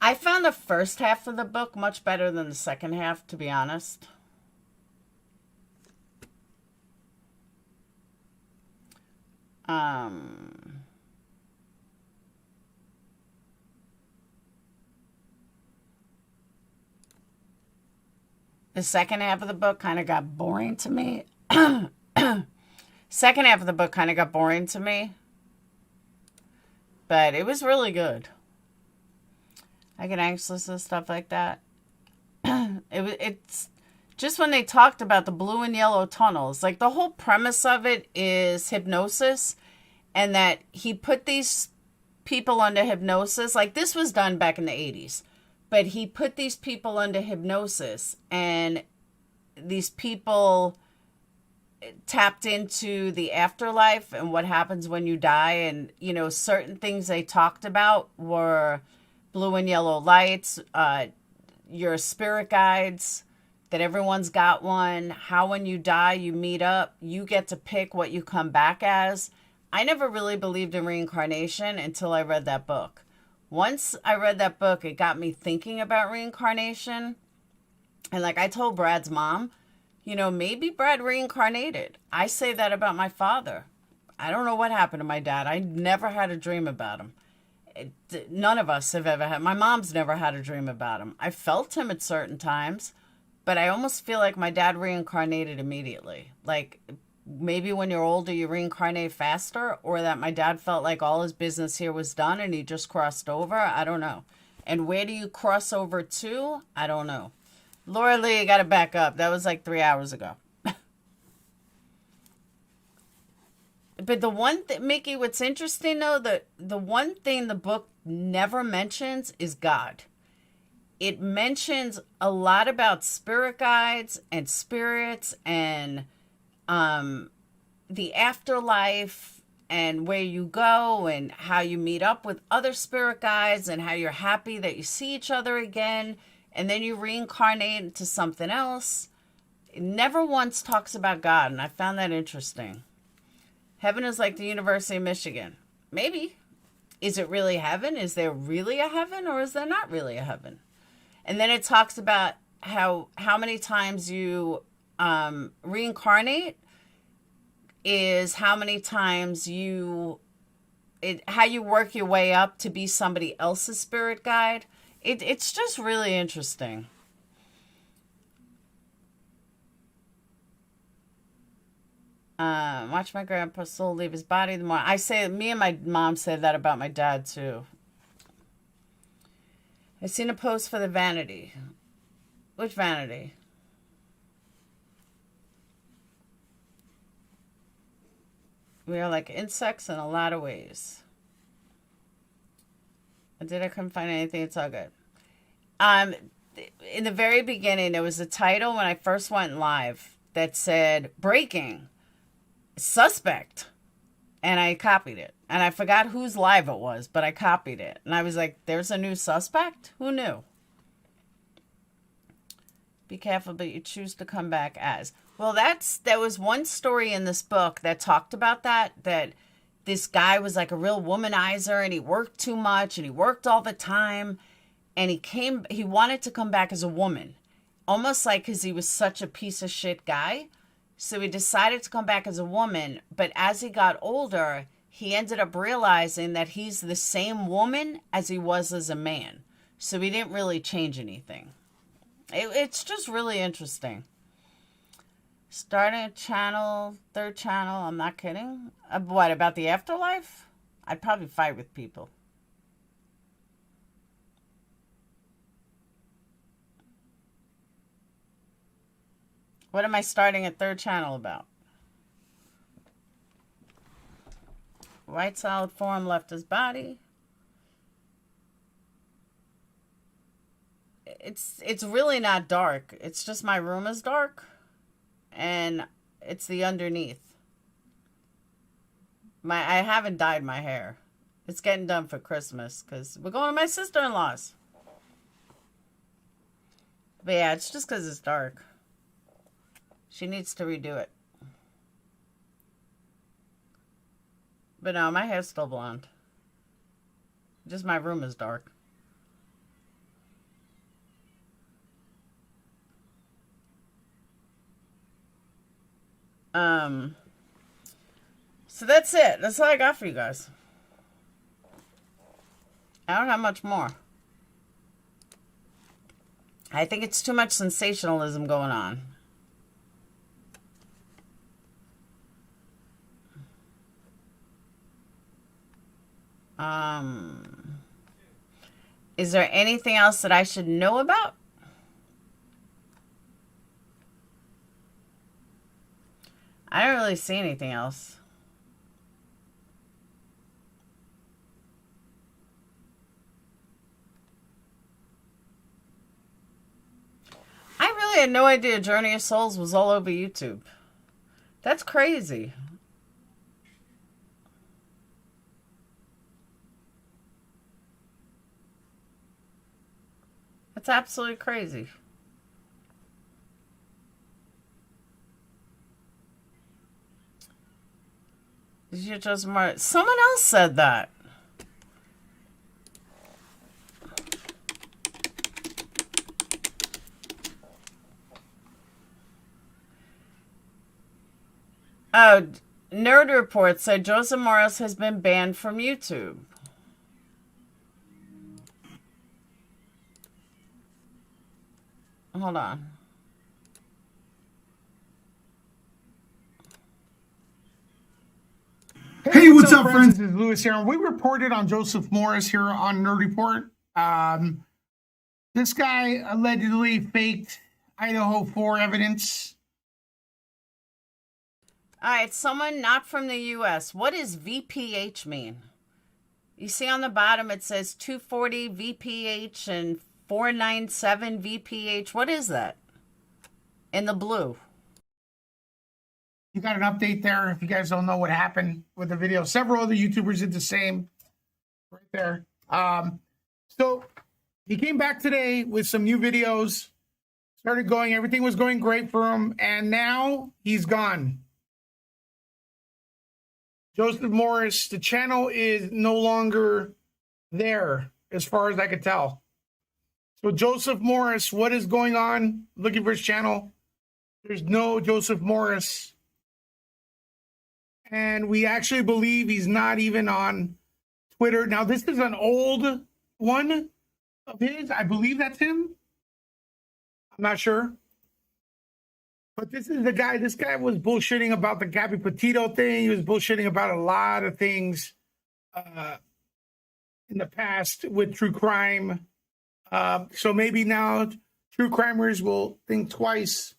I found the first half of the book much better than the second half, to be honest. The second half of the book kind of got boring to me. Second half of the book kind of got boring to me. But it was really good. I get anxious and stuff like that. It's just when they talked about the blue and yellow tunnels, like the whole premise of it is hypnosis, and that he put these people under hypnosis. Like, this was done back in the 80s, but he put these people under hypnosis, and these people tapped into the afterlife and what happens when you die. And, you know, certain things they talked about were blue and yellow lights, your spirit guides, that everyone's got one, how when you die you meet up, you get to pick what you come back as. I never really believed in reincarnation until I read that book. Once I read that book, it got me thinking about reincarnation. And like I told Brad's mom, you know, maybe Brad reincarnated. I say that about my father. I don't know what happened to my dad. I never had a dream about him. None of us have ever had. My mom's never had a dream about him. I felt him at certain times, but I almost feel like my dad reincarnated immediately. Like, maybe when you're older, you reincarnate faster, or that my dad felt like all his business here was done and he just crossed over. I don't know. And where do you cross over to? I don't know. Laura Lee, got to back up. That was like 3 hours ago. But the one thing, Mickey, what's interesting though, the one thing the book never mentions is God. It mentions a lot about spirit guides and spirits and the afterlife and where you go and how you meet up with other spirit guides and how you're happy that you see each other again and then you reincarnate into something else. It never once talks about God, and I found that interesting. Heaven is like the University of Michigan. Maybe. Is it really heaven? Is there really a heaven, or is there not really a heaven? And then it talks about how many times you reincarnate is how many times how you work your way up to be somebody else's spirit guide. It's just really interesting. Watch my grandpa's soul leave his body. The more I say, me and my mom said that about my dad too. I seen a post for the vanity. Which vanity? We are like insects in a lot of ways. I couldn't find anything. It's all good. In the very beginning, there was a title when I first went live that said breaking suspect, and I copied it, and I forgot whose live it was, but I copied it, and I was like, there's a new suspect? Who knew? Be careful, but you choose to come back as. Well, there was one story in this book that talked about that this guy was like a real womanizer, and he worked too much, and he worked all the time, and he wanted to come back as a woman, almost like because he was such a piece of shit guy. So he decided to come back as a woman, but as he got older, he ended up realizing that he's the same woman as he was as a man. So he didn't really change anything. It's just really interesting. Starting a channel, third channel, I'm not kidding. What, about the afterlife? I'd probably fight with people. What am I starting a third channel about? White solid form left his body. It's really not dark. It's just my room is dark. And it's the underneath. I haven't dyed my hair. It's getting done for Christmas because we're going to my sister-in-law's. But yeah, it's just because it's dark. She needs to redo it. But no, my hair's still blonde. Just my room is dark. So that's it. That's all I got for you guys. I don't have much more. I think it's too much sensationalism going on. Is there anything else that I should know about? I don't really see anything else. I really had no idea Journey of Souls was all over YouTube. That's crazy. That's absolutely crazy. You're just more. Someone else said that. Oh, Nerd Report said Joseph Morris has been banned from YouTube. Hold on. Hey, what's up, friends? This is Lewis here. And we reported on Joseph Morris here on Nerd Report. This guy allegedly faked Idaho 4 evidence. All right, someone not from the U.S. What does VPH mean? You see on the bottom it says 240 VPH and 497 VPH. What is that? In the blue. You got an update there if you guys don't know what happened with the video. Several other YouTubers did the same right there. So he came back today with some new videos Started going, everything was going great for him, and now he's gone. Joseph Morris, the channel is no longer there, as far as I could tell. So Joseph Morris, what is going on? Looking for his channel. There's no Joseph Morris. And we actually believe he's not even on Twitter. Now, this is an old one of his. I believe that's him. I'm not sure. But this is the guy. This guy was bullshitting about the Gabby Petito thing. He was bullshitting about a lot of things in the past with true crime. So maybe now true crimers will think twice.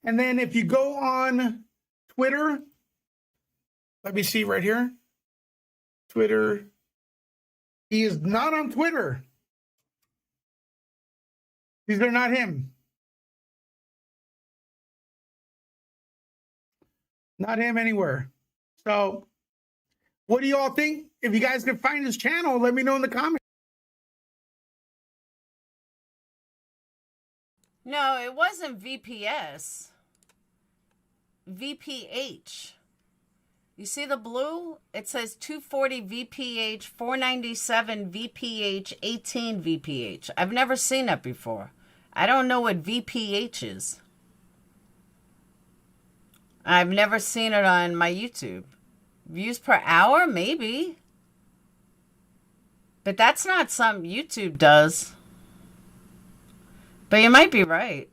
And then if you go on Twitter, let me see right here. Twitter. He is not on Twitter. These are not him. Not him anywhere. So what do you all think? If you guys can find his channel, let me know in the comments. No, it wasn't VPS. VPH. You see the blue? It says 240 VPH, 497 VPH, 18 VPH. I've never seen that before. I don't know what VPH is. I've never seen it on my YouTube. Views per hour? Maybe. But that's not something YouTube does. But you might be right.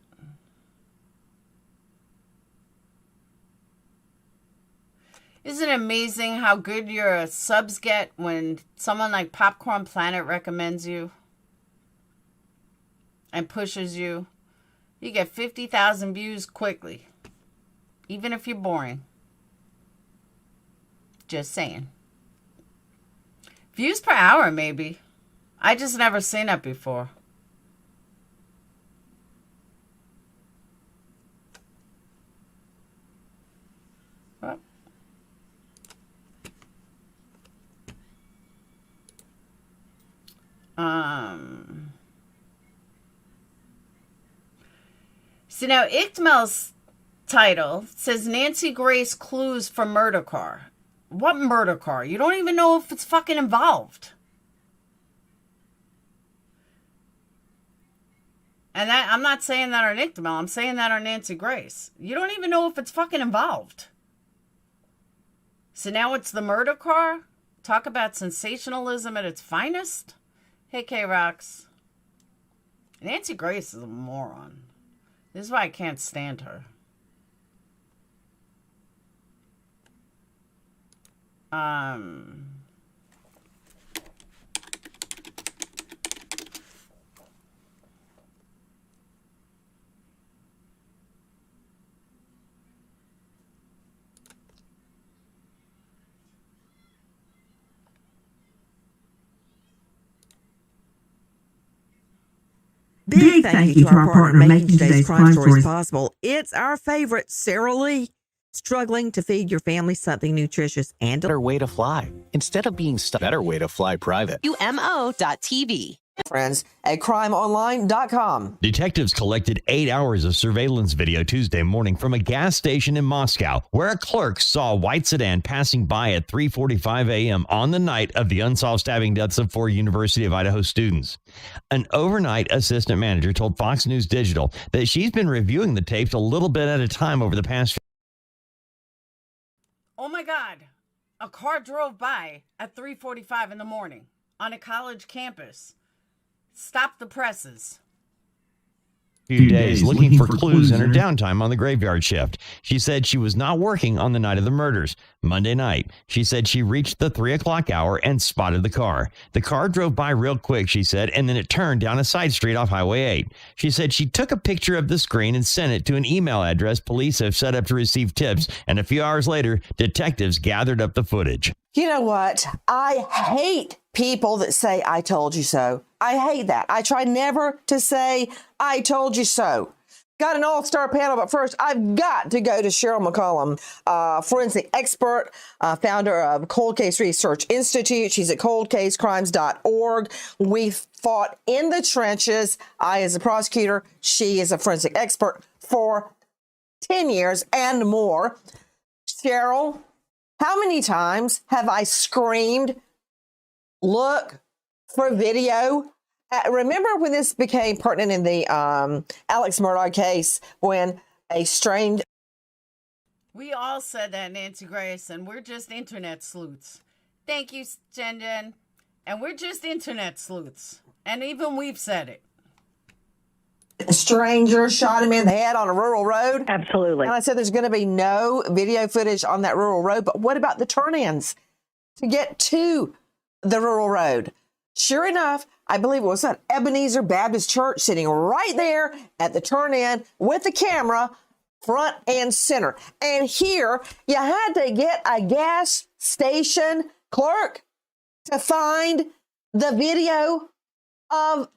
Isn't it amazing how good your subs get when someone like Popcorn Planet recommends you and pushes you? You get 50,000 views quickly, even if you're boring. Just saying. Views per hour, maybe. I just never seen that before. So now ICTML's title says Nancy Grace clues for murder car. What murder car? You don't even know if it's fucking involved. And that, I'm not saying that on ICTML. I'm saying that on Nancy Grace. You don't even know if it's fucking involved. So now it's the murder car? Talk about sensationalism at its finest? Hey, K-Rox. Nancy Grace is a moron. This is why I can't stand her. Big thank you to our partner making today's crime stories possible. It's our favorite, Sara Lee. Struggling to feed your family something nutritious and better way to fly instead of being stuck. Better way to fly private. UMO.TV. Friends at crimeonline.com. Detectives collected 8 hours of surveillance video Tuesday morning from a gas station in Moscow, where a clerk saw a white sedan passing by at 3:45 a.m. on the night of the unsolved stabbing deaths of 4 University of Idaho students. An overnight assistant manager told Fox News Digital that she's been reviewing the tapes a little bit at a time over the past. Oh my God. A car drove by at 3:45 in the morning on a college campus. Stop the presses. Few days looking for clues in her downtime on the graveyard shift. She said she was not working on the night of the murders. Monday night, she said she reached the 3 o'clock hour and spotted the car. The car drove by real quick, she said, and then it turned down a side street off Highway 8. She said she took a picture of the screen and sent it to an email address police have set up to receive tips, and a few hours later, detectives gathered up the footage. You know what? I hate people that say, I told you so. I hate that. I try never to say, I told you so. Got an all-star panel, but first I've got to go to Cheryl McCollum, forensic expert, founder of Cold Case Research Institute. She's at coldcasecrimes.org. We fought in the trenches. I as a prosecutor, she is a forensic expert for 10 years and more. Cheryl, how many times have I screamed, look for video? Remember when this became pertinent in the Alex Murdaugh case when a strange... We all said that, Nancy Grace, and we're just internet sleuths. Thank you, Jen Jen. And we're just internet sleuths. And even we've said it. A stranger shot him in the head on a rural road. Absolutely. And I said there's going to be no video footage on that rural road. But what about the turn-ins to get to the rural road? Sure enough, I believe it was an Ebenezer Baptist Church sitting right there at the turn-in with the camera front and center. And here, you had to get a gas station clerk to find the video of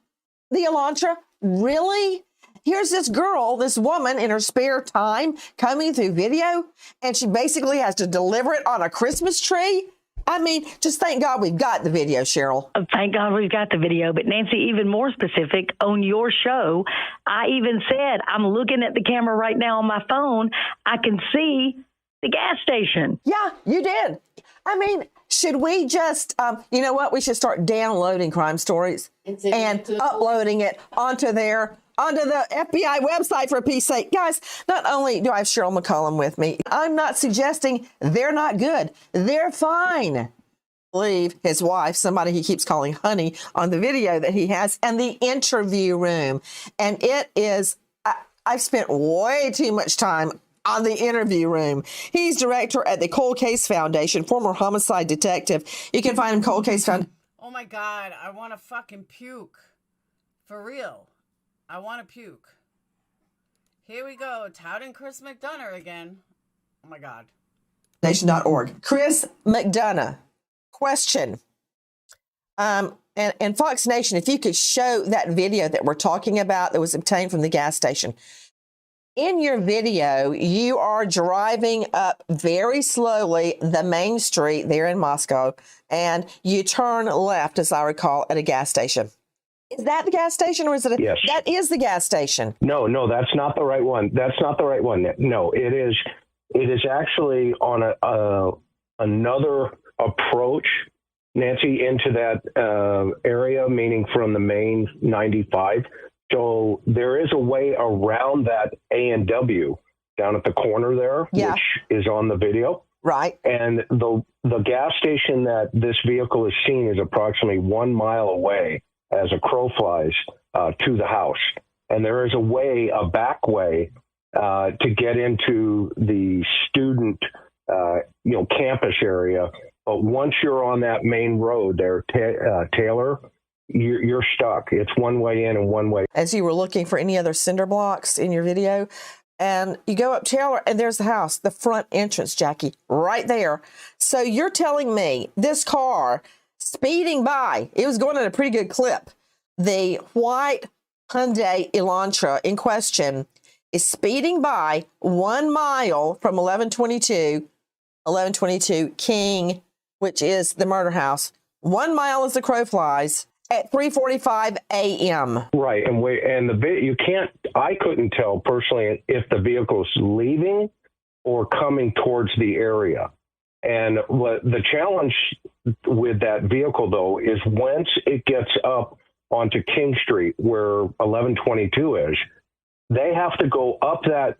the Elantra. Really? Here's this girl, this woman in her spare time coming through video, and she basically has to deliver it on a Christmas tree. I mean, just thank God we've got the video, Cheryl. Thank God we've got the video. But Nancy, even more specific, on your show, I even said, I'm looking at the camera right now on my phone. I can see the gas station. Yeah, you did. I mean, should we just, you know what? We should start downloading crime stories and uploading it onto the FBI website, for a piece sake. Guys, not only do I have Cheryl McCollum with me, I'm not suggesting they're not good. They're fine. Believe his wife, somebody he keeps calling honey on the video that he has, and the interview room. And it is, I've spent way too much time on the interview room. He's director at the Cold Case Foundation, former homicide detective. You can find him Cold Case Foundation. Oh my God, I want to fucking puke. For real. I want to puke. Here we go. Touting Chris McDonough again. Oh my God. Nation.org. Chris McDonough. Question. And Fox Nation, if you could show that video that we're talking about that was obtained from the gas station. In your video, you are driving up very slowly the main street there in Moscow, and you turn left, as I recall, at a gas station. Is that the gas station, or is it? Yes. That is the gas station. No, that's not the right one. That's not the right one. No, it is. It is actually on another approach, Nancy, into that area, meaning from the main 95. So there is a way around that A&W down at the corner there, which is on the video. Right. And the gas station that this vehicle is seen is approximately 1 mile away as a crow flies to the house. And there is a back way to get into the student, campus area. But once you're on that main road there, Taylor, you're stuck. It's one way in and one way. As you were looking for any other cinder blocks in your video, and you go up Taylor, and there's the house, the front entrance, Jackie, right there. So you're telling me this car speeding by, it was going at a pretty good clip. The white Hyundai Elantra in question is speeding by 1 mile from 1122 King, which is the murder house. 1 mile as the crow flies at 3:45 a.m. Right, and you can't. I couldn't tell personally if the vehicle's leaving or coming towards the area. And the challenge with that vehicle, though, is once it gets up onto King Street, where 1122 is, they have to go up that,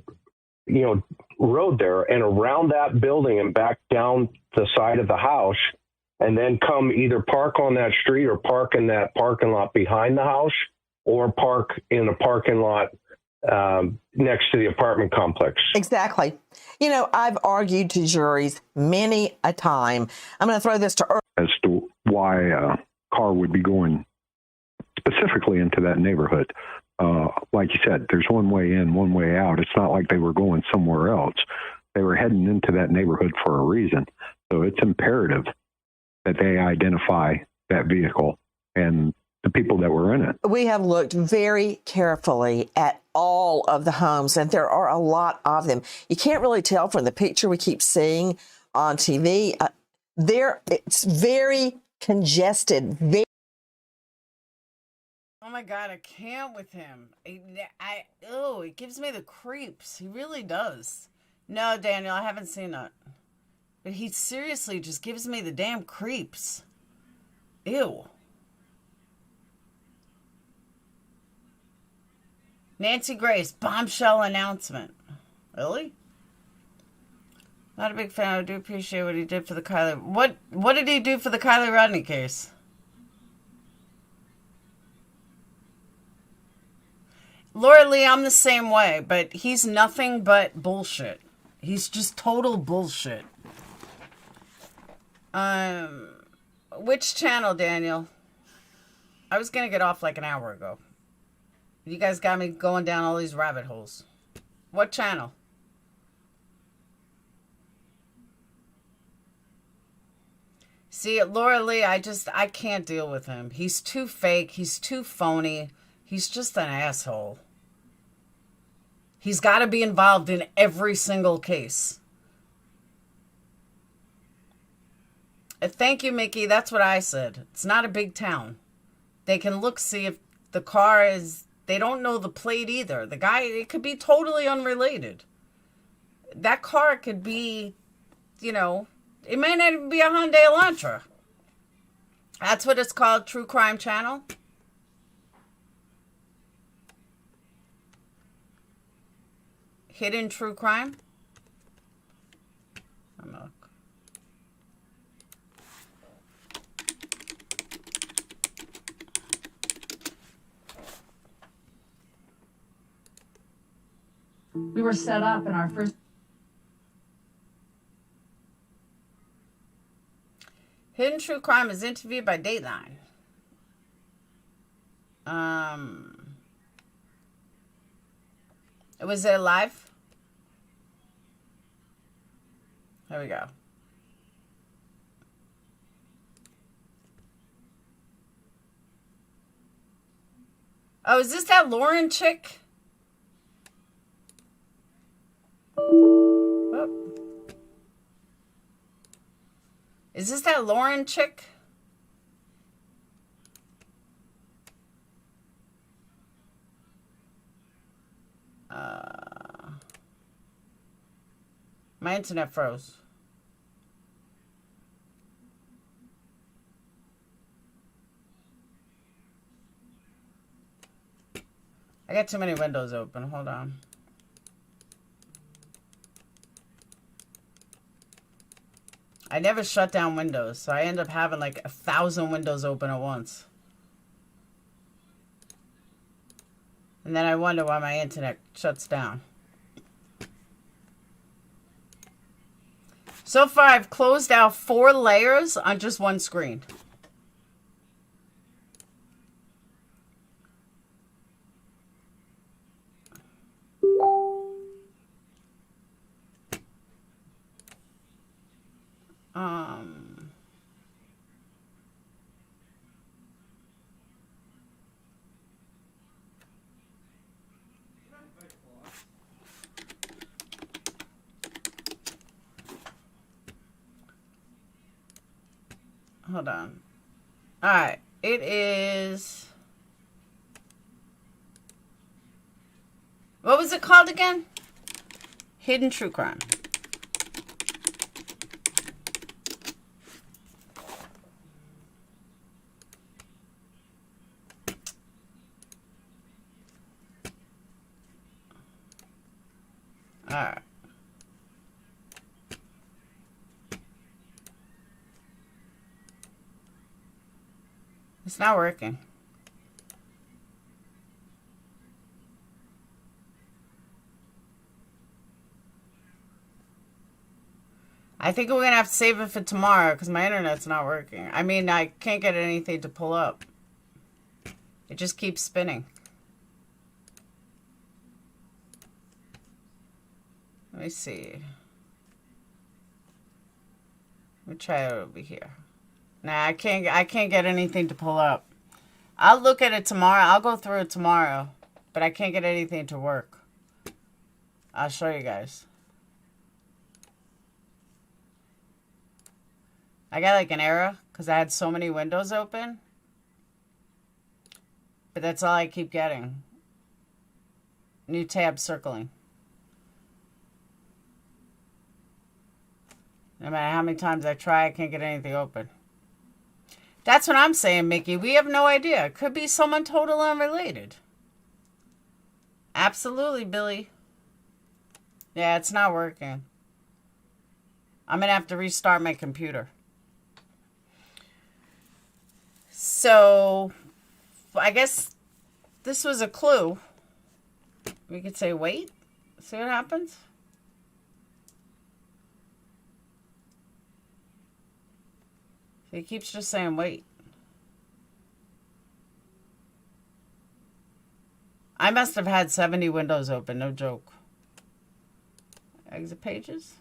road there and around that building and back down the side of the house, and then come either park on that street or park in that parking lot behind the house, or park in a parking lot next to the apartment complex. Exactly. I've argued to juries many a time. I'm going to throw this to Earl. As to why a car would be going specifically into that neighborhood. Like you said, there's one way in, one way out. It's not like they were going somewhere else. They were heading into that neighborhood for a reason. So it's imperative that they identify that vehicle and the people that were in it. We have looked very carefully at all of the homes, and there are a lot of them. You can't really tell from the picture we keep seeing on TV. It's very congested. Oh my God, I can't with him. It gives me the creeps. He really does. No, Daniel, I haven't seen it. But he seriously just gives me the damn creeps. Ew. Nancy Grace, bombshell announcement. Really? Not a big fan. I do appreciate what he did for the Kylie. What did he do for the Kylie Rodney case? Laura Lee, I'm the same way, but he's nothing but bullshit. He's just total bullshit. Which channel, Daniel? I was gonna get off like an hour ago. You guys got me going down all these rabbit holes. What channel? See, Laura Lee, I can't deal with him. He's too fake. He's too phony. He's just an asshole. He's got to be involved in every single case. Thank you, Mickey. That's what I said. It's not a big town. They can look, see if the car is... They don't know the plate either. The guy, it could be totally unrelated. That car could be, it may not even be a Hyundai Elantra. That's what it's called, True Crime Channel. Hidden True Crime. I'm not. We were set up in our first. Hidden True Crime is interviewed by Dateline. Was it live? There we go. Oh, is this that Lauren chick? Oh. Is this that Lauren chick? My internet froze. I got too many windows open. Hold on. I never shut down Windows, so I end up having like 1,000 windows open at once. And then I wonder why my internet shuts down. So far, I've closed out 4 layers on just one screen. Hold on. All right. It is... What was it called again? Hidden True Crime. All right. It's not working. I think we're going to have to save it for tomorrow because my internet's not working. I mean, I can't get anything to pull up. It just keeps spinning. Let me see. Let me try it over here. Nah, I can't get anything to pull up. I'll look at it tomorrow. I'll go through it tomorrow. but I can't get anything to work. I'll show you guys. I got like an error because I had so many windows open. But that's all I keep getting. New tab circling. No matter how many times I try, I can't get anything open. That's what I'm saying, Mickey. We have no idea. It could be someone totally unrelated. Absolutely, Billy. Yeah, it's not working. I'm going to have to restart my computer. So, I guess this was a clue. We could say wait. See what happens. He keeps just saying wait. I must have had 70 windows open, no joke. Exit pages.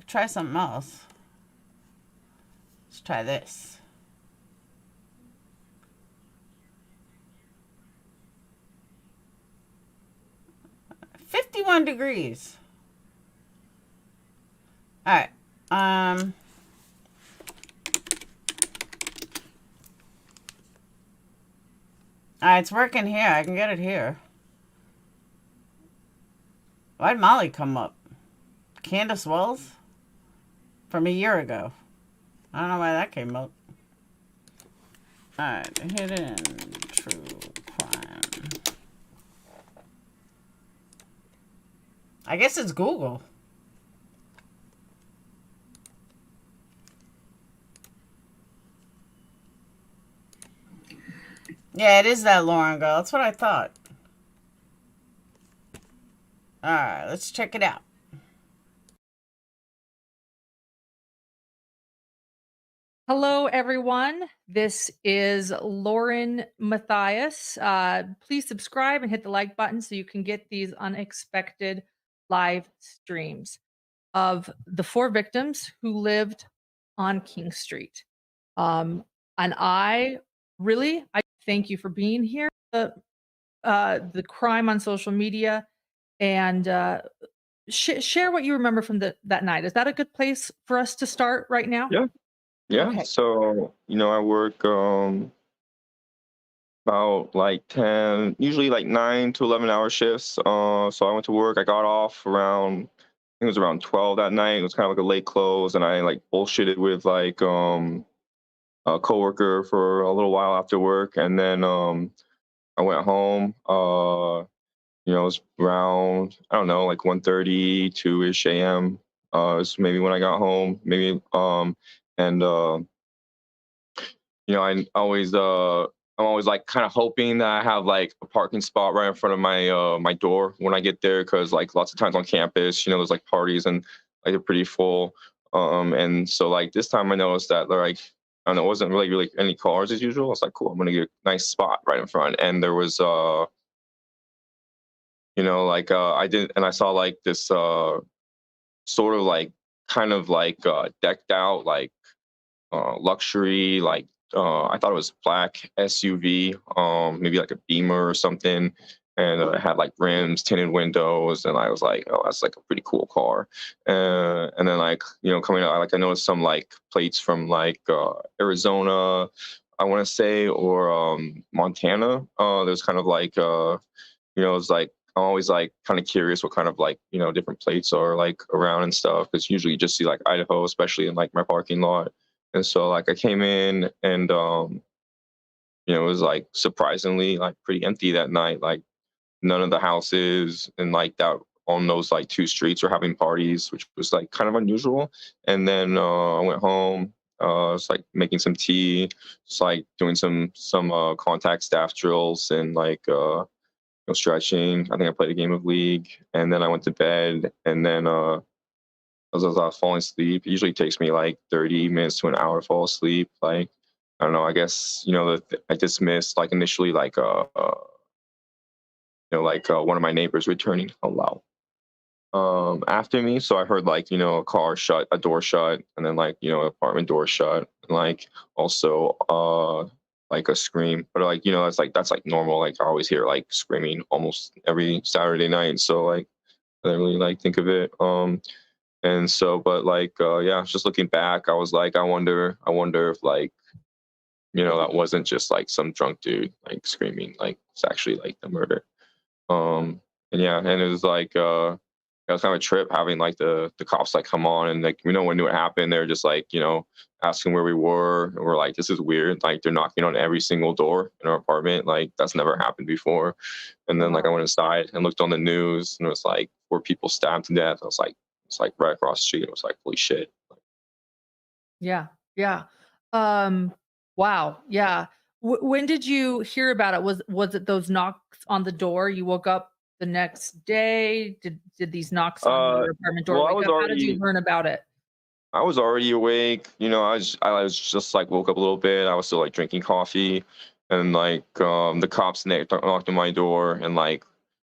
Try something else. Let's try this. $51 degrees. All right. All right, it's working here. I can get it here. Why'd Molly come up? Candace Wells? From a year ago. I don't know why that came up. Alright, hidden true crime. I guess it's Google. Yeah, it is that Lauren girl. That's what I thought. Alright, let's check it out. Hello, everyone. This is Lauren Matthias. Please subscribe and hit the like button so you can get these unexpected live streams of the 4 victims who lived on King Street. And I thank you for being here. The crime on social media, and share what you remember from that night. Is that a good place for us to start right now? Yeah. Yeah. Okay. So, I work about like 10, usually like 9 to 11 hour shifts. So I went to work. I got off around, I think it was around 12 that night. It was kind of like a late close, and I like bullshitted with like a coworker for a little while after work, and then I went home. It was around, I don't know, like 1:30, 2-ish a.m. Was maybe when I got home, maybe and I'm always like kind of hoping that I have like a parking spot right in front of my my door when I get there, because like lots of times on campus, there's like parties and like they're pretty full. And so like this time I noticed that like, I don't know, it wasn't really any cars as usual. I was like, cool, I'm gonna get a nice spot right in front. And there was I did, and I saw like this sort of like kind of like decked out like luxury, like I thought it was black SUV, maybe like a Beamer or something, and it had like rims, tinted windows, and I was like, oh, that's like a pretty cool car. And then like coming out, like I noticed some like plates from like Arizona, I want to say, or Montana. There's kind of like it's like I'm always like kind of curious what kind of like different plates are like around and stuff, because usually you just see like Idaho, especially in like my parking lot. And so like I came in, and it was like surprisingly like pretty empty that night. Like none of the houses and like that on those like 2 streets were having parties, which was like kind of unusual. And then I went home, was like making some tea, just like doing some contact staff drills and like stretching. I think I played a game of League, and then I went to bed, and then as I was falling asleep. It usually takes me like 30 minutes to an hour to fall asleep. Like, I don't know, I guess, I dismissed like initially like, one of my neighbors returning. Oh, wow. after me. So I heard like, a car shut, a door shut, and then like, apartment door shut, and like also like a scream. But like, that's like normal. Like I always hear like screaming almost every Saturday night. So like I didn't really like think of it. And so, but like, yeah, just looking back, I was like, I wonder if like, that wasn't just like some drunk dude like screaming, like it's actually like the murder. And yeah, and it was like, it was kind of a trip having like the cops like come on, and like, when it happened, they're just like, asking where we were, and we're like, this is weird. Like they're knocking on every single door in our apartment. Like that's never happened before. And then like I went inside and looked on the news, and it was like 4 people stabbed to death. I was like, it's like right across the street. It was like, holy shit. Yeah. Yeah. Wow. Yeah. When did you hear about it? Was it those knocks on the door? You woke up the next day? Did these knocks on your apartment door Well, I wake was up? How did you already learn about it? I was already awake. I was just like woke up a little bit. I was still like drinking coffee, and like the cops knocked on my door, and like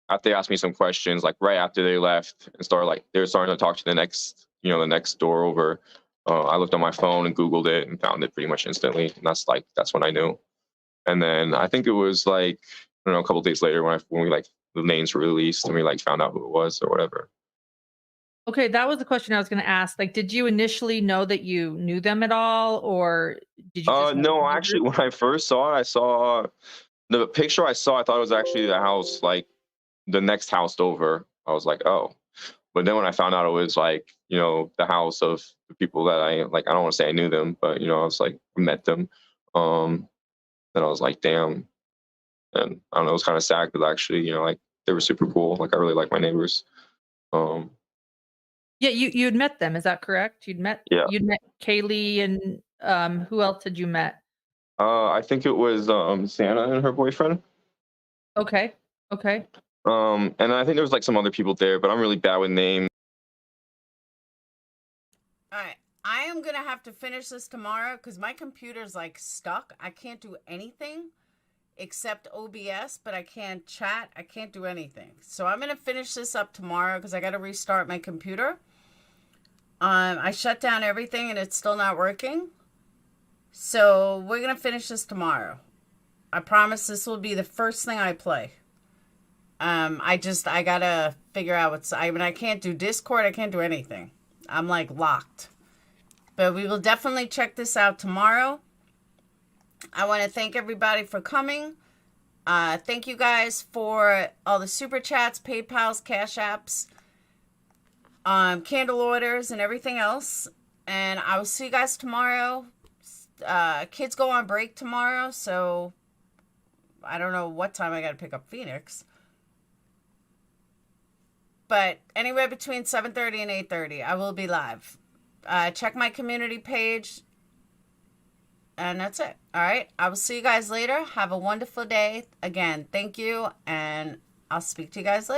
after they asked me some questions, like right after they left and they were starting to talk to the next door over. I looked on my phone and Googled it and found it pretty much instantly, and that's when I knew. And then I think it was like, I don't know, a couple days later when we like the names were released and we like found out who it was or whatever. Okay, that was the question I was going to ask. Like, did you initially know that you knew them at all, or did you just know No, the actually, neighbors? when I first saw it, I saw the picture I saw. I thought it was actually the house, like the next house over. I was like, oh. But then when I found out it was like, the house of the people that I like, I don't want to say I knew them, but I was like met them. Then I was like, damn. And I don't know, it was kind of sad because actually, like they were super cool. Like I really like my neighbors. Um, Yeah, you'd met them. Is that correct? yeah. You'd met Kaylee, and who else had you met? I think it was Santa and her boyfriend. Okay. Okay. And I think there was like some other people there, but I'm really bad with names. All right. I am going to have to finish this tomorrow because my computer's like stuck. I can't do anything except OBS, but I can't chat. I can't do anything. So I'm going to finish this up tomorrow because I got to restart my computer. I shut down everything and it's still not working. So we're going to finish this tomorrow. I promise this will be the first thing I play. I got to figure out I can't do Discord. I can't do anything. I'm like locked. But we will definitely check this out tomorrow. I want to thank everybody for coming. Thank you guys for all the super chats, PayPals, Cash Apps, candle orders, and everything else. And I will see you guys tomorrow. Kids go on break tomorrow, so I don't know what time I got to pick up Phoenix. But anywhere between 7:30 and 8:30, I will be live. Check my community page. And that's it. All right. I will see you guys later. Have a wonderful day. Again, thank you. And I'll speak to you guys later.